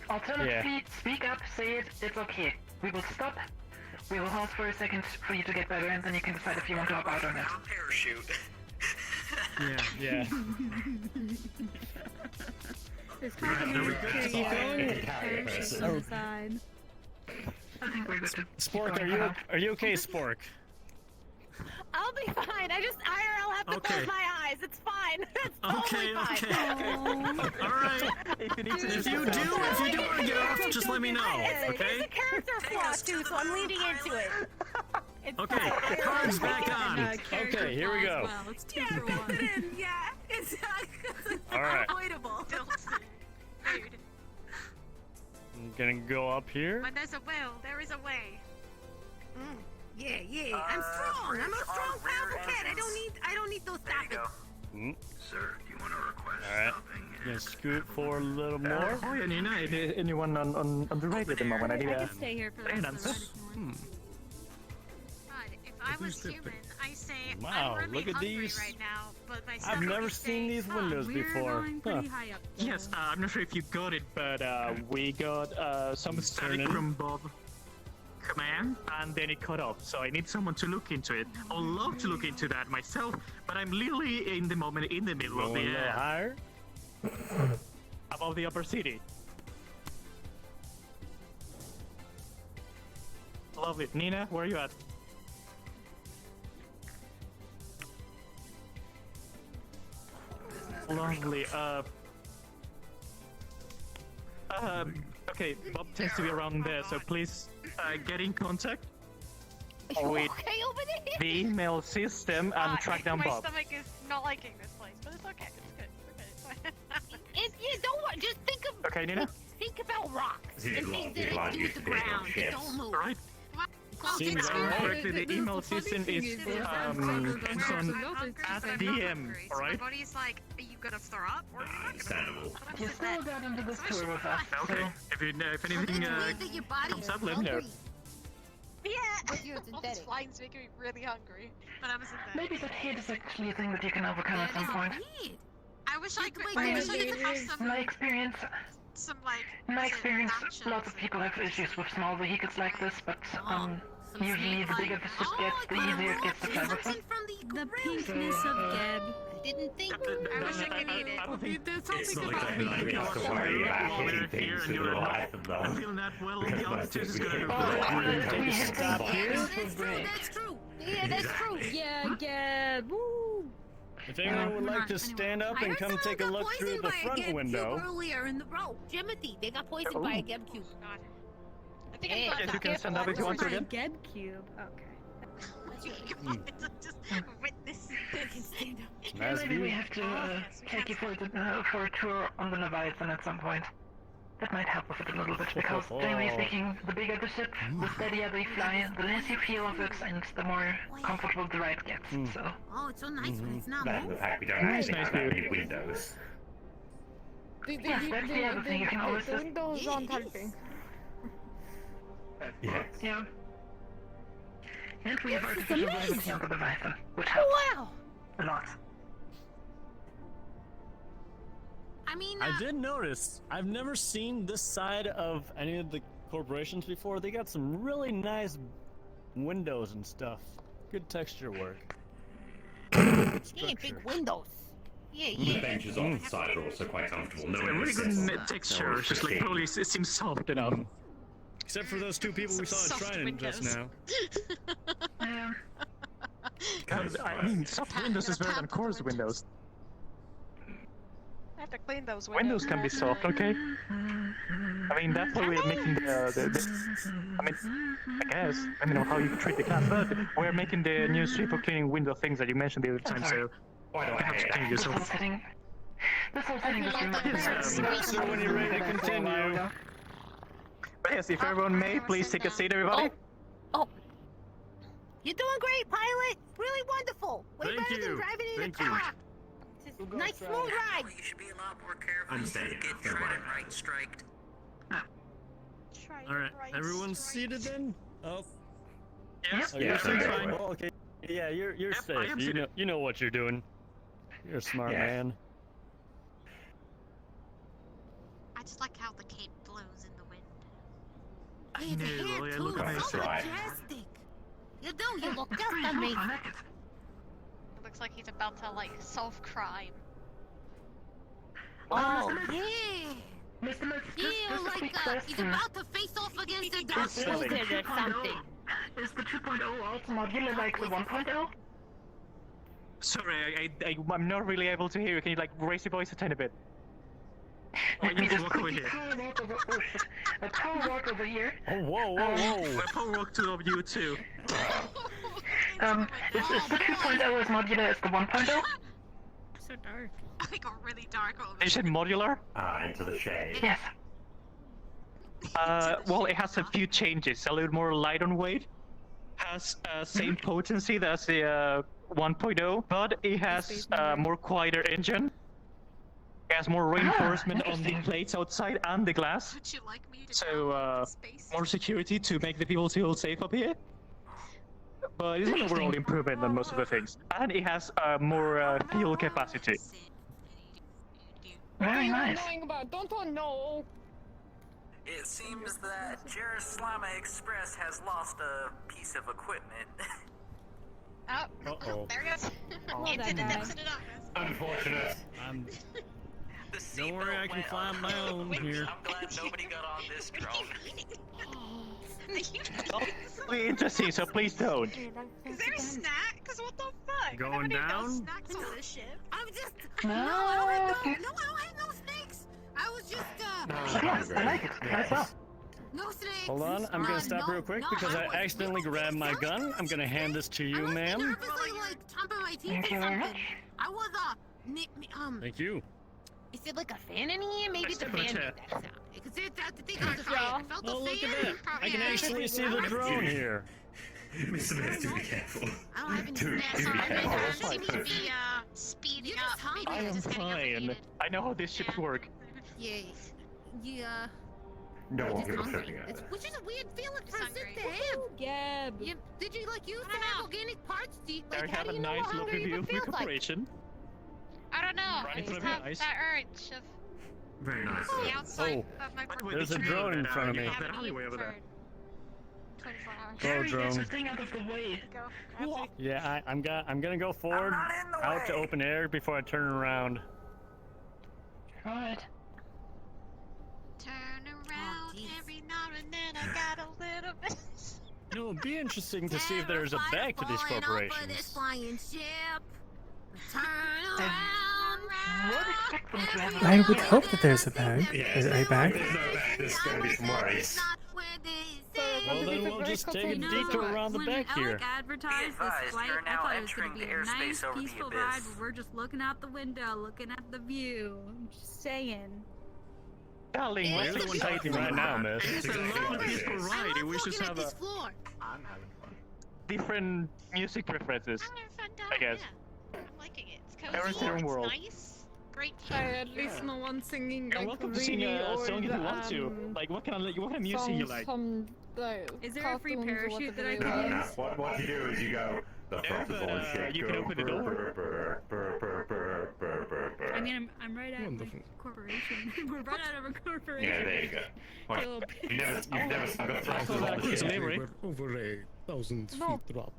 Alternatively, speak up, say it, it's okay. We will stop. We will pause for a second for you to get better, and then you can decide if you want to hop out or not. Parachute. Yeah. It's kind of Side. I think we're good to Spork, keep going. are you okay, Spork? I'll be fine. I just IRL have to Okay. close my eyes. It's fine. It's totally fine. All right. If you need to If you do want to get off, just let me know. It's a Okay. character flaw too, so I'm leaning into it. It's Okay. fine. Cards back on. character Okay, here we flaw as go. well. It's two Yeah, for built one. it in. Yeah, it's All right. unavoidable. Dude. I'm gonna go up here. When there's a will, there is a way. Yeah. I'm strong. I'm a strong, powerful cat. I don't need those stopping. Sir, do you want to request Alright. something? Gonna scoot for a little more. Oh yeah, Nina, anyone on the radio at the moment? I need I a can stay here for the an rest of answer. the night if you want. God, if I was human, I say Wow, I'm really look at hungry these. right now, but my I've son never would seen say, these windows We're before. going pretty high up. Yes, I'm not sure if you got it, but we got some static from Bob command, and then it cut off. So I need someone to look into it. I would love to look into that myself, but I'm literally in the moment in the middle of Going a the little higher. above the upper city. Lovely, Nina, where are you at? Lovely. Okay, Bob tends to be around there, so please get in contact with the email system and track down my Bob. stomach is not liking this place, but it's okay. It's good. It's fine. You don't want. Just think of. Okay, Nina? Think about rocks He's and like- things he's that like do used with to the being on ground. That ships. don't move. Alright. Seems Correctly, the email system is at DM, So my alright? body's like, are you gonna throw up? Or are you not Understandable. You still got into this tour with us. Okay, if anything that your body comes is up, let me know. hungry. Yeah. But you're All these synthetic. flying's making me really hungry. But I'm a synthetic. Maybe that hate is actually a thing that you can overcome at some point. I wish I could. Wait, I wait, wish I wait, could have some. In my experience, Some like. lots of people have issues with small vehicles like this, but usually the bigger the ship gets, the easier it gets to travel from. The pinkness of Geb. Didn't think. I wish I could eat it. I don't think There's It's something not about like we have to worry about hitting things with a life and I'm love. feeling that well, the Because my altitude is tip gonna is go. We hit Stop the here. gears with brake. That's true. Yeah, that's true. Yeah, Geb. Woo. If anyone would like to stand up and come take a look through the front window. Earlier in the road, Jimothy, they got poisoned by a Geb cube. God. I think Yeah. I'm Yes, you can stand up if you want to again. Geb cube. Okay. Just witness this. Nice Maybe we view. have to take you for a tour on the Leviathan at some point. That might help with it a little bit, because generally speaking, the bigger the ship, the steadier they fly, the less you feel of it, and the more comfortable the ride gets. So. Oh, it's so nice when it's not That's the moving. fact we don't actually have that many windows. Yes, that's the other thing. You can always The just. windows aren't helping. Yeah. Yeah. And we have artificial gravity on the Leviathan, which Oh, helps wow. a lot. I mean, I did notice. I've never seen this side of any of the corporations before. They got some really nice windows and stuff. Good texture work. yeah, big windows. Yeah, The yeah. benches on the side are also quite comfortable. No It's a one really sits on good that. texture, No one it's just like sits. totally, it seems soft enough. Except for those two people we saw at Soft Trident just windows. now. Yeah. I mean, soft windows is better than coarse windows. I have to clean those Windows can be soft, okay? I mean, that's why we're making I mean, I guess, I don't know how you treat the class, but we're making the new strip for cleaning window things that you mentioned the other time, so Why do I perhaps hate change that? yourself. This whole thing just reminds me of So when you're ready to continue. But yes, if everyone may, please take a seat, everybody. Oh. You're doing great, pilot. Really wonderful. Way Thank better you. than driving in Thank a you. car. Nice smooth ride. You should be a lot more careful. I'm staying. Get Don't worry. Trident right striked. All right, everyone's seated then. Oh, Yes. oh Yeah, you're sure, seated. go for it. Oh, okay. Yeah, you're Yep, I safe. am You seated. know what you're doing. You're a smart Yeah. man. I just like how the cape blows in the wind. Hey, the No, hair yeah, too. look So nice, right? majestic. You do. You look just amazing. It looks like he's about to like solve crime. Oh, yeah. Mr. Mitz, Yeah, just a like quick he's question. about to face off against the Is doctors the or 2.0 something. Is the 2.0 also modular like the 1.0? Sorry, I'm not really able to hear you. Can you like raise your voice a tiny bit? Let me just walk over quickly here. power walk over. Oh shit! A power walk over here. Oh, whoa. We're power walk to you too. Is the 2.0 as modular as the 1.0? So dark. I got really dark over You said modular? Into the shade. Yes. Well, it has a few changes. A little more light on weight. Has same potency as the 1.0, but it has a more quieter engine. It has more reinforcement on the plates outside and the glass. Would you like me to So, more security to make the people feel safe up here. But it's an overall improvement than most of the things. And it has more fuel capacity. Very nice. Don't know. It seems that Jerusalem Express has lost a piece of equipment. Oh, Uh-oh. there it goes. Incident. Unfortunate. Don't worry, I can fly my own here. I'm glad nobody got on this drone. Really interesting, so please don't. Is there a snack? Cause what the fuck? Going down? Snacks on this ship. I'm just. No, I don't have no snakes. I was just. I like it. Nice up. No snakes. Hold on, I'm gonna stop real quick because I accidentally grabbed my gun. I'm gonna hand this to you, ma'am. Nervously, like chomping my teeth or something. I was Thank you. Is it like a fan in here? Maybe the fan made that sound. Because that's the thing on the fan. I felt Oh, the look fan. at that! I can actually see the drone here. Mr. Mayor, do be careful. I don't have any Do snacks. be careful. Seems to be speeding up. Maybe I it's am just getting fine. overheated. I know how these ships work. Yeah. No one Just give a hungry. flipping at It's, it. which is a weird feeling for a hungry. ship to have. Gab. Did you like use some organic parts? There have a nice lovely view of the corporation. I don't know. Right I in front just of your have eyes. that urge of Very nice. the outside Oh, of my there's a drone in front of me. You have that alleyway over there. 24 hours. Go, drone. Staying out of the way. Go. Yeah, I'm gonna go forward, out to open air before I turn around. Right. Turn around every now and then. I got a little bit. You know, it'd be interesting to see if there's a back to these Falling off of this corporations. flying ship. Turn around. Would expect them to have I would hope that there's a bag. A bag. There's no back. There's going to be some worries. Well, then we'll just take a detour around the back here. Advertise this advised, flight. you're I now thought it was going entering to be the a airspace nice, over the peaceful abyss. ride where we're just looking out the window, looking at the view. I'm just saying. Darling, Well, what's you're the one exciting talking right now, miss. It's a lovely peaceful ride. We just have a different music preferences, I guess. I'm liking it. It's cozy. Everything It's world. nice. Great. At least no one singing You're like welcome to sing really a old, song if you want to. Like, what kind of music you songs like? from the Is there a free cartoons or parachute that I whatever can it No. is. What you do is you go. The front is on shit. you can open the door. I mean, I'm right at Wonderful. the corporation. We're right out of a corporation. Yeah, there you go. Little You've never sung a front So that was delivery. We're over a 1,000 feet drop.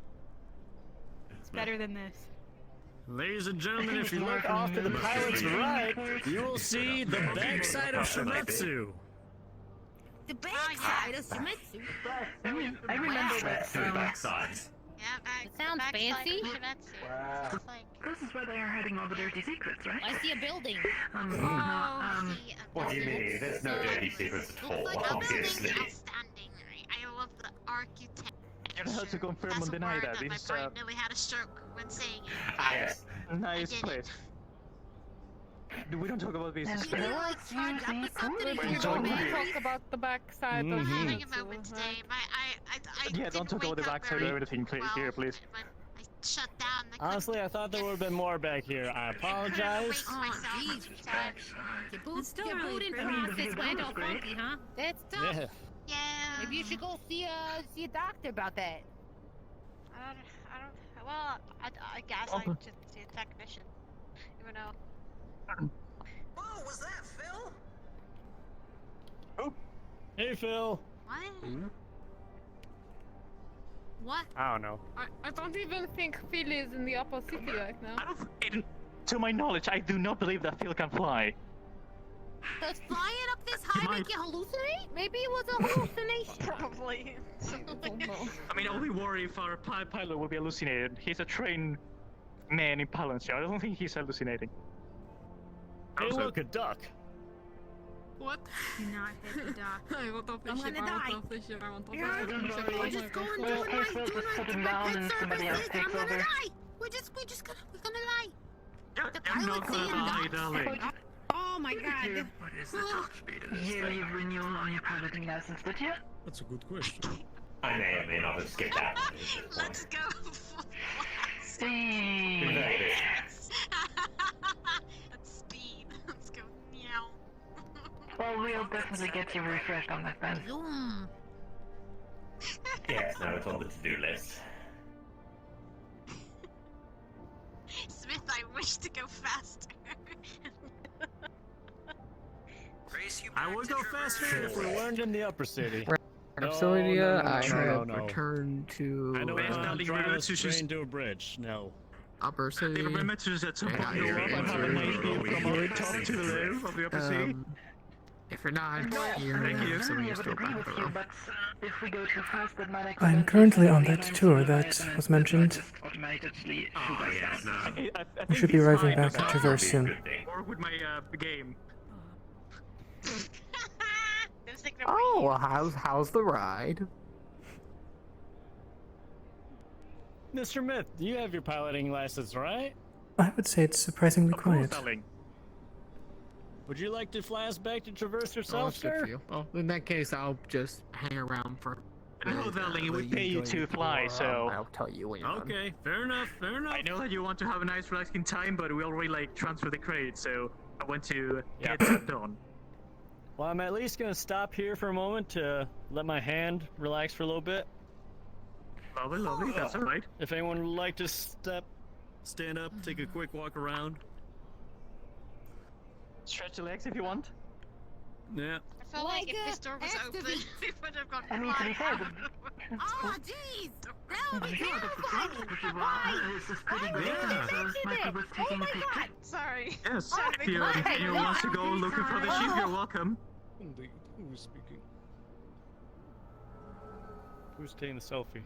It's better than this. Ladies and gentlemen, if you look off to the pilot's right, you will see the backside of Shimetsu. The backside of Shimetsu. I remember that. To the backside. Yeah, It sounds fancy. Wow. This is where they are hiding all the dirty secrets, right? I see a building. What do you mean? There's no dirty secrets at all, Like a building obviously. outstanding. I love the architecture. You don't have to confirm That's or a deny word that. that my It's brain nearly had a stroke when saying it. Yes. a nice I did place. We don't talk about this. When you talk about the backside of Having a Shimetsu, moment today. I Yeah, don't talk about the backside of everything here, please. shut down. Honestly, I thought there would have been more back here. I apologize. Oh, jeez. It's still Your really booting pretty. process went all funky, huh? That's tough. Yeah. Yeah. Maybe you should go see a doctor about that. I don't. Well, I guess I just see a technician. Even though. Whoa, was that Phil? Hey, Phil. What? What? I don't know. I don't even think Phil is in the upper city right now. To my knowledge, I do not believe that Phil can fly. Does flying up this high make you hallucinate? Maybe it was a hallucination. Probably. I mean, only worry if our pilot will be hallucinated. He's a trained man in piloting. I don't think he's hallucinating. Hey, look, a duck. What? Do not hit the dock. I want off the I'm ship, gonna I want die. off the ship, I want off Yeah, the ship. we're just going doing my pet services. I'm gonna die. We're gonna die. The pilot's saying darling. Oh my god. What is the top speed of this yearly renewal on your piloting license, did you? That's a good question. I may or may not have skipped that. Let's go. See, definitely get you refreshed on that bed. Yes, now it's on the to-do list. Smith, I wish to go faster. I would go faster if we weren't in the upper city. Rhapsoidia, I have no. returned to I don't want to drive us straight into a bridge. No. upper city. Remember to at some point go up and have a nice view from up top to the low of the upper city. If you're not, you're Thank you. something you're still back below. If we go too fast, that might I'm currently on that tour that was mentioned. automatically We should be arriving back at Traverse soon. Work with my game. Oh, how's the ride? Mr. Myth, you have your piloting license, right? I would say it's surprisingly quiet. Would you like to fly us back to Traverse Oh, yourself, that's good for sir? you. Well, in that case, I'll just hang around for. No, darling, it would pay you to fly, so. I'll tell you when. Okay, fair enough, fair enough. I know that you want to have a nice relaxing time, but we already like transferred the credit, so I want to get that done. Well, I'm at least gonna stop here for a moment to let my hand relax for a little bit. Lovely, lovely, that's alright. If anyone would like to stand up, take a quick walk around. Stretch the legs if you want. Yeah. I felt like if this door was open, we would have gone flying out. Oh, jeez! That would be terrifying! Why? Oh my god! Sorry. Yes, Oh, if you want to go looking for the ship, you're welcome. Indeed. Who is speaking? Who's taking the selfie?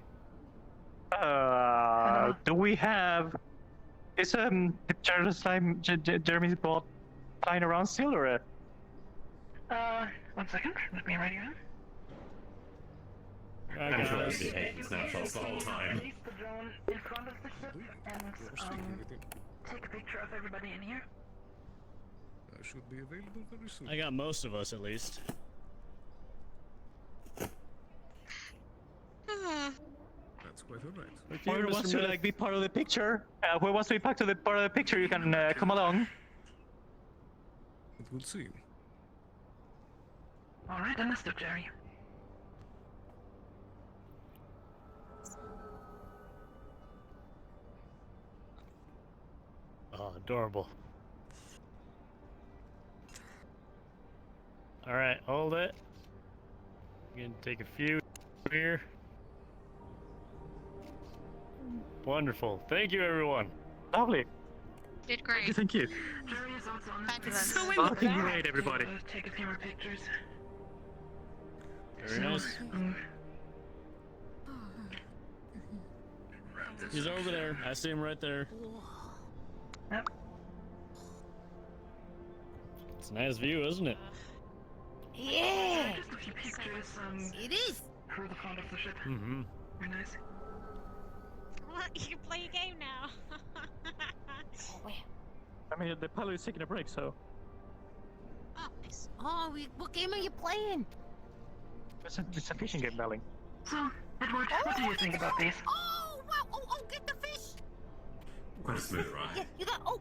Do we have... Is Jeremy's bot flying around still, or? 1 second. Let me write you in. I'm sure I've been taking snapshots the whole time. Place the drone in front of the ship and take a picture of everybody in here. I should be available very soon. I got most of us, at least. That's quite alright. Whoever wants to like be part of the picture, whoever wants to be part of the picture, you can come along. But we'll see. Alright, understood, Jerry. Oh, adorable. Alright, hold it. I'm gonna take a few here. Wonderful. Thank you, everyone. Lovely. Did great. Thank you. Jerry is also on Fabulous. Looking great, everybody. Take a few more pictures. Very nice. He's over there. I see him right there. Yep. It's a nice view, isn't it? Yeah! Just a few pictures, It is! for the front of the ship. Mm-hmm. Very nice. What? You can play a game now. I mean, the pilot is taking a break, so. Oh, nice. Oh, what game are you playing? It's a fishing game, darling. So, Edward, what do you think about these? Oh, wow! Oh, get the fish! Quite a smooth ride. Yeah, you got. Oh!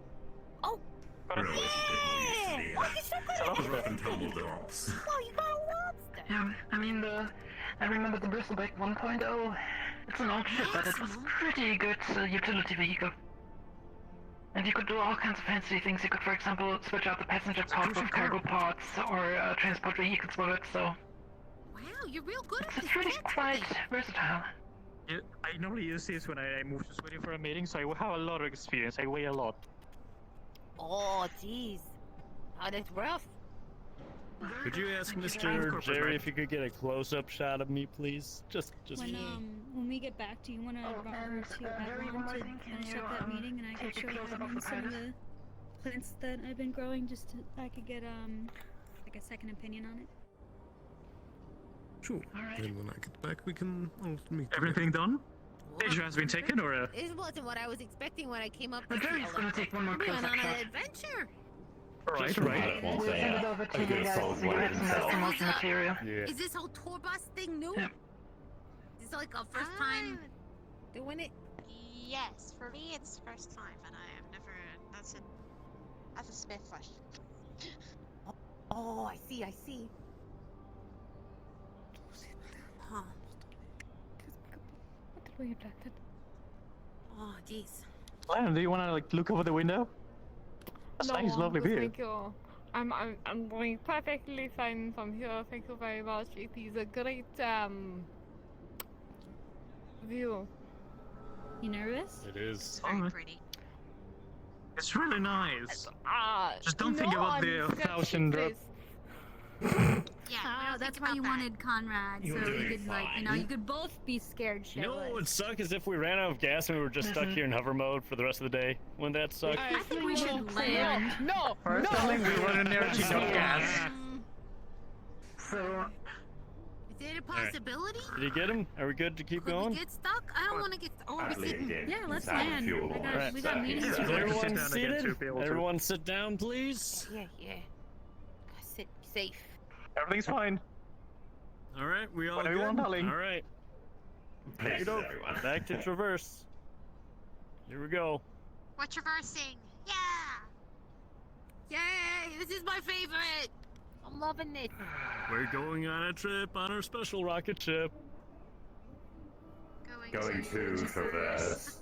We're always a bit more used to Why you so good? the rough and tumble drops. Wow, you got a lobster! Yeah, I mean, I remember the Bristleback 1.0. It's an old ship, but it was pretty good utility vehicle. And you could do all kinds of fancy things. You could, for example, switch out the passenger pod with cargo pods or transport vehicles with it, so... Wow, you're real good at this. It's really quite versatile. Yeah, I normally use this when I move to Sweden for a meeting, so I will have a lot of experience. I weigh a lot. Oh, jeez. Oh, that's rough. Could you ask Mr. Jerry if you could get a close-up shot of me, please? Just. When we get back, do you want to run over to Avalon to finish up that meeting, and I could show Avalon some of the plants that I've been growing, just to, I could get like a second opinion on it. Sure. Then when I get back, we can all meet. Everything done? Picture has been taken, or? It wasn't what I was expecting when I came up. Jerry's gonna take one more We went close-up on shot. an adventure. Alright, Right. We'll send it over to you guys so you have some customized material. Is this whole tour bus thing new? Yep. Is this like our first time doing it? Yes, for me it's first time, and I have never. That's a Smith question. Oh, I see. Huh. What did we implanted? Oh, jeez. Lion, do you want to like look over the window? That's nice, lovely view. Thank you. I'm doing perfectly fine from here. Thank you very much. It is a great view. You nervous? It is. Very pretty. It's really nice. Just don't think no, about the I'm 1,000 drop. Yeah, that's why you wanted Conrad, so You're you doing could like, you know, fine. you could both be scared shitless. You know what would suck is if we ran out of gas and we were just stuck here in hover mode for the rest of the day. Wouldn't that suck? I think we should land. No, First, no. we run an energy, no gas. So, Is it a possibility? Did you get him? Are we good to keep Could going? we get stuck? I don't want to get. Oh, we're sitting. Yeah, let's land. We got meetings Is to do. everyone seated? Everyone sit down, please. Yeah. Sit safe. Everything's fine. All right, we all Whatever good? you want, darling. All right. Places, Back to traverse. Here we go. We're traversing. Yeah. Yay! This is my favorite. I'm loving it. We're going on a trip on our special rocket ship. Going to traverse.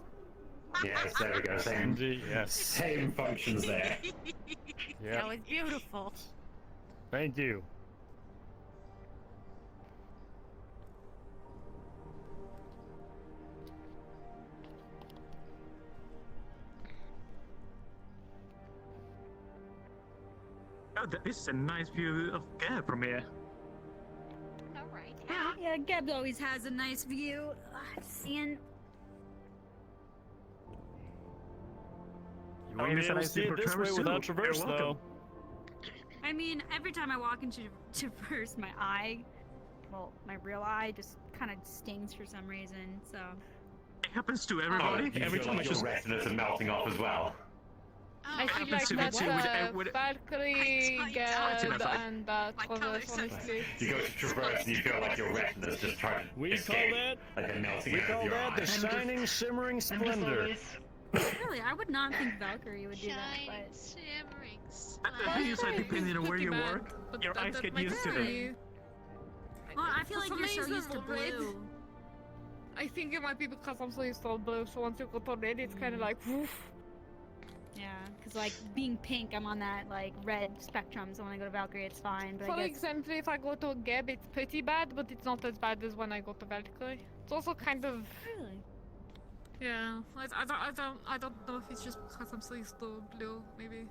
Yes, there we go. Same. Yes. Same functions there. That was beautiful. Thank you. Oh, this is a nice view of Gab from here. All right. Yeah, Geb always has a nice view. Seeing. You won't be able to see it this way without traverse, though. I mean, every time I walk into traverse, my eye, well, my real eye just kind of stings for some reason. So. It happens to everybody. You Every feel time like I your just. retinas are melting off as well. I feel like that's Valkyrie, Gab, and Traverse, honestly. You go to traverse and you feel like your retina's just trying to We escape, call that. like they're melting We out call of your that the eyes. shining, shimmering splendor. Really, I would not think Valkyrie would do that, Shine, but. shimmering The thing is, like, depending on where you work, your eyes get used to them. Well, I feel like For you're me, so it's used to not red. blue. I think it might be because I'm so used to blue, so once you go to red, it's kind of like, woof. Yeah, because like being pink, I'm on that like red spectrum, so when I go to Valkyrie, it's fine. But For I guess example, if I go to Gab, it's pretty bad, but it's not as bad as when I go to Valkyrie. It's also kind of. Really? Yeah, I don't know if it's just because I'm so used to blue, maybe.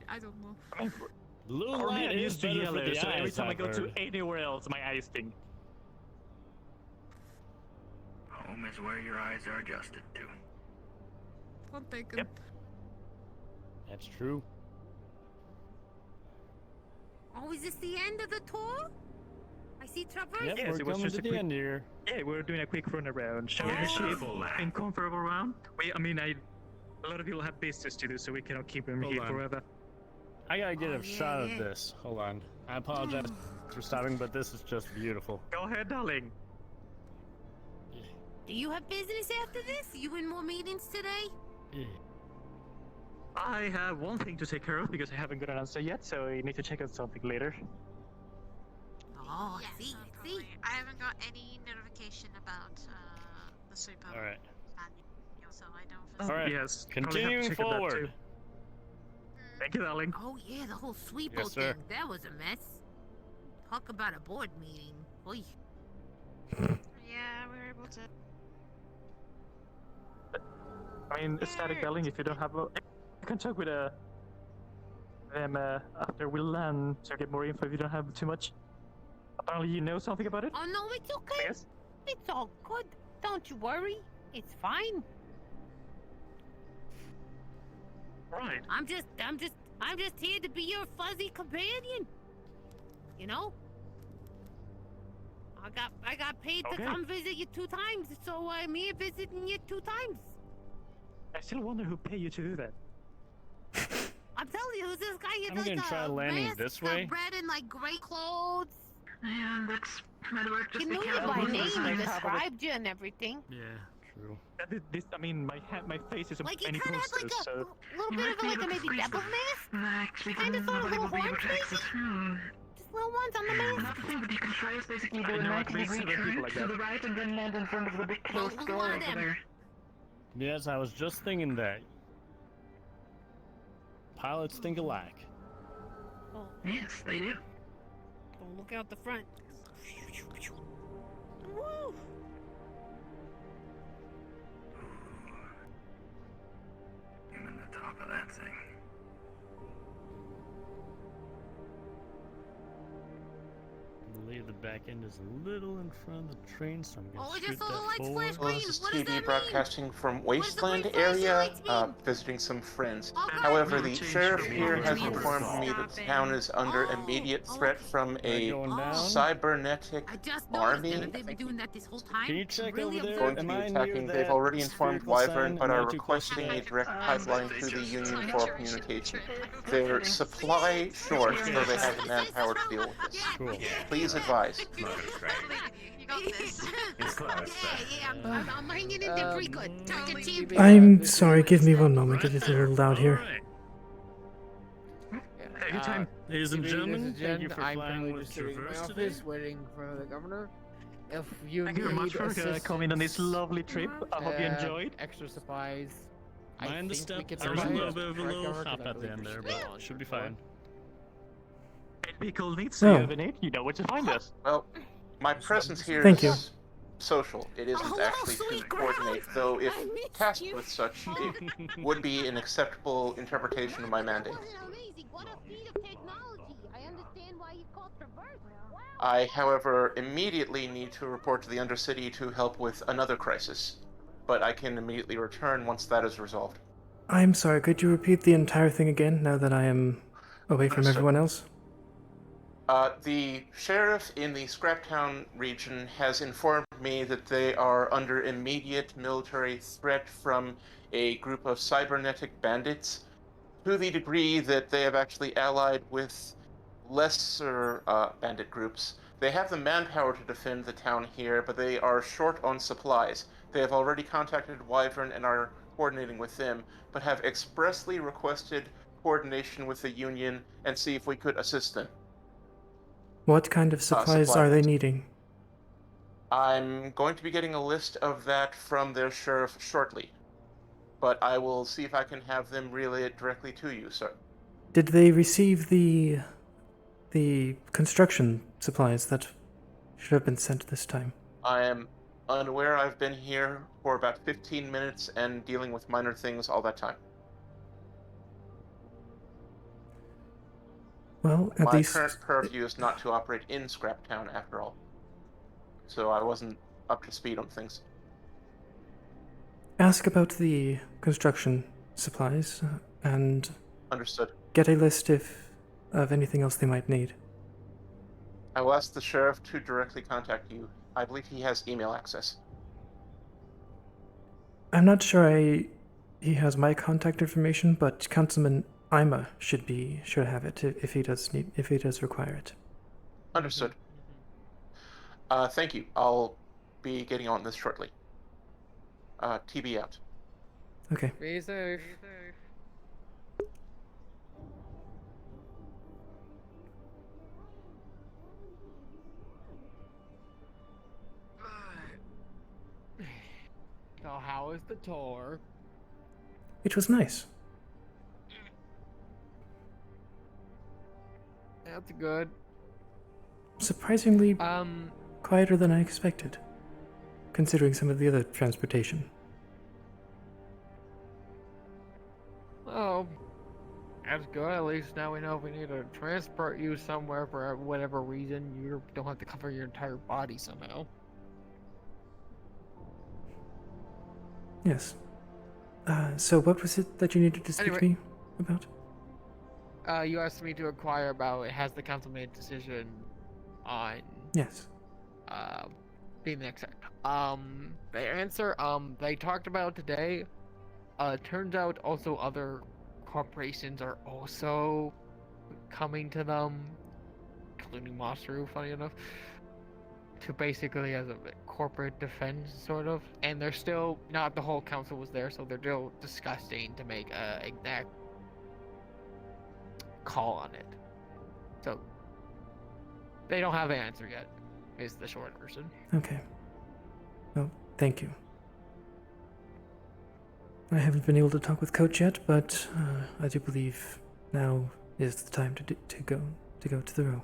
I don't know. Blue For me, light I'm is used to better for yellow, the so every eyes, time I I've go to heard. anywhere else, my eyes sting. Home is where your eyes are adjusted to. Don't take Yep. That's true. Oh, is this the end of the tour? I see traverse. Yep, Yes, we're it was coming just to a the quick- end here. Yeah, we're doing a quick run around, showing Yeah, the ship, full lap. and comfortable around. A lot of people have business to do, so we cannot keep them Hold here on. forever. I gotta get Oh, a yeah, shot yeah. of this. Hold on. I apologize for stopping, but this is just beautiful. Go ahead, darling. Do you have business after this? You in more meetings today? Yeah. I have one thing to take care of because I haven't got an answer yet, so I need to check out something later. Oh, I see. I haven't got any notification about the super All right. manual, so I don't. All right. Yes, probably have to Continuing check out that forward. too. Thank you, darling. Oh yeah, the whole sweepo Yes, sir. thing. That was a mess. Talk about a board meeting. Oy. Yeah, we were able to. I mean, static darling, if you don't have I can talk with them after we land to get more info if you don't have too much. Apparently you know something about it? Oh no, it's okay. Yes? It's all good. Don't you worry. It's fine. Right. I'm just here to be your fuzzy companion. You know? I got paid Okay. to come visit you 2 times, so I'm here visiting you 2 times. I still wonder who paid you to do that. I'm telling you, this guy I'm had like gonna try a landing mask, this way. red and like gray clothes. Yeah, that's my work. He Just be knew you careful. by with name this and thing. described you and everything. Yeah, true. I mean, my face is Like he any kind of had posters, like a so... little bit of like a maybe devil mask. Max, we Kind of can sort of not little able to be able horns to access. maybe. Just little ones on the base? Nothing, but you can try is basically do a 90-degree turn to the right and then land in front of the big closed door over there. Yes, I was just thinking that. Pilots think alike. Oh. Yes, they do. Don't look out the front. Woo! I'm in the top of that thing. I believe the back end is a little in front of the train, so I'm Oh, gonna I shoot just saw the that lights forward. flash Well, green. this is What does that TV mean? broadcasting from Wasteland green flash area, lights mean? visiting some friends. Okay. However, No, the change sheriff your here has mind. informed me that the town is under immediate threat from a going down? cybernetic I just army. noticed that. Have they been doing that this whole time? Can you check really over there? Going to Am be I attacking. near They've that already informed spherical Wyvern, sign? but Am I are too close to requesting a it? direct pipeline to the Union for communication. They're supply short, so they have the manpower to deal with this. Cool. Please advise. You got this. It's close, but... I'm hanging in there pretty good. Talking to you. I'm sorry, give me one moment. It is a little loud here. Anytime. Ladies and gentlemen, thank you for I'm flying currently with just sitting in my Traverse today. office waiting for the governor. If you Thank you very much need for coming on this lovely trip. I hope you enjoyed. Extra supplies. Mind the think step. we could There was a survive. little bit of a Right, little Governor? 'Cause hop I at the believe end there, you're still but on should be board. fine. Vehicle needs Oh. to have an aid. You know where to find us. Well, my presence here Thank you. is social. It isn't actually to coordinate, though if tasked with such, it would be an acceptable interpretation of my mandate. Amazing. What a feat of technology. I understand why you called Traverse. Wow. I, however, immediately need to report to the Undercity to help with another crisis, but I can immediately return once that is resolved. I'm sorry, could you repeat the entire thing again now that I am away from Sure. everyone else? The sheriff in the Scraptown region has informed me that they are under immediate military threat from a group of cybernetic bandits, to the degree that they have actually allied with lesser bandit groups. They have the manpower to defend the town here, but they are short on supplies. They have already contacted Wyvern and are coordinating with them, but have expressly requested coordination with the Union and see if we could assist them. What kind of supplies are they needing? I'm going to be getting a list of that from their sheriff shortly, but I will see if I can have them relay it directly to you, sir. Did they receive the construction supplies that should have been sent this time? I am unaware. I've been here for about 15 minutes and dealing with minor things all that time. Well, at My least current purview is not to operate in Scraptown after all, so I wasn't up to speed on things. ask about the construction supplies and Understood. get a list of anything else they might need. I will ask the sheriff to directly contact you. I believe he has email access. I'm not sure he has my contact information, but Councilman Ima should have it if he does require it. Understood. Thank you. I'll be getting on this shortly. TB out. Okay. Be safe. So how is the tour? It was nice. That's good. Surprisingly quieter than I expected, considering some of the other transportation. Oh, that's good. At least now we know if we need to transport you somewhere for whatever reason, you don't have to cover your entire body somehow. Yes. So what was it that you needed to speak to me about? You asked me to inquire about has the council made a decision on Yes. being the next step. The answer, they talked about today. Turns out also other corporations are also coming to them, including Masaru, funny enough, to basically as a corporate defense, sort of. And they're still, not the whole council was there, so they're still discussing to make a exact call on it. So, They don't have an answer yet, is the short version. Okay. Well, thank you. I haven't been able to talk with Coach yet, but I do believe now is the time to go to the row.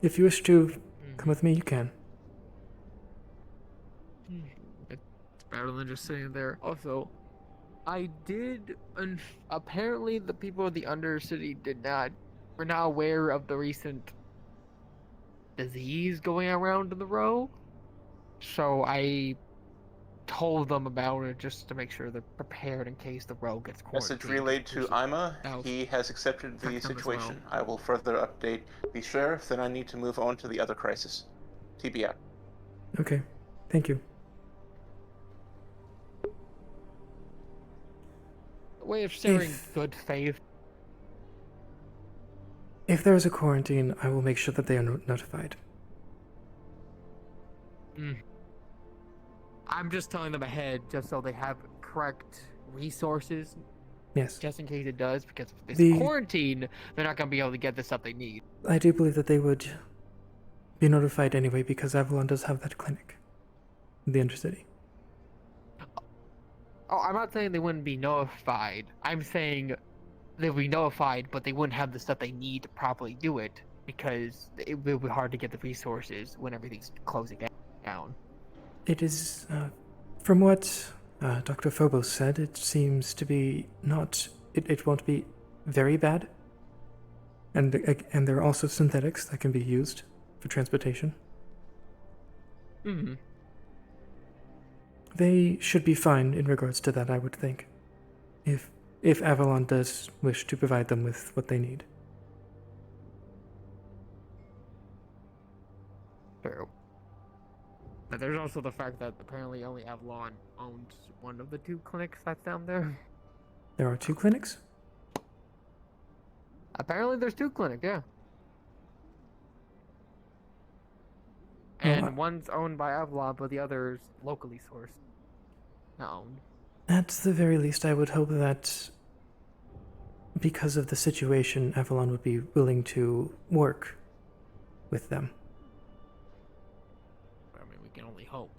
If you wish to come with me, you can. It's better than just sitting there. Also, I did. Apparently, the people of the Undercity were not aware of the recent disease going around in the row. So I told them about it just to make sure they're prepared in case the row gets quarantined. Message relayed to Ima. He has accepted the situation. I will further update the sheriff, then I need to move on to the other crisis. TBI. Okay. Thank you. Way of sharing good faith. If there is a quarantine, I will make sure that they are notified. I'm just telling them ahead just so they have correct resources. Yes. Just in case it does, because if it's quarantine, they're not going to be able to get the stuff they need. I do believe that they would be notified anyway because Avalon does have that clinic in the Undercity. Oh, I'm not saying they wouldn't be notified. I'm saying they'll be notified, but they wouldn't have the stuff they need to properly do it because it will be hard to get the resources when everything's closing down. It is, from what Dr. Phobos said, it seems to be not. It won't be very bad. And there are also synthetics that can be used for transportation. They should be fine in regards to that, I would think. If Avalon does wish to provide them with what they need. True. But there's also the fact that apparently only Avalon owns one of the 2 clinics that's down there. There are 2 clinics? Apparently there's 2 clinics, yeah. And one's owned by Avalon, but the other's locally sourced. Not owned. At the very least, I would hope that because of the situation, Avalon would be willing to work with them. I mean, we can only hope.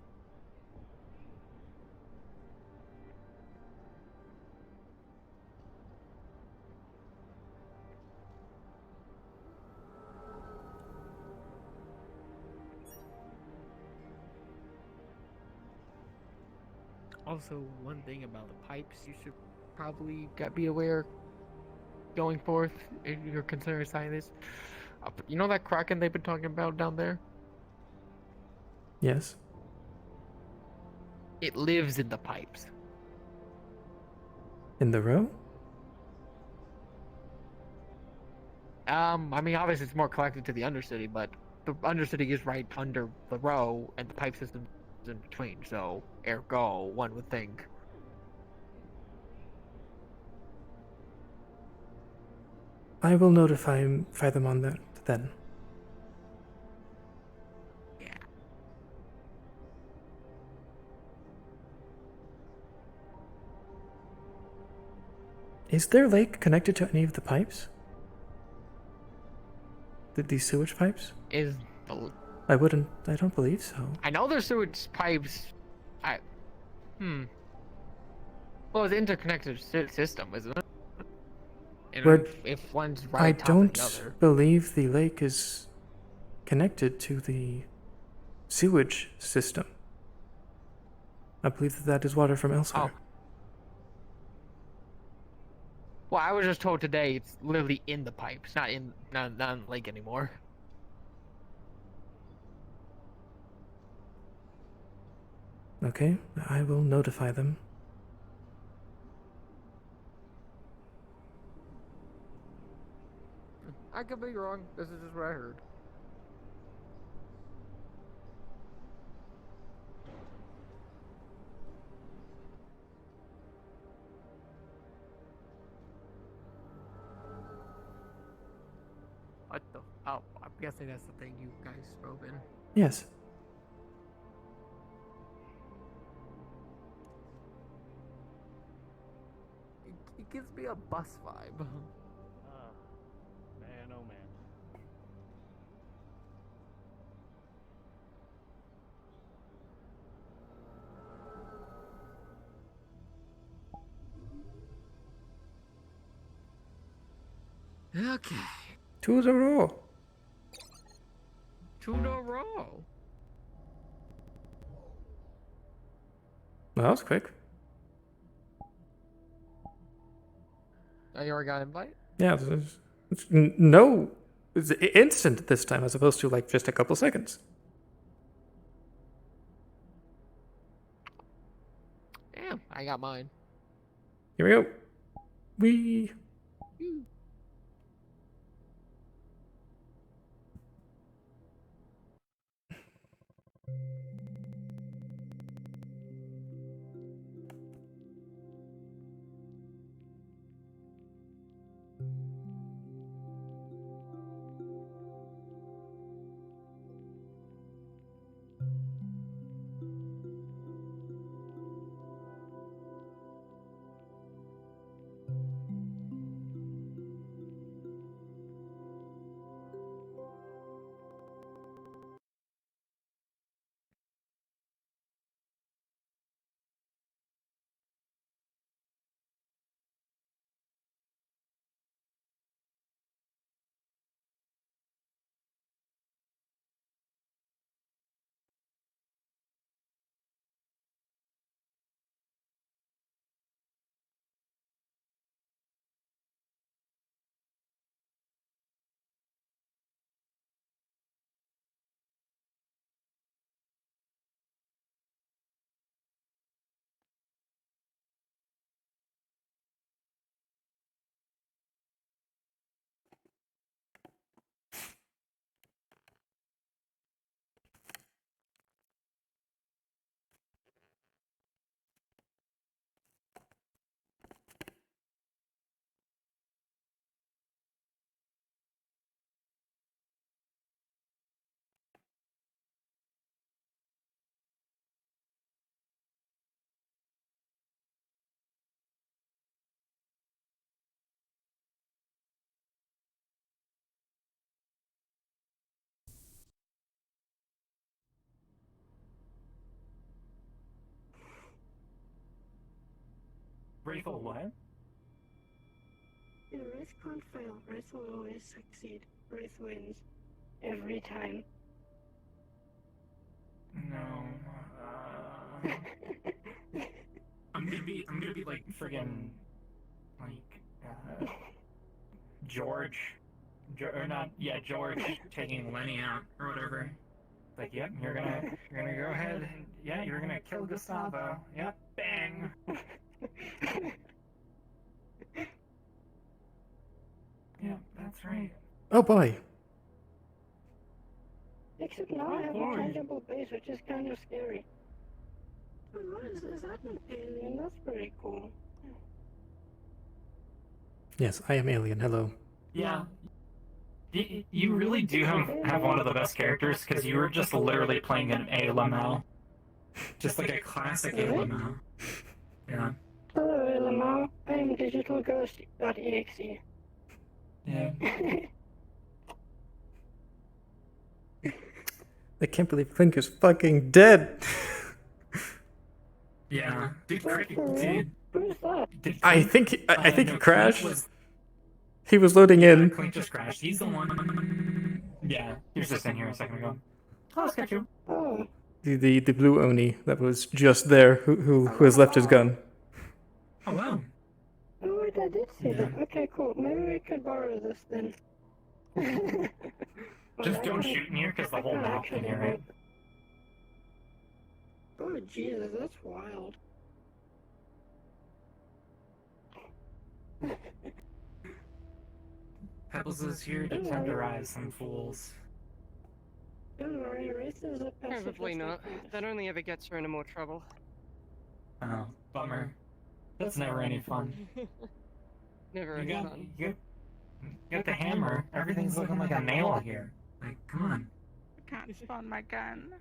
Also, one thing about the pipes you should probably be aware going forth if you're considering signing this. You know that Kraken they've been talking about down there? Yes. It lives in the pipes. In the row? I mean, obviously it's more connected to the Undercity, but the Undercity is right under the row, and the pipe system is in between, so ergo, one would think. I will notify them on that then. Yeah. Is their lake connected to any of the pipes? These sewage pipes? I don't believe so. I know there's sewage pipes. Well, it's an interconnected system, isn't it? And if one's right I top of the don't other. believe the lake is connected to the sewage system. I believe that is water from elsewhere. Well, I was just told today it's literally in the pipes, not in the lake anymore. Okay, I will notify them. I could be wrong. This is just what I heard. What the? Oh, I'm guessing that's the thing you guys spoke in. Yes. It gives me a bus vibe. Man, oh man. Okay. To the raw. To the row. Well, that was quick. Oh, you already got an invite? Yeah, no, it's instant this time as opposed to like just a couple seconds. Damn, I got mine. Here we go. We. Wraith will what? The Wraith can't fail. Wraith will always succeed. Wraith wins. Every time. No. I'm gonna be like friggin' like George, or not? Yeah, George taking Lenny out or whatever. Like, yep, you're gonna go ahead. And, yeah, you're gonna kill Gustavo. Yep, bang. Yep, that's right. Oh boy. Except now I have a tangible base, which is kind of scary. Oh, what is that an alien? That's pretty cool. Yes, I am alien. Hello. Yeah. You really do have one of the best characters, because you were just literally playing an ALML. Just like a classic ALML. Yeah. Hello, LML. I am digitalghost.exe. Yeah. I can't believe Clink is fucking dead. Yeah. Dude. I think he crashed. He was loading in. Clink just crashed. He's the one. Yeah. He was just in here a second ago. Oh, let's get you. Oh. The blue Oni that was just there who has left his gun. Oh wow. Oh wait, I did see that. Okay, cool. Maybe we could borrow this then. Just don't shoot in here because the whole map can hear it. Oh Jesus, that's wild. Pebbles is here to tenderize some fools. Don't worry, Wraith is a pacifist. Probably not. That only ever gets her into more trouble. Oh, bummer. That's never any fun. Never any fun. You got the hammer. Everything's looking like a nail here. Like, come on. I can't spawn my gun.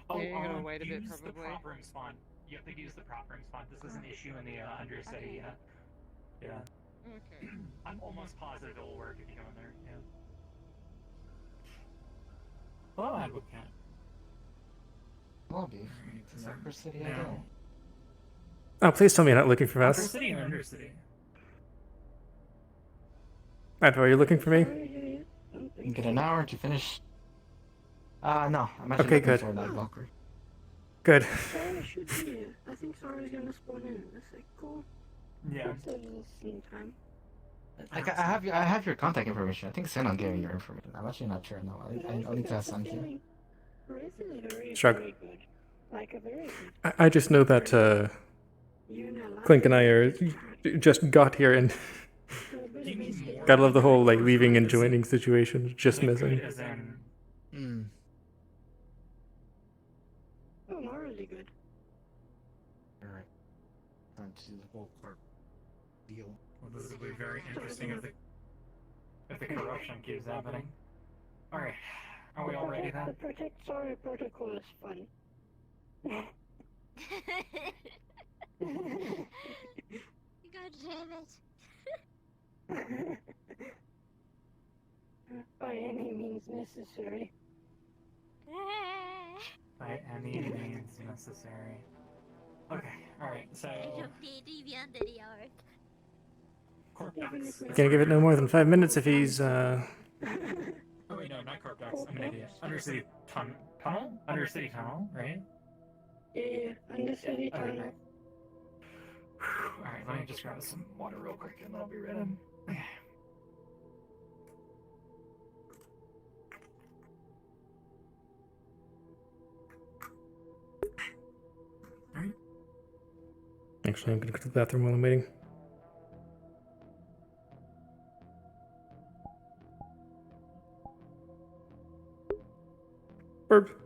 Oh, yeah, you're gonna wait a bit, use the probably. prop room spawn. You have to use the prop room spawn. This is an issue in the understudy. Yeah. Okay. I'm almost positive it will work if you go in there. Yeah. Hello, Advocate. Lobby. Is that for City? I don't. Oh, please tell me you're not looking for Upper us. City or Undercity? Advo, are you looking for me? You get an hour to finish. No. I'm actually Okay, looking good. for that Valkyrie. Good. Sarah should be here. I think Sarah's gonna spawn in. That's like cool. Yeah. Let's have the same time. I have your contact information. I think Senon gave me your information. I'm actually not sure now. I'll need to ask Sun here. Riz is very, Shrug. very good. Like a very good. I just know that Clink and I are just got here and gotta love the whole like leaving and joining situation. Just missing. Oh, not really good. Alright. Time to do the whole part deal. Well, this will be very interesting if the corruption keeps happening. Alright. Are we all ready then? The Protect Sorry protocol is fun. God damn it. By any means necessary. By any means necessary. Okay, alright, so... Gonna give it no more than 5 minutes if he's Oh wait, no, not Corp Docs. I'm an idiot. Undercity tunnel? Undercity tunnel, right? Yeah, Undercity tunnel. Alright, let me just grab some water real quick and I'll be ready. Okay. Actually, I'm gonna go to the bathroom while I'm waiting. Burp.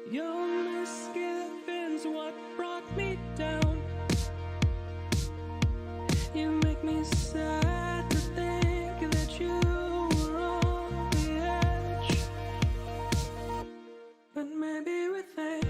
Your misgivings what brought me down. You make me sad to think that you were on the edge. But maybe we think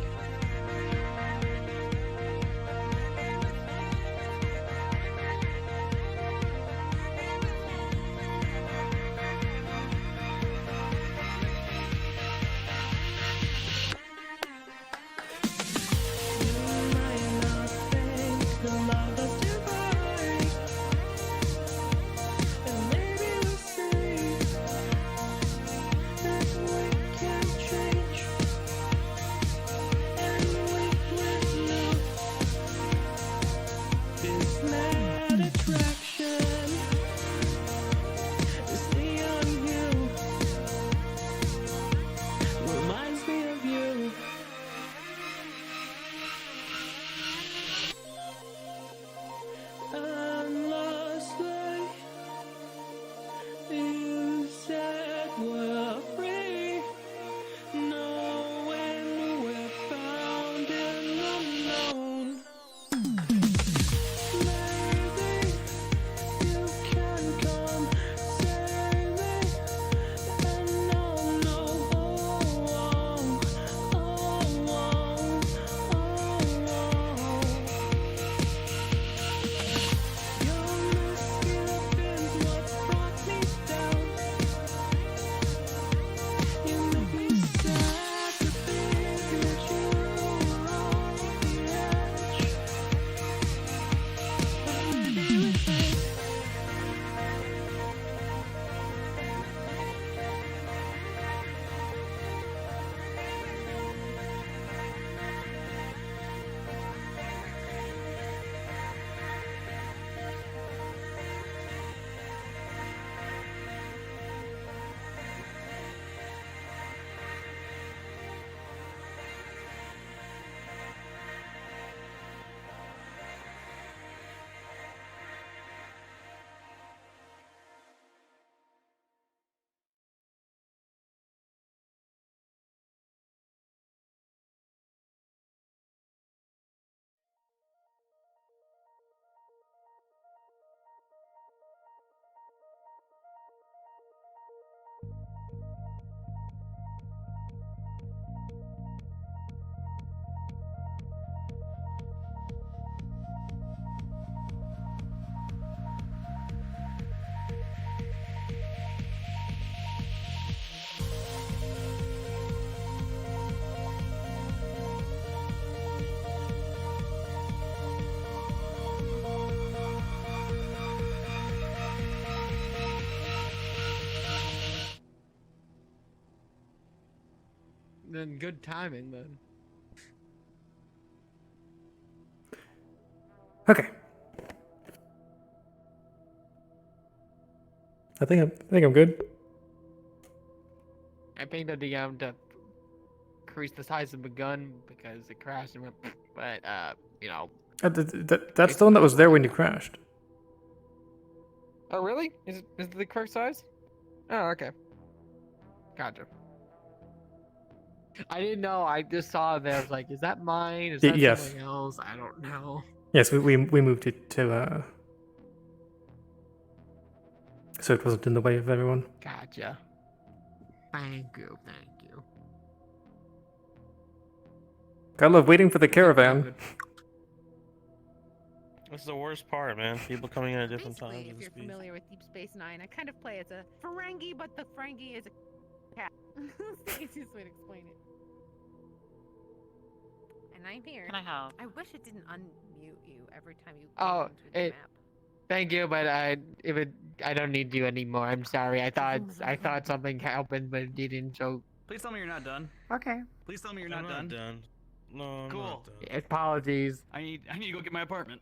Then good timing then. Okay. I think I'm good. I think the DM to increase the size of the gun because it crashed and went, but you know. That's the one that was there when you crashed. Oh really? Is it the correct size? Oh okay. Gotcha. I didn't know. I just saw it there. I was like, is that mine? Is that Yes. something else? I don't know. Yes, we moved it to so it wasn't in the way of everyone. Gotcha. Thank you. I love waiting for the caravan. That's the worst part, man. People coming in at different times. If you're familiar with Deep Space Nine, I kind of play as a Ferengi, but the Ferengi is a cat. That's the easiest way to explain it. And I'm here. Can I help? I wish it didn't unmute you every time you go Oh, into the it. map. Thank you, but I don't need you anymore. I'm sorry. I thought something happened, but it didn't. So Please tell me you're not done. okay. Please tell me you're I'm not done. No, I'm Cool. not done. Apologies. I need to go get my apartment.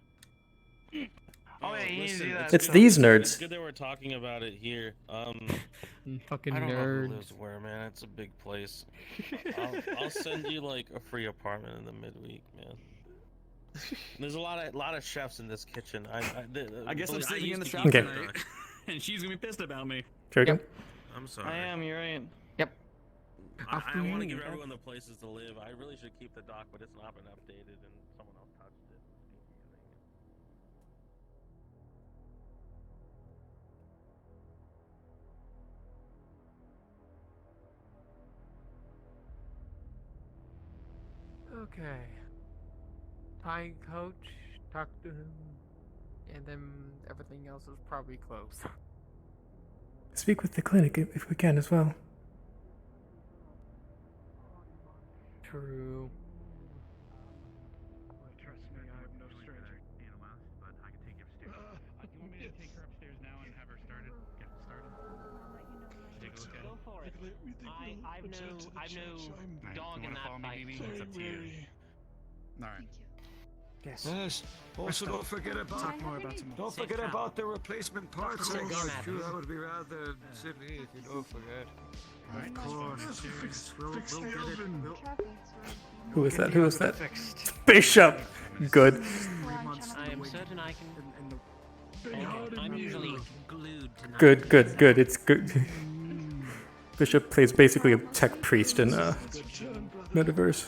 Oh yeah, you need to Listen, do that. It's these nerds. It's good that we're talking about it here. Fucking I don't know who nerds. lives where, man. It's a big place. I'll send you like a free apartment in the midweek, man. There's a lot of chefs in this kitchen. I guess I'm sitting in the shop Okay. tonight, and she's gonna be pissed about me. Joking? I'm sorry. I am. You're right. Yep. I want to give everyone the places to live. I really should keep the dock, but it's not been updated, and someone else touched it. Okay. Time coach, talk to him, and then everything else is probably closed. Speak with the clinic if we can as well. True. Trust me, I'm no stranger. But I can take you upstairs. You want me to take her upstairs now and have her started? Get it started? Take a look at Go for it. I've no dog in that fight. It's up to you. Alright. Yes. Also, don't forget about the replacement parts I got you. That would be rather silly if you don't forget. Of course. We'll get it. Who is that? Who is that? Bishop. Good. I am certain I can. I'm usually glued to. Good. It's good. Bishop plays basically a tech priest in Metaverse.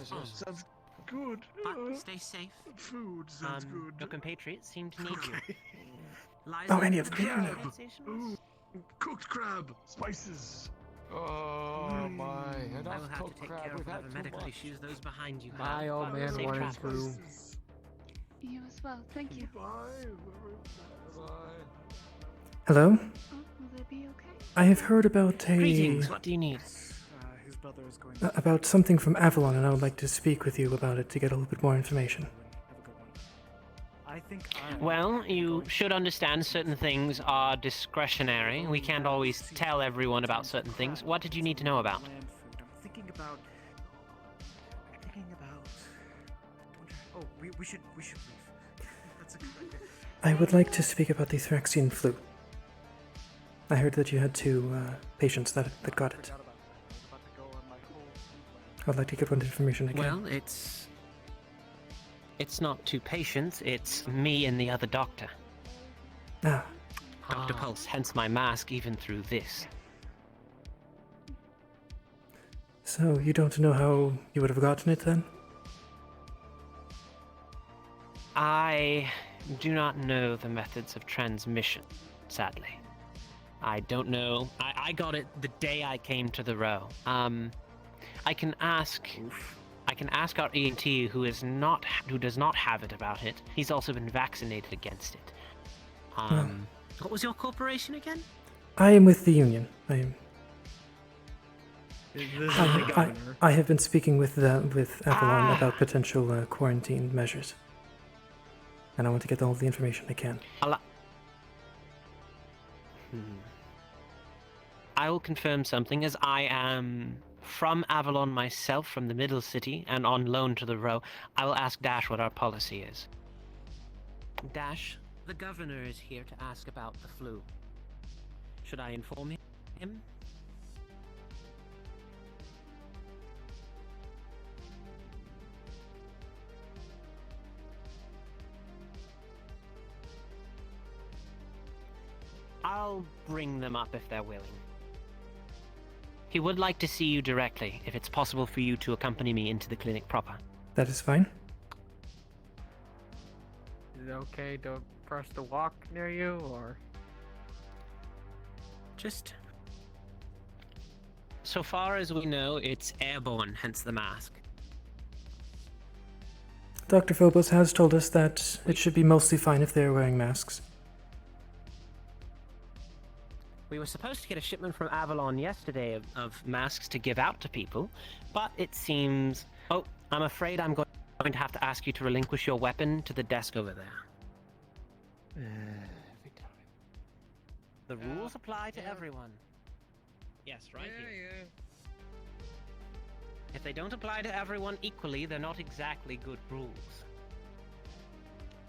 Sounds good. Stay safe. Food sounds good. Your compatriots seem to need you. Oh, any of them. Ooh, cooked crab, spices. Oh my! I Enough will have to cooked take crab. care of We've had whatever too medical much. issues those behind you have. My old man Safe wanted travels. to. You as well, thank you. Bye. Hello? Will they be okay? I have heard about Greetings. What do you need? His brother is going about something from Avalon, and I would like to speak with you about it to get a little bit more information. I think Well, you should understand certain things are discretionary. We can't always tell everyone about certain things. What did you need to know about? land food. I'm thinking about. Oh, we should leave. That's a good idea. I would like to speak about the Thraxian flu. I heard that you had two patients that got it. I'd like to get what information I can. Well, it's not two patients, it's me and the other doctor. Ah. Dr. Pulse, hence my mask even through this. So, you don't know how you would have gotten it then? I do not know the methods of transmission, sadly. I don't know. I got it the day I came to the row. I can ask our ENT who does not have it about it. He's also been vaccinated against it. What was your corporation again? I am with the Union. I have been speaking with Avalon about potential quarantine measures. And I want to get all the information I can. I will confirm something, as I am from Avalon myself, from the middle city, and on loan to the Row, I will ask Dash what our policy is. Dash, the governor is here to ask about the flu. Should I inform him? I'll bring them up if they're willing. He would like to see you directly, if it's possible for you to accompany me into the clinic proper. That is fine. Is it okay for us to walk near you, or? Just... So far as we know, it's airborne, hence the mask. Dr. Phobos has told us that it should be mostly fine if they're wearing masks. We were supposed to get a shipment from Avalon yesterday of masks to give out to people, but it seems... Oh, I'm afraid I'm going to have to ask you to relinquish your weapon to the desk over there. The rules apply to everyone. Yes, right here. If they don't apply to everyone equally, they're not exactly good rules.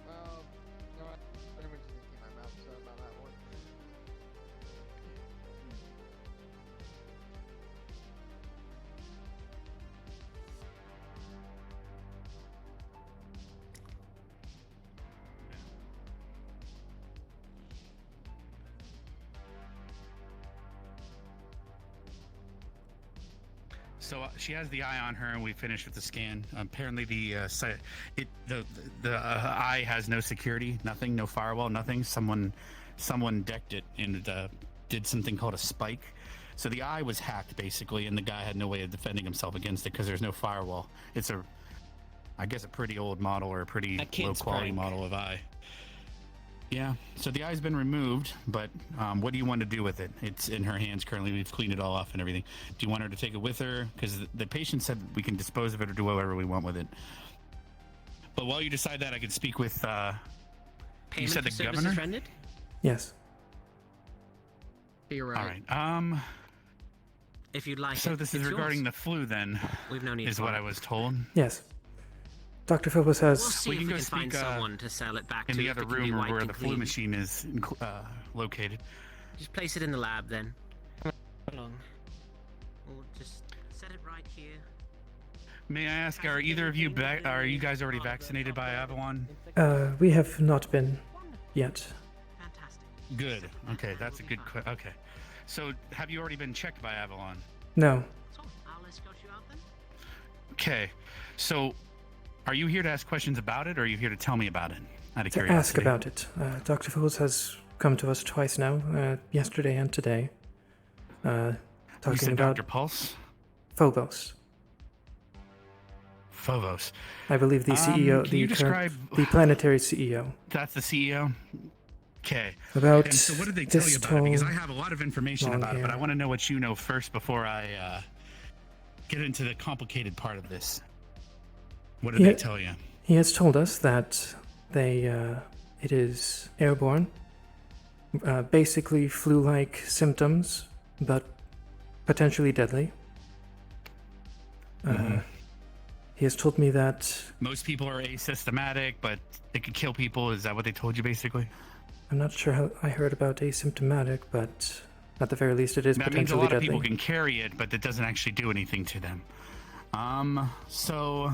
Well, no, I pretty much just keep my mouth shut about that one. So she has the eye on her, and we finished with the scan. Apparently, the eye has no security, nothing, no firewall, nothing. Someone decked it and did something called a spike. So the eye was hacked basically, and the guy had no way of defending himself against it because there's no firewall. It's I guess a pretty old model or a pretty low quality model of eye. Yeah, so the eye's been removed, but what do you want to do with it? It's in her hands currently. We've cleaned it all off and everything. Do you want her to take it with her? Because the patient said we can dispose of it or do whatever we want with it. But while you decide that, I can speak with, you said the governor? Rendered? Yes. You're right. All right. If you'd like so this is regarding the flu then, We've no need is for what it. I was told. Yes. Dr. Phobos has... We'll see we if can we go can speak find someone to sell it back in to the if other it can be room wiped where and the flu cleaned. machine is located. Just place it in the lab then. Along. We'll just set it right here. May I ask, are either of you are you guys already vaccinated by Avalon? We have not been yet. Good. Okay, that's a good okay. So, have you already been checked by Avalon? No. I'll escort you out then. Okay. So, are you here to ask questions about it, or are you here to tell me about it? Out of To curiosity. ask about it. Dr. Phobos has come to us twice now, yesterday and today. Talking You said about Dr. Pulse? Phobos. Phobos. I believe the CEO, can you the planetary CEO. That's the CEO? Okay. About and so what did they tell this you about it? Because I tall, have a lot of information long about it, but I hair. want to know what you know first before I get into the complicated part of this. What did they tell you? He has told us that it is airborne, basically flu-like symptoms, but potentially deadly. He has told me that... Most people are asymptomatic, but it could kill people. Is that what they told you, basically? I'm not sure how I heard about asymptomatic, but at the very least it is That means a potentially lot deadly. of people can carry it, but that doesn't actually do anything to them. So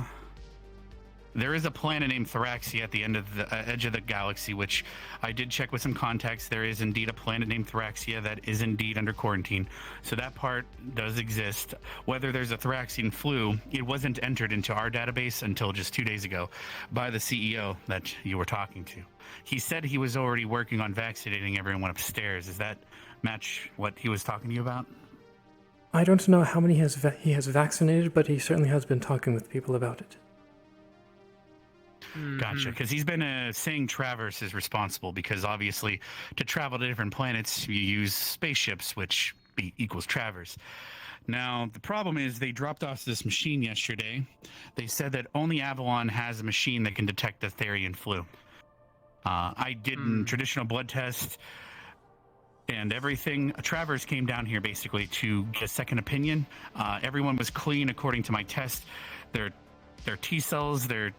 there is a planet named Thraxia at the end of the edge of the galaxy, which I did check with some contacts. There is indeed a planet named Thraxia that is indeed under quarantine. So that part does exist. Whether there's a Thraxian flu, it wasn't entered into our database until just 2 days ago by the CEO that you were talking to. He said he was already working on vaccinating everyone upstairs. Does that match what he was talking to you about? I don't know how many he has vaccinated, but he certainly has been talking with people about it. Gotcha, because he's been saying Traverse is responsible because obviously to travel to different planets you use spaceships, which equals Traverse. Now, the problem is they dropped off this machine yesterday. They said that only Avalon has a machine that can detect the Therian flu. I did a traditional blood test. and everything. Travers came down here basically to get a second opinion. Everyone was clean according to my test. Their T cells, their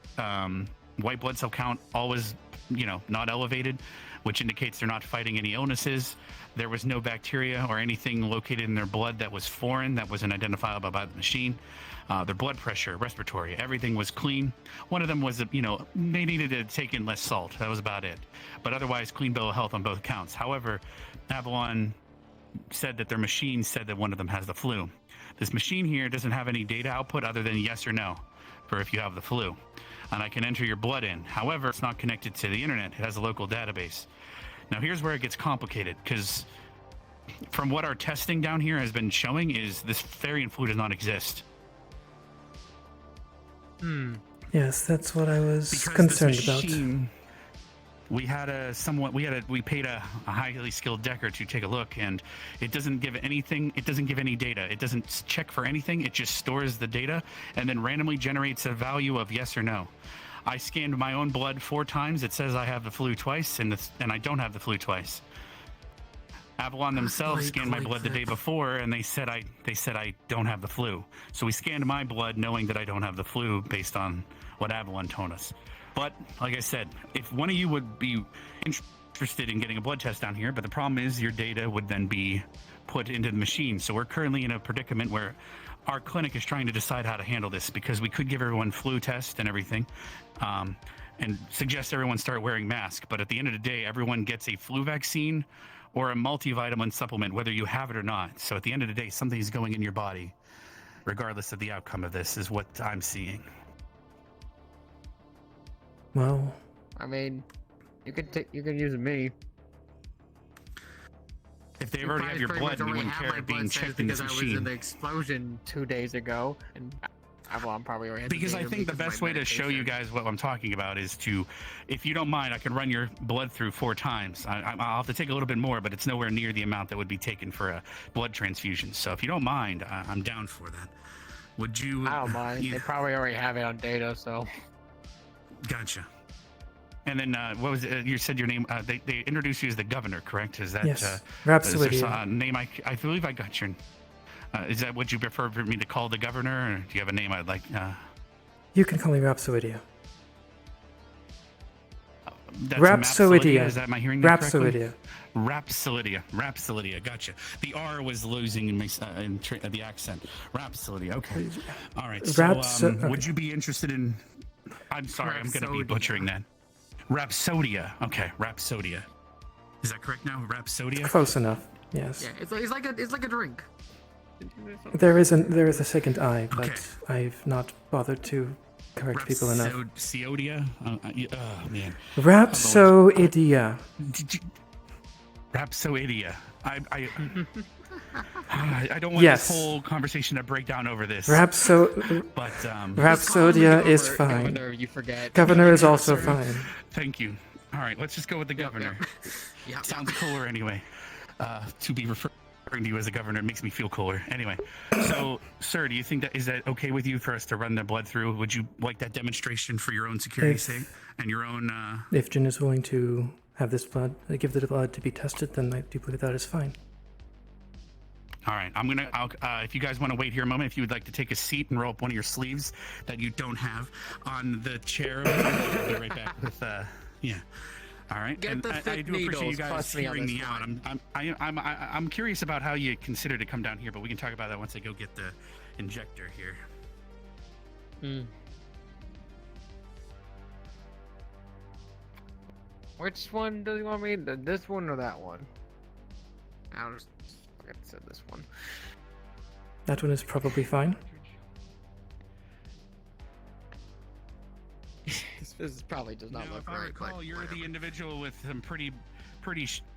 white blood cell count, always, not elevated, which indicates they're not fighting any illnesses. There was no bacteria or anything located in their blood that was foreign, that wasn't identifiable by the machine. Their blood pressure, respiratory, everything was clean. One of them was, they needed to take in less salt. That was about it. But otherwise, clean bill of health on both counts. However, Avalon said that their machine said that one of them has the flu. This machine here doesn't have any data output other than yes or no for if you have the flu. And I can enter your blood in. However, it's not connected to the internet. It has a local database. Now, here's where it gets complicated, because from what our testing down here has been showing is this variant flu does not exist. Yes, that's what I was Because concerned this about. machine, we paid a highly skilled decker to take a look, and it doesn't give anything. It doesn't give any data. It doesn't check for anything. It just stores the data and then randomly generates a value of yes or no. I scanned my own blood 4 times. It says I have the flu twice, and I don't have the flu twice. Avalon themselves scanned my blood the day before, and they said I don't have the flu. So we scanned my blood knowing that I don't have the flu based on what Avalon told us. But like I said, if one of you would be interested in getting a blood test down here, but the problem is your data would then be put into the machine. So we're currently in a predicament where our clinic is trying to decide how to handle this, because we could give everyone flu tests and everything, and suggest everyone start wearing masks. But at the end of the day, everyone gets a flu vaccine or a multivitamin supplement, whether you have it or not. So at the end of the day, something's going in your body, regardless of the outcome of this, is what I'm seeing. Well, I mean, you could use me. If they've already have your blood, and you wouldn't care it being checked in this because I was in machine. the explosion 2 days ago, and Avalon probably already had the Because I data think the because of best my way to show you medication. guys what I'm talking about is to, if you don't mind, I can run your blood through 4 times. I'll have to take a little bit more, but it's nowhere near the amount that would be taken for a blood transfusion. So if you don't mind, I'm down for that. Would you? I don't mind. They probably already have it on data, so. Gotcha. And then what was it? You said your name. They introduced you as the governor, correct? Is that Yes. Rhapsoidia. is there some name? I believe I got your. Is that what you prefer for me to call the governor, or do you have a name I'd like? You can call me Rhapsoidia. That's Rhapsoidia. Is that my hearing that correctly? Rhapsoidia. Rhapsoidia. Gotcha. The R was losing in the accent. Rhapsoidia. Okay. All right. So, would you be interested in? I'm sorry. I'm going to be butchering that. Rhapsodia. Okay. Rhapsodia. Is that correct now? Rhapsodia. Close enough. Yes. Yeah, it's like a drink. There is a second I, but I've not bothered to correct people enough. Rhapsodia. Oh man. Rhapsoidia. Rhapsoidia. I don't want this whole conversation to break down over this. Rhapsodia is fine. Governor, you forget. Governor is also fine. Thank you. All right, let's just go with the governor. Yep. Sounds cooler anyway. To be referring to you as a governor makes me feel cooler. Anyway, so, sir, do you think is that okay with you for us to run the blood through? Would you like that demonstration for your own security's sake and your own? If Jin is willing to have this blood, give the blood to be tested, then I do believe that is fine. All right, if you guys want to wait here a moment, if you would like to take a seat and roll up one of your sleeves that you don't have on the chair, I'll be right back with, yeah. All right, Get the I thick do appreciate you needles, guys trust me on hearing this me out. I'm curious about how you consider to come down here, but we can talk about that once I go get the injector here. Which one does he want me? This one or that one? I'll just forget to say this one. That one is probably fine. This probably does not look If I right. recall, But you're whatever. the individual with some pretty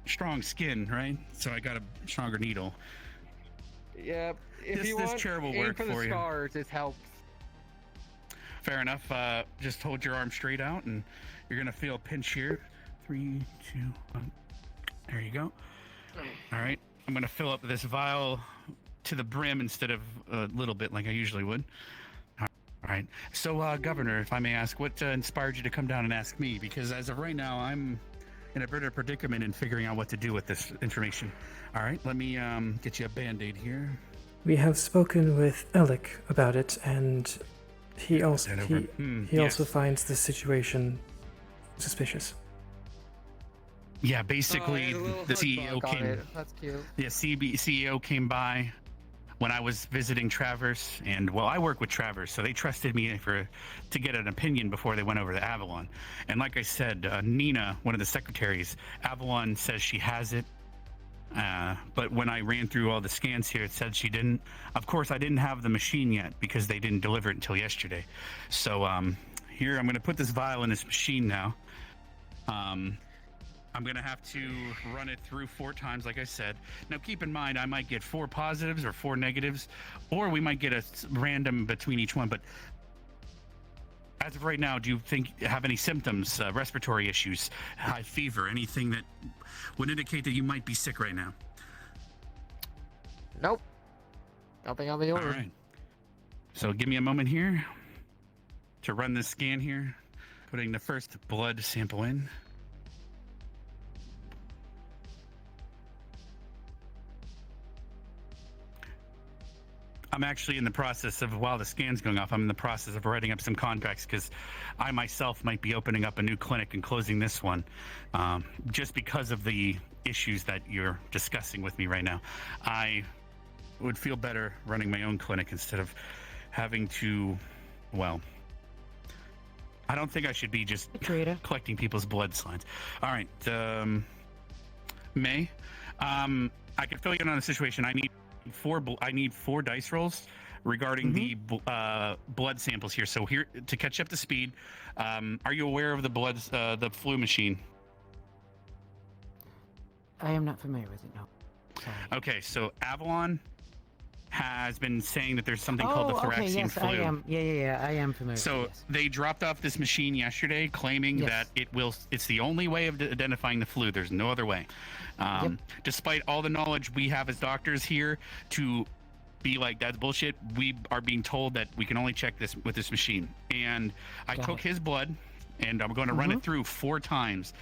strong skin, right? So I got a stronger needle. Yeah, if This you want, chair will aim work for the for you. scars. It helps. Fair enough. Just hold your arm straight out, and you're gonna feel a pinch here. 3, 2, 1. There you go. All right. I'm gonna fill up this vial to the brim instead of a little bit like I usually would. All right. So, Governor, if I may ask, what inspired you to come down and ask me? Because as of right now, I'm in a better predicament in figuring out what to do with this information. All right, let me get you a band-aid here. We have spoken with Alec about it, and he also also finds the situation suspicious. Yeah, basically, the CEO came. That's cute. The CEO came by when I was visiting Travers, and well, I work with Travers, so they trusted me to get an opinion before they went over to Avalon. And like I said, Nina, one of the secretaries, Avalon says she has it. But when I ran through all the scans here, it said she didn't. Of course, I didn't have the machine yet because they didn't deliver it until yesterday. So here, I'm going to put this vial in this machine now. I'm going to have to run it through 4 times, like I said. Now, keep in mind, I might get 4 positives or 4 negatives, or we might get a random between each one. But as of right now, do you have any symptoms, respiratory issues, high fever, anything that would indicate that you might be sick right now? Nope. Nothing on the order. All right. So give me a moment here to run this scan here. Putting the first blood sample in. I'm actually in the process of, while the scan's going off, I'm in the process of writing up some contracts because I myself might be opening up a new clinic and closing this one just because of the issues that you're discussing with me right now. I would feel better running my own clinic instead of having to, well, I don't think I should be just collecting people's blood signs. All right, May, I can fill you in on the situation. I need 4 dice rolls regarding the blood samples here. So here, to catch up to speed, are you aware of the flu machine? I am not familiar with it, no. Sorry. Okay, so Avalon has been saying that there's something called the Thoraxian flu. I am. Yeah, I am familiar. So with this. they dropped off this machine yesterday, claiming that it's the only way of identifying the flu. There's no other way. Despite all the knowledge we have as doctors here to be like, that's bullshit, we are being told that we can only check this with this machine. And I took his blood, and I'm going to run it through 4 times.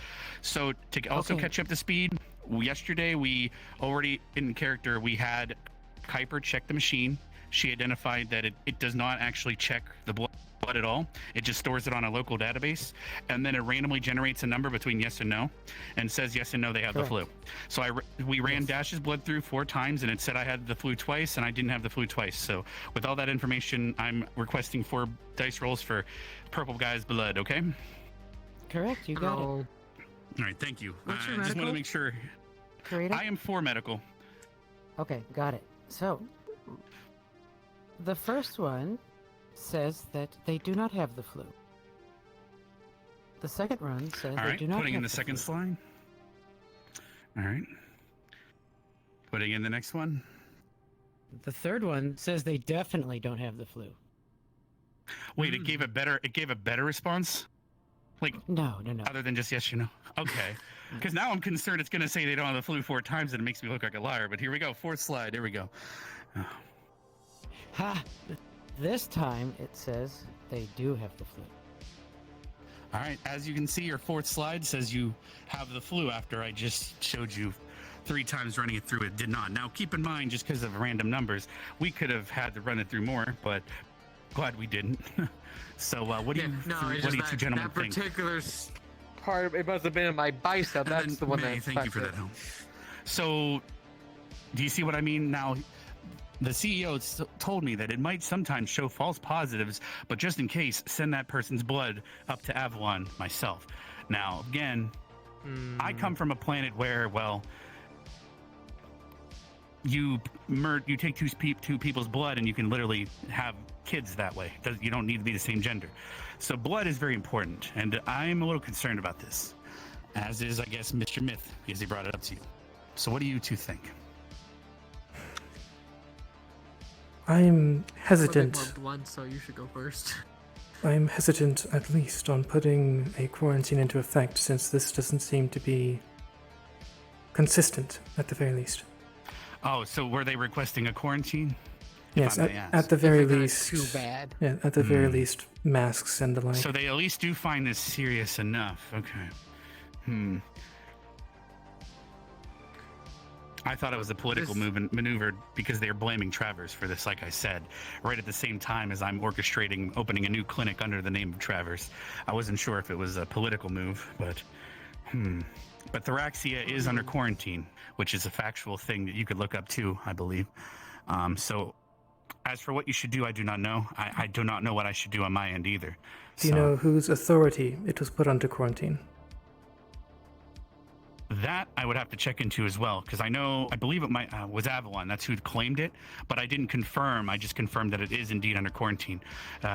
So to also catch up to speed, yesterday we already, in character, we had Kuiper check the machine. She identified that it does not actually check the blood at all. It just stores it on a local database, and then it randomly generates a number between yes and no, and says yes and no they have the flu. So we ran Dash's blood through 4 times, and it said I had the flu twice, and I didn't have the flu twice. So with all that information, I'm requesting 4 dice rolls for Purple Guy's blood. Okay? Correct. You got it. All right. Thank you. What's your I just want to medical? make sure. Karita? I am 4 medical. Okay, got it. So, the first one says that they do not have the flu. The second run says All they right, do not putting have in the second slide. All right. Putting in the next one. The third one says they definitely don't have the flu. Wait, it gave a better response? Like no. Other than just yes or no. Okay. Because now I'm concerned it's going to say they don't have the flu 4 times, and it makes me look like a liar. But here we go. 4th slide. Here we go. Ha! This time it says they do have the flu. All right. As you can see, your 4th slide says you have the flu after I just showed you 3 times running it through. It did not. Now, keep in mind, just because of random numbers, we could have had to run it through more, but glad we didn't. So, what do you two gentlemen think? That particular part, it must have been in my bicep. That's the one that thank you for that help. So, do you see what I mean? Now, the CEO told me that it might sometimes show false positives, but just in case, send that person's blood up to Avalon myself. Now, again, I come from a planet where, well, you take two people's blood and you can literally have kids that way. You don't need to be the same gender. So blood is very important, and I'm a little concerned about this, as is, I guess, Mr. Myth, because he brought it up to you. So what do you two think? I'm hesitant. More blood, so you should go first. I'm hesitant, at least, on putting a quarantine into effect, since this doesn't seem to be consistent, at the very least. Oh, so were they requesting a quarantine? Yes, at the very least. Too bad. Yeah, at the very least, masks and the like. So they at least do find this serious enough. Okay. I thought it was a political maneuver because they are blaming Travers for this, like I said, right at the same time as I'm orchestrating opening a new clinic under the name of Travers. I wasn't sure if it was a political move, but But Thoraxia is under quarantine, which is a factual thing that you could look up too, I believe. So as for what you should do, I do not know. I do not know what I should do on my end either. Do you know whose authority it was put under quarantine? That I would have to check into as well, because I believe it was Avalon. That's who claimed it, but I didn't confirm. I just confirmed that it is indeed under quarantine.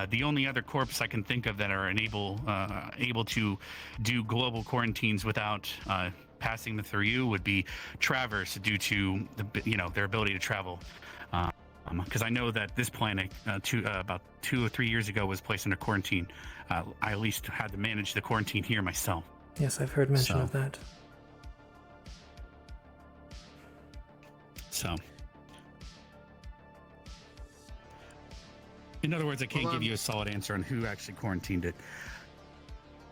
The only other corps I can think of that are able to do global quarantines without passing them through you would be Travers, due to their ability to travel. Because I know that this planet about 2 or 3 years ago was placed under quarantine. I at least had to manage the quarantine here myself. Yes, I've heard mention of that. So, in other words, I can't give you a solid answer on who actually quarantined it.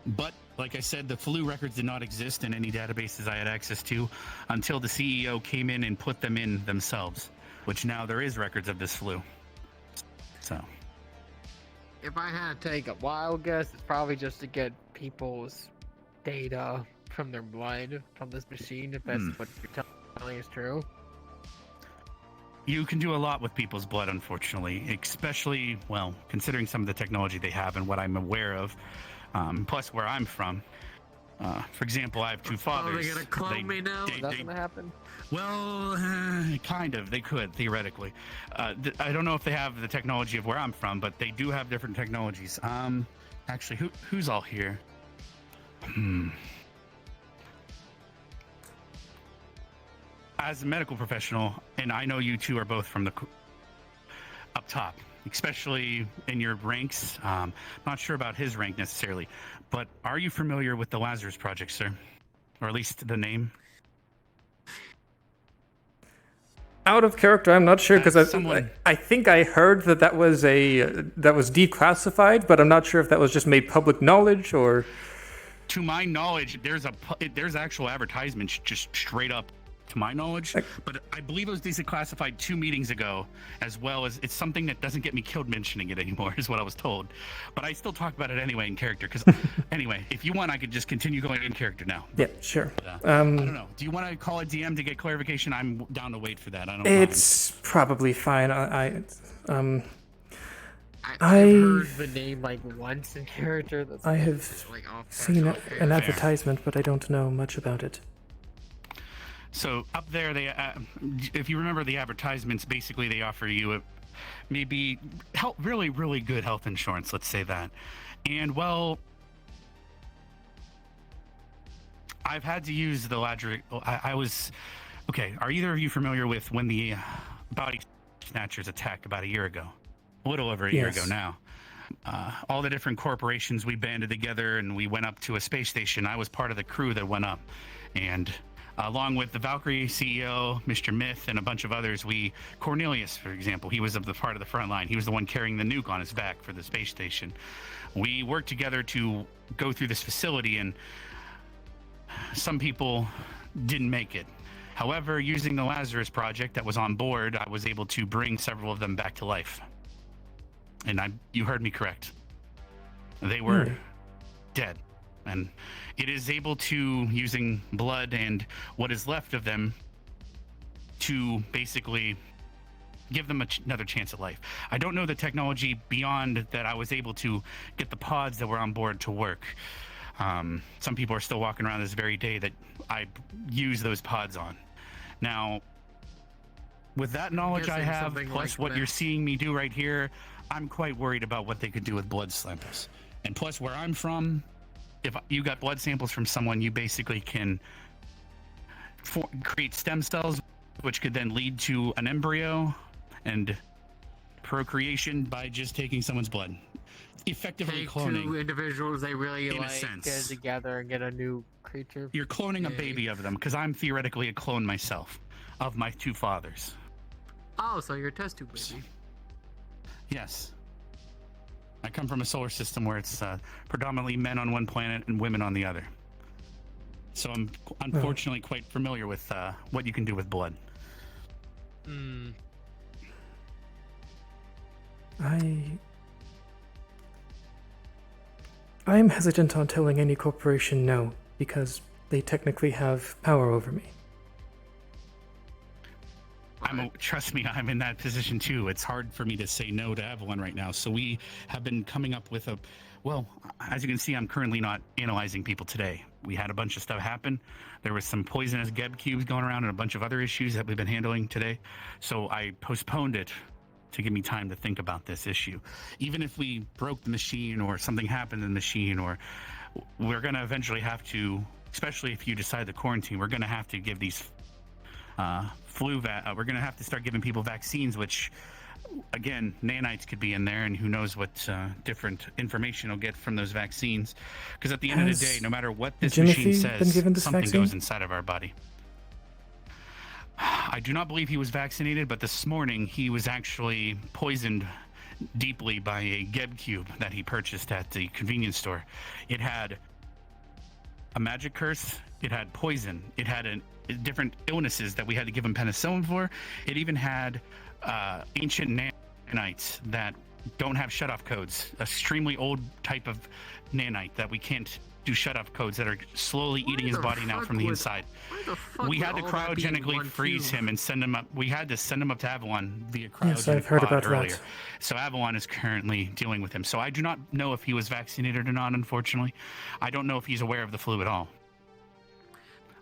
But, like I said, the flu records did not exist in any databases I had access to until the CEO came in and put them in themselves, which now there is records of this flu. So, if I had to take a wild guess, it's probably just to get people's data from their blood from this machine, if that's what you're telling is true. You can do a lot with people's blood, unfortunately, especially, well, considering some of the technology they have and what I'm aware of, plus where I'm from. For example, I have 2 fathers. Are they gonna clone me now? Is that gonna happen? Well, kind of. They could, theoretically. I don't know if they have the technology of where I'm from, but they do have different technologies. Actually, who's all here? As a medical professional, and I know you two are both from the up top, especially in your ranks. Not sure about his rank necessarily, but are you familiar with the Lazarus Project, sir? Or at least the name? Out of character, I'm not sure, because I think I heard that was declassified, but I'm not sure if that was just made public knowledge or. To my knowledge, there's actual advertisements just straight up. To my knowledge, but I believe it was declassified 2 meetings ago, as well as it's something that doesn't get me killed mentioning it anymore, is what I was told. But I still talk about it anyway in character, because anyway, if you want, I could just continue going in character now. Yeah, sure. I don't know. Do you want to call a DM to get clarification? I'm down to wait for that. I don't. It's probably fine. I've heard the name like once in character. That's I have seen an advertisement, but I don't know much about it. So up there, they, if you remember the advertisements, basically they offer you maybe really, really good health insurance. Let's say that. And well, I've had to use the ladder. I was okay. Are either of you familiar with when the body snatchers attacked about a year ago? A little over a year ago now. All the different corporations, we banded together and we went up to a space station. I was part of the crew that went up, and along with the Valkyrie CEO, Mr. Myth, and a bunch of others, Cornelius, for example, he was of the part of the front line. He was the one carrying the nuke on his back for the space station. We worked together to go through this facility, and some people didn't make it. However, using the Lazarus Project that was on board, I was able to bring several of them back to life. And you heard me correct. They were dead. And it is able to, using blood and what is left of them, to basically give them another chance at life. I don't know the technology beyond that. I was able to get the pods that were on board to work. Some people are still walking around this very day that I use those pods on. Now, with that knowledge I have, plus what you're seeing me do right here, I'm quite worried about what they could do with blood samples. And plus, where I'm from, if you got blood samples from someone, you basically can create stem cells, which could then lead to an embryo and procreation by just taking someone's blood. Effectively cloning. 2 individuals they really like get together and get a new creature. You're cloning a baby of them, because I'm theoretically a clone myself of my 2 fathers. Oh, so you're a test tube baby. Yes. I come from a solar system where it's predominantly men on one planet and women on the other. So I'm unfortunately quite familiar with what you can do with blood. Hmm. I'm hesitant on telling any corporation no, because they technically have power over me. Trust me, I'm in that position too. It's hard for me to say no to Avalon right now. So we have been coming up with well, as you can see, I'm currently not analyzing people today. We had a bunch of stuff happen. There was some poisonous Geb cubes going around and a bunch of other issues that we've been handling today. So I postponed it to give me time to think about this issue. Even if we broke the machine or something happened in the machine, or we're going to eventually have to, especially if you decide to quarantine, we're going to have to give these we're going to have to start giving people vaccines, which, again, nanites could be in there, and who knows what different information will get from those vaccines. Because at the end of the day, no matter what this machine says, something goes inside of our body. I do not believe he was vaccinated, but this morning he was actually poisoned deeply by a Geb cube that he purchased at the convenience store. It had a magic curse, it had poison, it had different illnesses that we had to give him penicillin for. It even had ancient nanites that don't have shutoff codes, extremely old type of nanite that we can't do shutoff codes, that are slowly eating his body now from the inside. We had to cryogenically freeze him and send him up. We had to send him up to Avalon via cryogenic Yes, I've heard about earlier. that. So Avalon is currently dealing with him. So I do not know if he was vaccinated or not, unfortunately. I don't know if he's aware of the flu at all.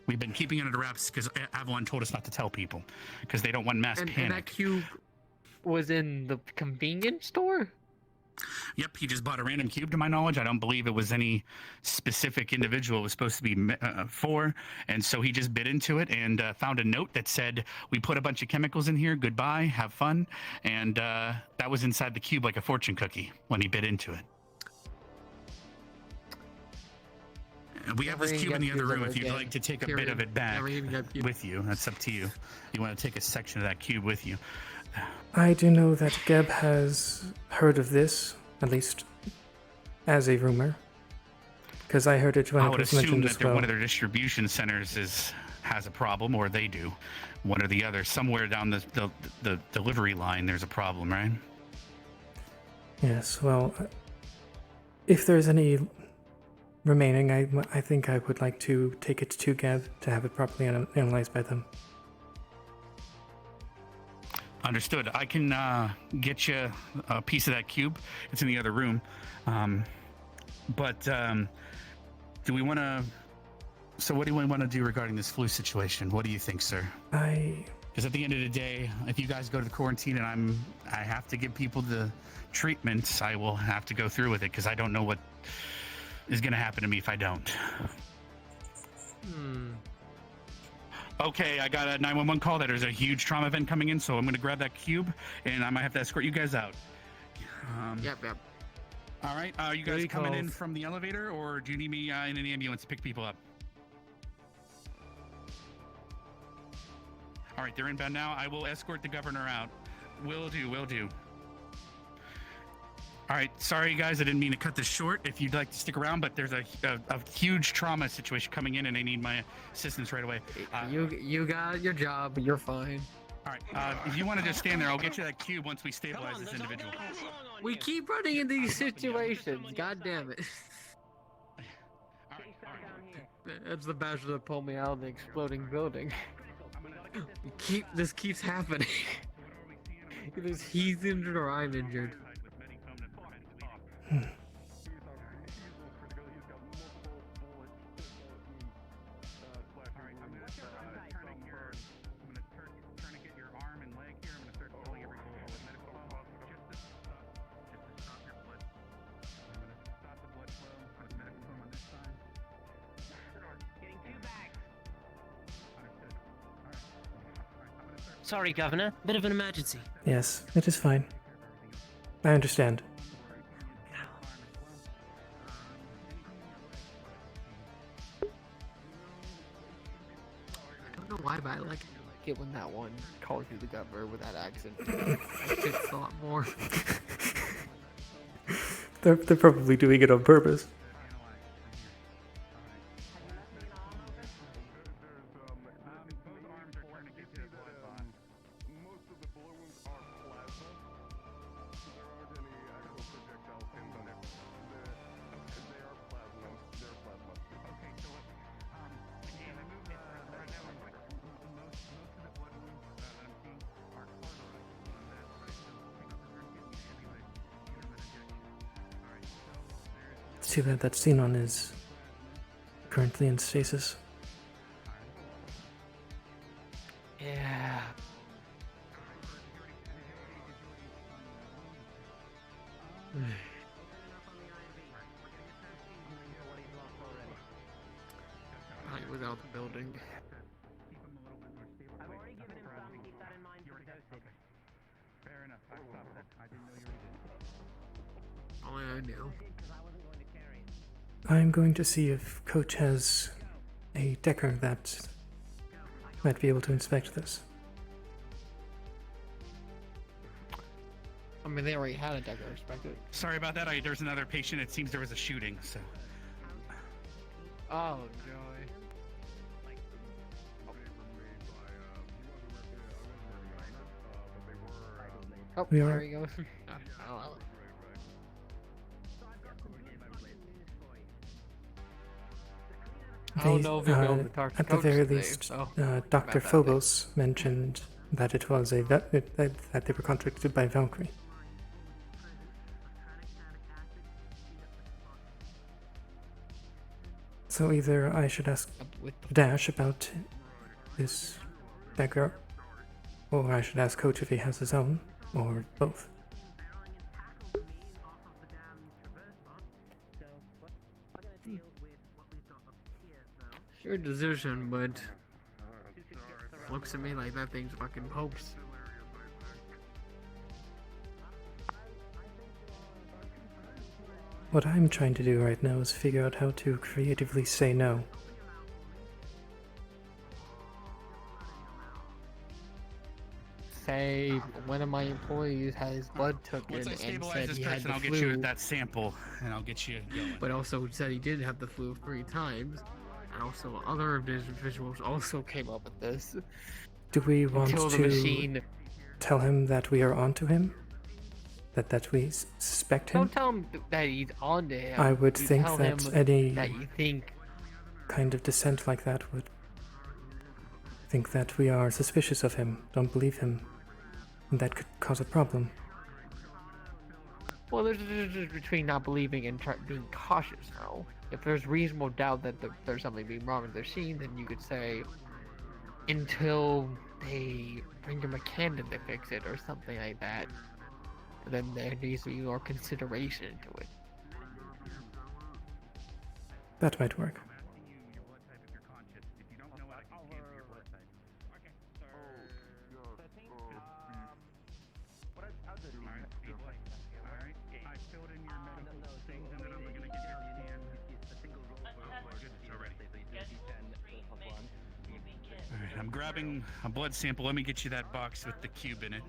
We've been keeping it under wraps because Avalon told us not to tell people because they don't want mass panic. And that cube was in the convenience store? Yep, he just bought a random cube, to my knowledge. I don't believe it was any specific individual it was supposed to be for. And so he just bit into it and found a note that said, "We put a bunch of chemicals in here. Goodbye. Have fun." And that was inside the cube like a fortune cookie when he bit into it. We have this cube in the other room if you'd like to take a bit of it back with you. That's up to you. You want to take a section of that cube with you. I do know that Geb has heard of this, at least as a rumor, because I heard it when it was mentioned as well. One of their distribution centers has a problem, or they do, one or the other. Somewhere down the delivery line, there's a problem, right? Yes. Well, if there's any remaining, I think I would like to take it to Geb to have it properly analyzed by them. Understood. I can get you a piece of that cube. It's in the other room. But do we want to... So what do we want to do regarding this flu situation? What do you think, sir? Because at the end of the day, if you guys go to the quarantine and I have to give people the treatments, I will have to go through with it because I don't know what is going to happen to me if I don't. Okay, I got a 911 call that there's a huge trauma event coming in, so I'm going to grab that cube, and I might have to escort you guys out. Yep. All right, are you guys coming in from the elevator, or do you need me in an ambulance to pick people up? All right, they're inbound now. I will escort the governor out. Will do. All right, sorry guys, I didn't mean to cut this short. If you'd like to stick around, but there's a huge trauma situation coming in, and they need my assistance right away. You got your job. You're fine. All right, if you want to just stand there, I'll get you that cube once we stabilize this individual. We keep running into these situations. God damn it. That's the bachelor that pulled me out of the exploding building. This keeps happening. Either he's injured or I'm injured. Sorry, Governor. Bit of an emergency. Yes, it is fine. I understand. I don't know why, but I like it when that one calls you the governor with that accent. That fits a lot more. They're probably doing it on purpose. It's too bad that Xenon is currently in stasis. Yeah. I was out the building. Fair enough. I stopped that. I didn't know you were Only I knew. I'm going to see if Coach has a decker that might be able to inspect this. I mean, they already had a decker inspected. Sorry about that. There's another patient. It seems there was a shooting, so. Oh, joy. Oh, We there are- he goes. Oh, I don't know if you'll be able to talk to at the Coach very today, least, so Dr. about that Phobos mentioned that it was that they were contracted by Valkyrie. So either I should ask Dash about this dagger, or I should ask Coach if he has his own, or both. Your decision, but looks to me like that thing's fucking popes. What I'm trying to do right now is figure out how to creatively say no. Say one of my employees had his blood taken Once I and stabilize said this he had person, the I'll flu, get you that sample, and I'll get you going. but also said he did have the flu 3 times. And also, other individuals also came up with this. Do we want Until the to machine. tell him that we are onto him? That we suspect him? Don't tell him that he's on to him. I would You think tell that him any that you think kind of dissent like that would think that we are suspicious of him, don't believe him, and that could cause a problem. Well, there's a difference between not believing and being cautious, though. If there's reasonable doubt that there's something being wrong with their scene, then you could say, until they bring a mechanic to fix it or something like that, then there needs to be more consideration to it. That might work. Alright, I'm grabbing a blood sample. Let me get you that box with the cube in it.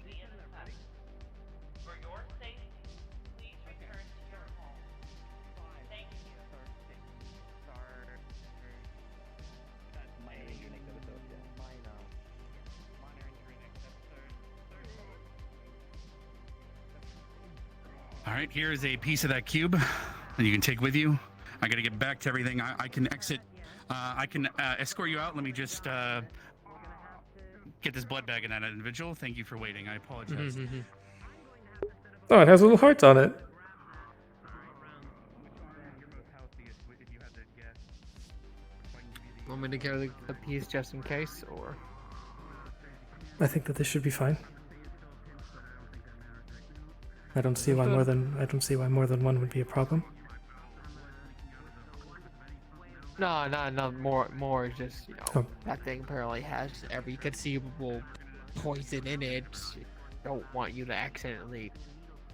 Alright, here's a piece of that cube that you can take with you. I gotta get back to everything. I can exit. I can escort you out. Let me just get this blood bag in that individual. Thank you for waiting. I apologize. Oh, it has little hearts on it. Want me to carry the piece just in case, or? I think that this should be fine. I don't see why more than one would be a problem. No, more is just, Oh. that thing apparently has every conceivable poison in it. Don't want you to accidentally,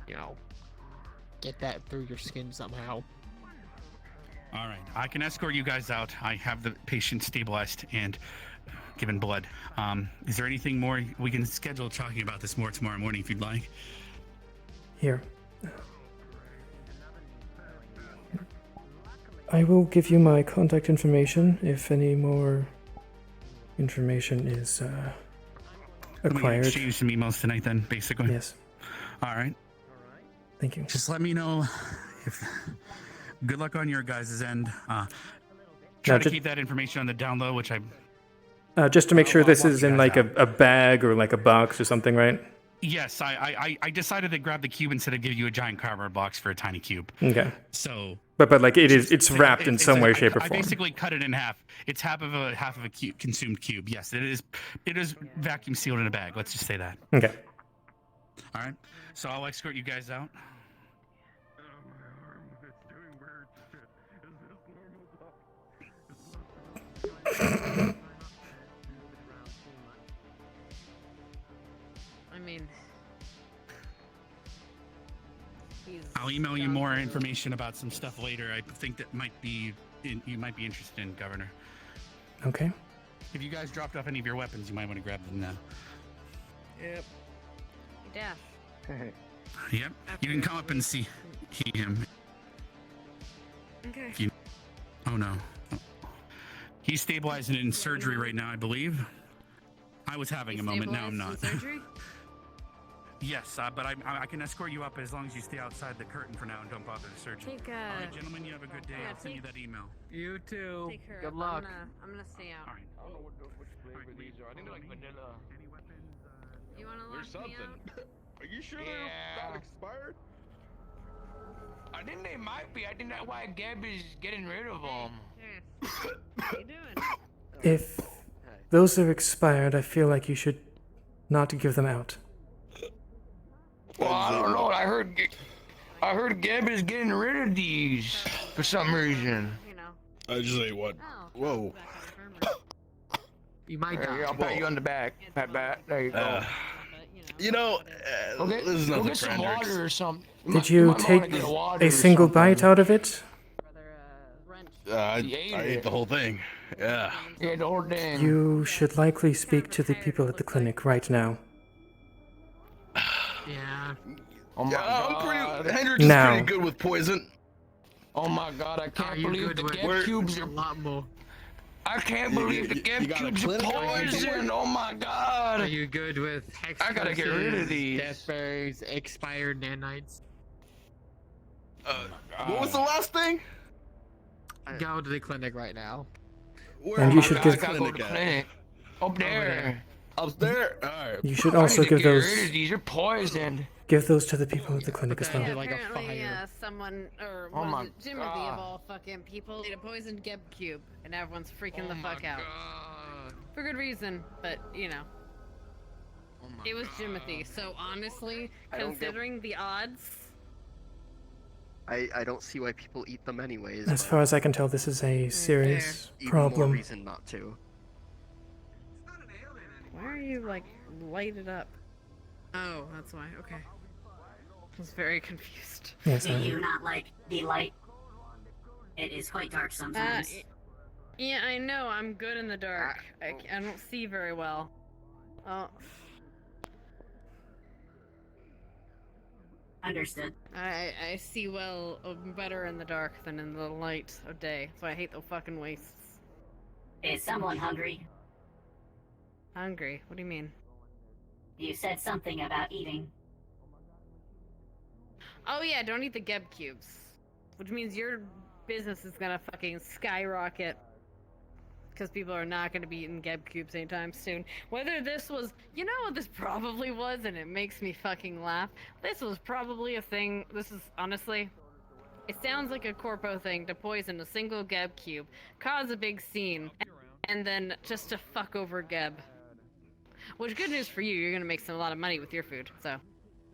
get that through your skin somehow. All right, I can escort you guys out. I have the patient stabilized and given blood. Is there anything more we can schedule talking about this more tomorrow morning if you'd like? Here. I will give you my contact information if any more information is acquired. Exchange some emails tonight then, basically? Yes. All right. Thank you. Just let me know if... Good luck on your guys' end. Try to keep that information on the down low, which I... just to make sure this is in like a bag or like a box or something, right? Yes, I decided to grab the cube instead of give you a giant cardboard box for a tiny cube. Okay. So But like it's wrapped in some way, shape, or I form. basically cut it in half. It's half of a cube, consumed cube. Yes, it is. It is vacuum sealed in a bag. Let's just say that. Okay. All right. So I'll escort you guys out. I mean, I'll email you more information about some stuff later. I think that you might be interested in, Governor. Okay. If you guys dropped off any of your weapons, you might want to grab them now. Yep. Dash. Yep. You can come up and see him. Okay. Oh no. He's stabilizing in surgery right now, I believe. I was having a moment. Now I'm not. Surgery? Yes, but I can escort you up as long as you stay outside the curtain for now and don't bother the surgeon. All right, gentlemen, you have a good day. I'll send you that email. You too. Take her Good up. luck. I'm gonna stay out. All right. I don't know which flavor these are. I think they're like vanilla. You wanna There's lock me something. out? Are you sure they're not expired? I think they might be. I think that's why Geb is getting rid of them. How you doing? If those are expired, I feel like you should not give them out. Well, I don't know. I heard Geb is getting rid of these for some reason. You know. I just ate one. Whoa. You might Here, I'll pat you on the back. Pat back. There you go. You know, this is nothing get some water or something. Did you take a single bite out of it? I ate the whole thing. Yeah. Yeah, the whole thing. You should likely speak to the people at the clinic right now. Yeah. Oh my God. Hendrix is Now. pretty good with poison. Oh my God, I can't believe the with Geb cubes a are. lot more. I can't believe the Geb got a cubes are clinic? poison. Oh my God. Are you good with hex I gotta get rid of doses, these. death berries, expired nanites? What was the last thing? Go to the clinic right now. And you should give. Gotta go to the clinic. Up there. Up there? Alright. You should I also need to give get those. rid of these. You're poisoned. Give those to the people at the clinic as well. Apparently, someone, or Oh was my it Timothy of God. all fucking people, ate a poisoned Geb cube, and everyone's freaking the fuck out. For good reason, but, you know. It was Jimothy, so honestly, I don't get- considering the odds... I don't see why people eat them anyways. As far as I can tell, this is a serious Even more problem. reason not to. Why are you, like, lighted up? Oh, that's why, okay. I was very confused. Yes, Do you not like the light? It is quite dark sometimes. Yeah, I know, I'm good in the dark. I don't see very well. Oh. Understood. I see well, better in the dark than in the light of day, so I hate the fucking wastes. Is someone hungry? Hungry? What do you mean? You said something about eating. Oh yeah, don't eat the Geb cubes. Which means your business is gonna fucking skyrocket. Because people are not gonna be eating Geb cubes anytime soon. Whether this was, you know what this probably was, and it makes me fucking laugh? This was probably a thing, this is, honestly, it sounds like a corpo thing to poison a single Geb cube, cause a big scene, and then just to fuck over Geb. Which, good news for you, you're gonna make a lot of money with your food, so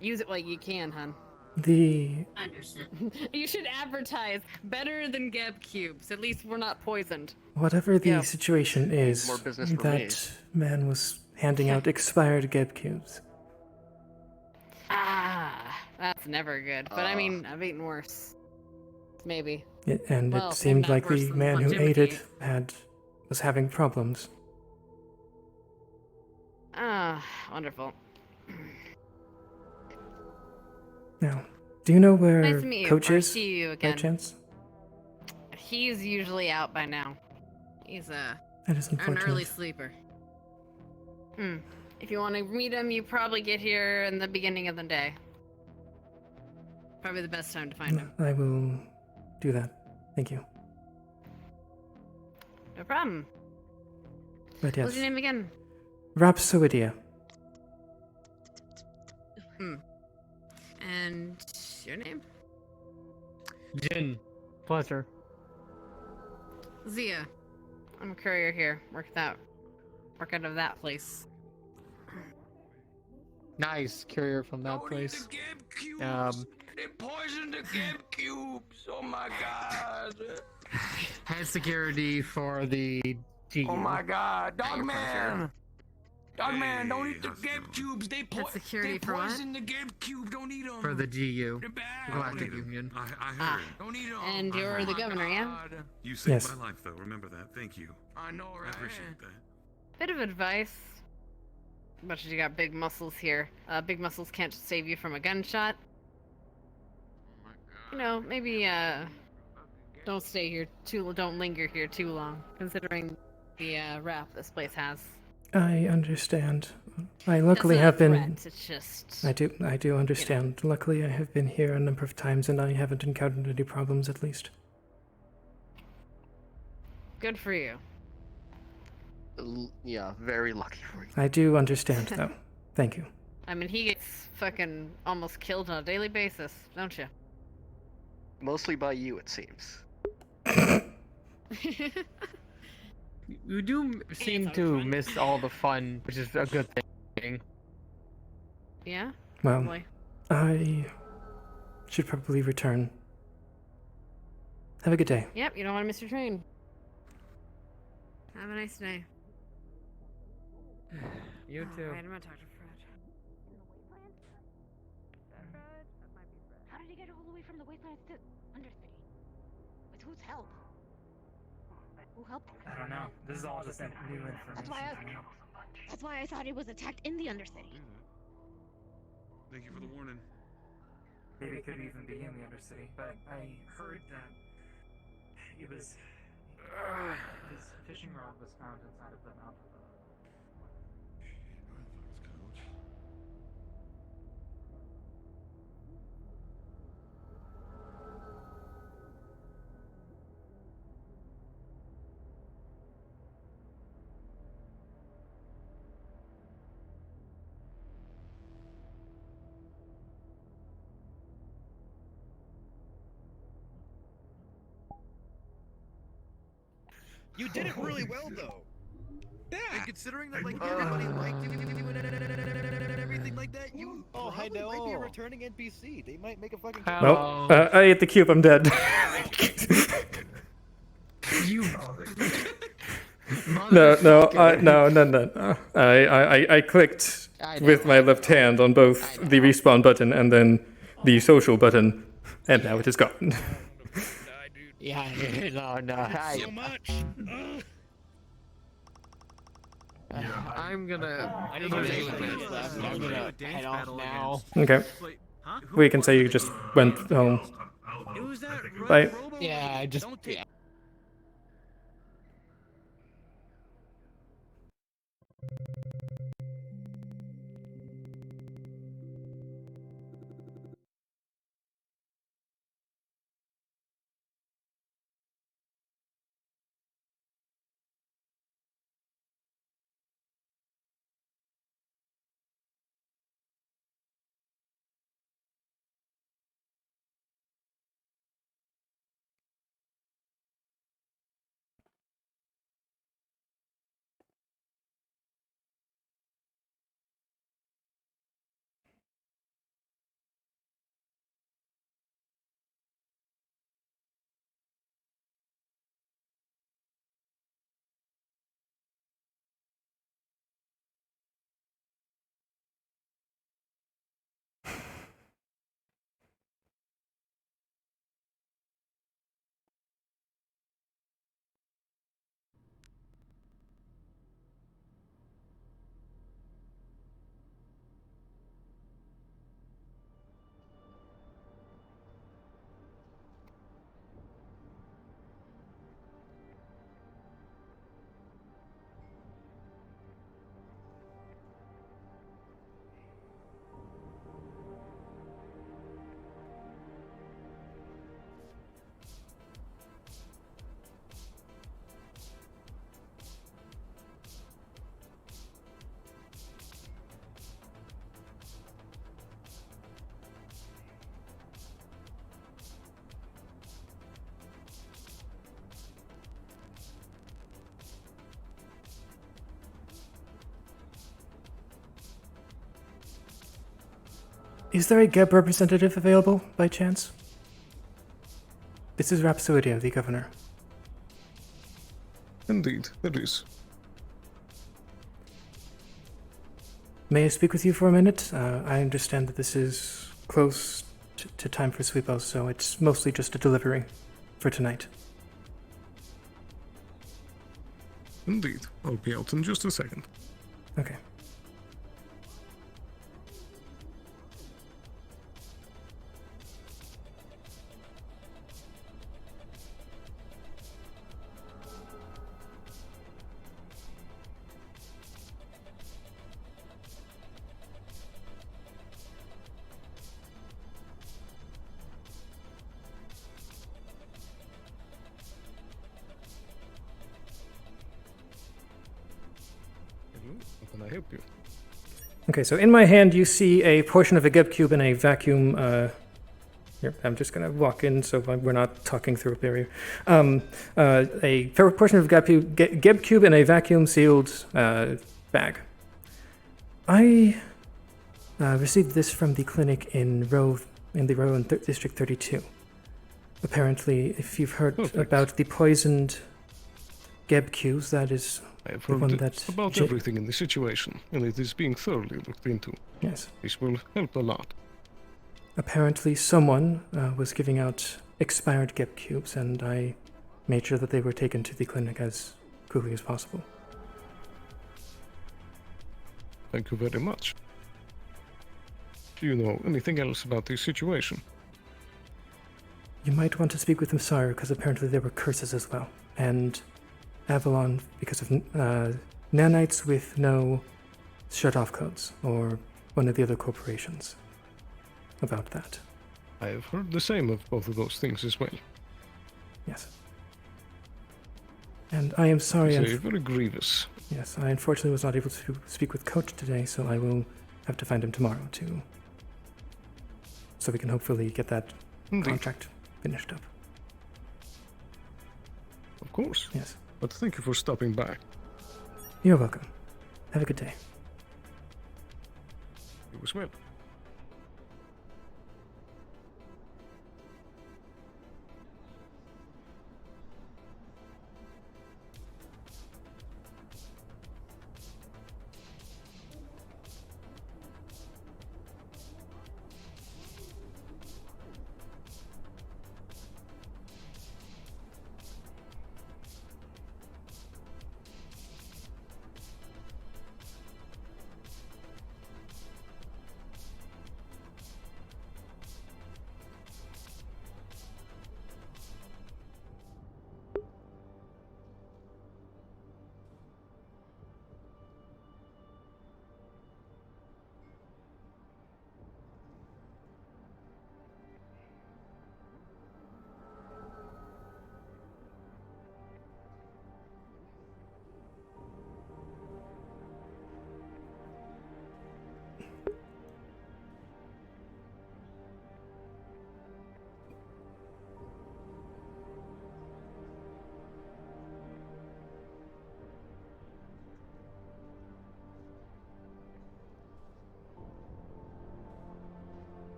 use it while you can, hun. The Understood. You should advertise better than Geb cubes. At least we're not poisoned. whatever the Yeah. situation is, More business for that man was handing out expired Geb cubes. Ah, that's never good. But I mean, I've eaten worse. Maybe. And Well, it seemed not like worse the than man who ate longevity. it was having problems. Ah, wonderful. Now, do you know where Nice to meet you. Coach Or is? see you By again. chance? He's usually out by now. He's That is an early unfortunate. sleeper. If you want to meet him, you probably get here in the beginning of the day. Probably the best time to find him. I will do that. Thank you. No problem. But yes, What's your name again? Rhapsoidia. And your name? Jin. Pleasure. Zia, I'm a courier here. Work out of that place. Nice courier from that place. They poisoned the game cubes. Oh my god. Head security for the GU. Oh my god. Dogman. Dogman, don't eat the game cubes. They security for what? poisoned the game cube. Don't eat them. For the GU. They're bad. Galactic Union. I heard. Don't eat them. And you're the governor, yeah? You saved Yes. my life, though. Remember that. Thank you. I know, right? I appreciate that. Bit of advice. Much as you got big muscles here. Big muscles can't save you from a gunshot. You know, maybe don't stay here don't linger here too long, considering the wrap this place has. I understand. I luckily have been. Threat, it's just. I do understand. Luckily, I have been here a number of times, and I haven't encountered any problems, at least. Good for you. Yeah, very lucky for you. I do understand, though. Thank you. I mean, he gets fucking almost killed on a daily basis, don't you? Mostly by you, it seems. You do seem to miss all the fun, which is a good thing. Yeah? Well, Probably. I should probably return. Have a good day. Yep, you don't want to miss your train. Have a nice day. You too. Alright, I'm gonna talk to Fred. How did he get all the way from the wastelands to Undercity? With whose help? Who helped him? I don't know. This is all just new information. That's why I thought he was attacked in the Undercity. Thank you for the warning. Maybe it could even be in the Undercity, but I heard that it was his fishing rod was found inside of the mouth of the. You did it really well, though. Yeah. And considering that, like, everybody liked you and everything like that, you might be a know. returning NPC. They might make a fucking. Well, I ate the cube. I'm dead. You. No. I clicked with my left hand on both the respawn button and then the social button, and now it is gone. Yeah, no. So much. I'm gonna head off now. Okay. We can say you just went home. Bye. Yeah, I just. Is there a GEB representative available, by chance? This is Rhapsoidia, the governor. Indeed, there is. May I speak with you for a minute? I understand that this is close to time for sweepos, so it's mostly just a delivery for tonight. Indeed. I'll be out in just a second. Okay. How can I help you? Okay, so in my hand you see a portion of a GEB cube and a vacuum. Here, I'm just going to walk in so we're not talking through a barrier. A portion of GEB cube and a vacuum sealed bag. I received this from the clinic in District 32. Apparently, if you've heard about the poisoned GEB cubes, that is I have the one heard that about everything in the situation, and it is being thoroughly looked into. Yes. This will help a lot. Apparently, someone was giving out expired GEB cubes, and I made sure that they were taken to the clinic as quickly as possible. Thank you very much. Do you know anything else about this situation? You might want to speak with them, sire, because apparently there were curses as well. And Avalon, because of nanites with no shut-off codes, or one of the other corporations about that. I have heard the same of both of those things as well. Yes. And I am sorry. It's very grievous. Yes, I unfortunately was not able to speak with Coach today, so I will have to find him tomorrow too. So we can hopefully get that contract finished up. Of course. Yes. But thank you for stopping by. You're welcome. Have a good day. You as well.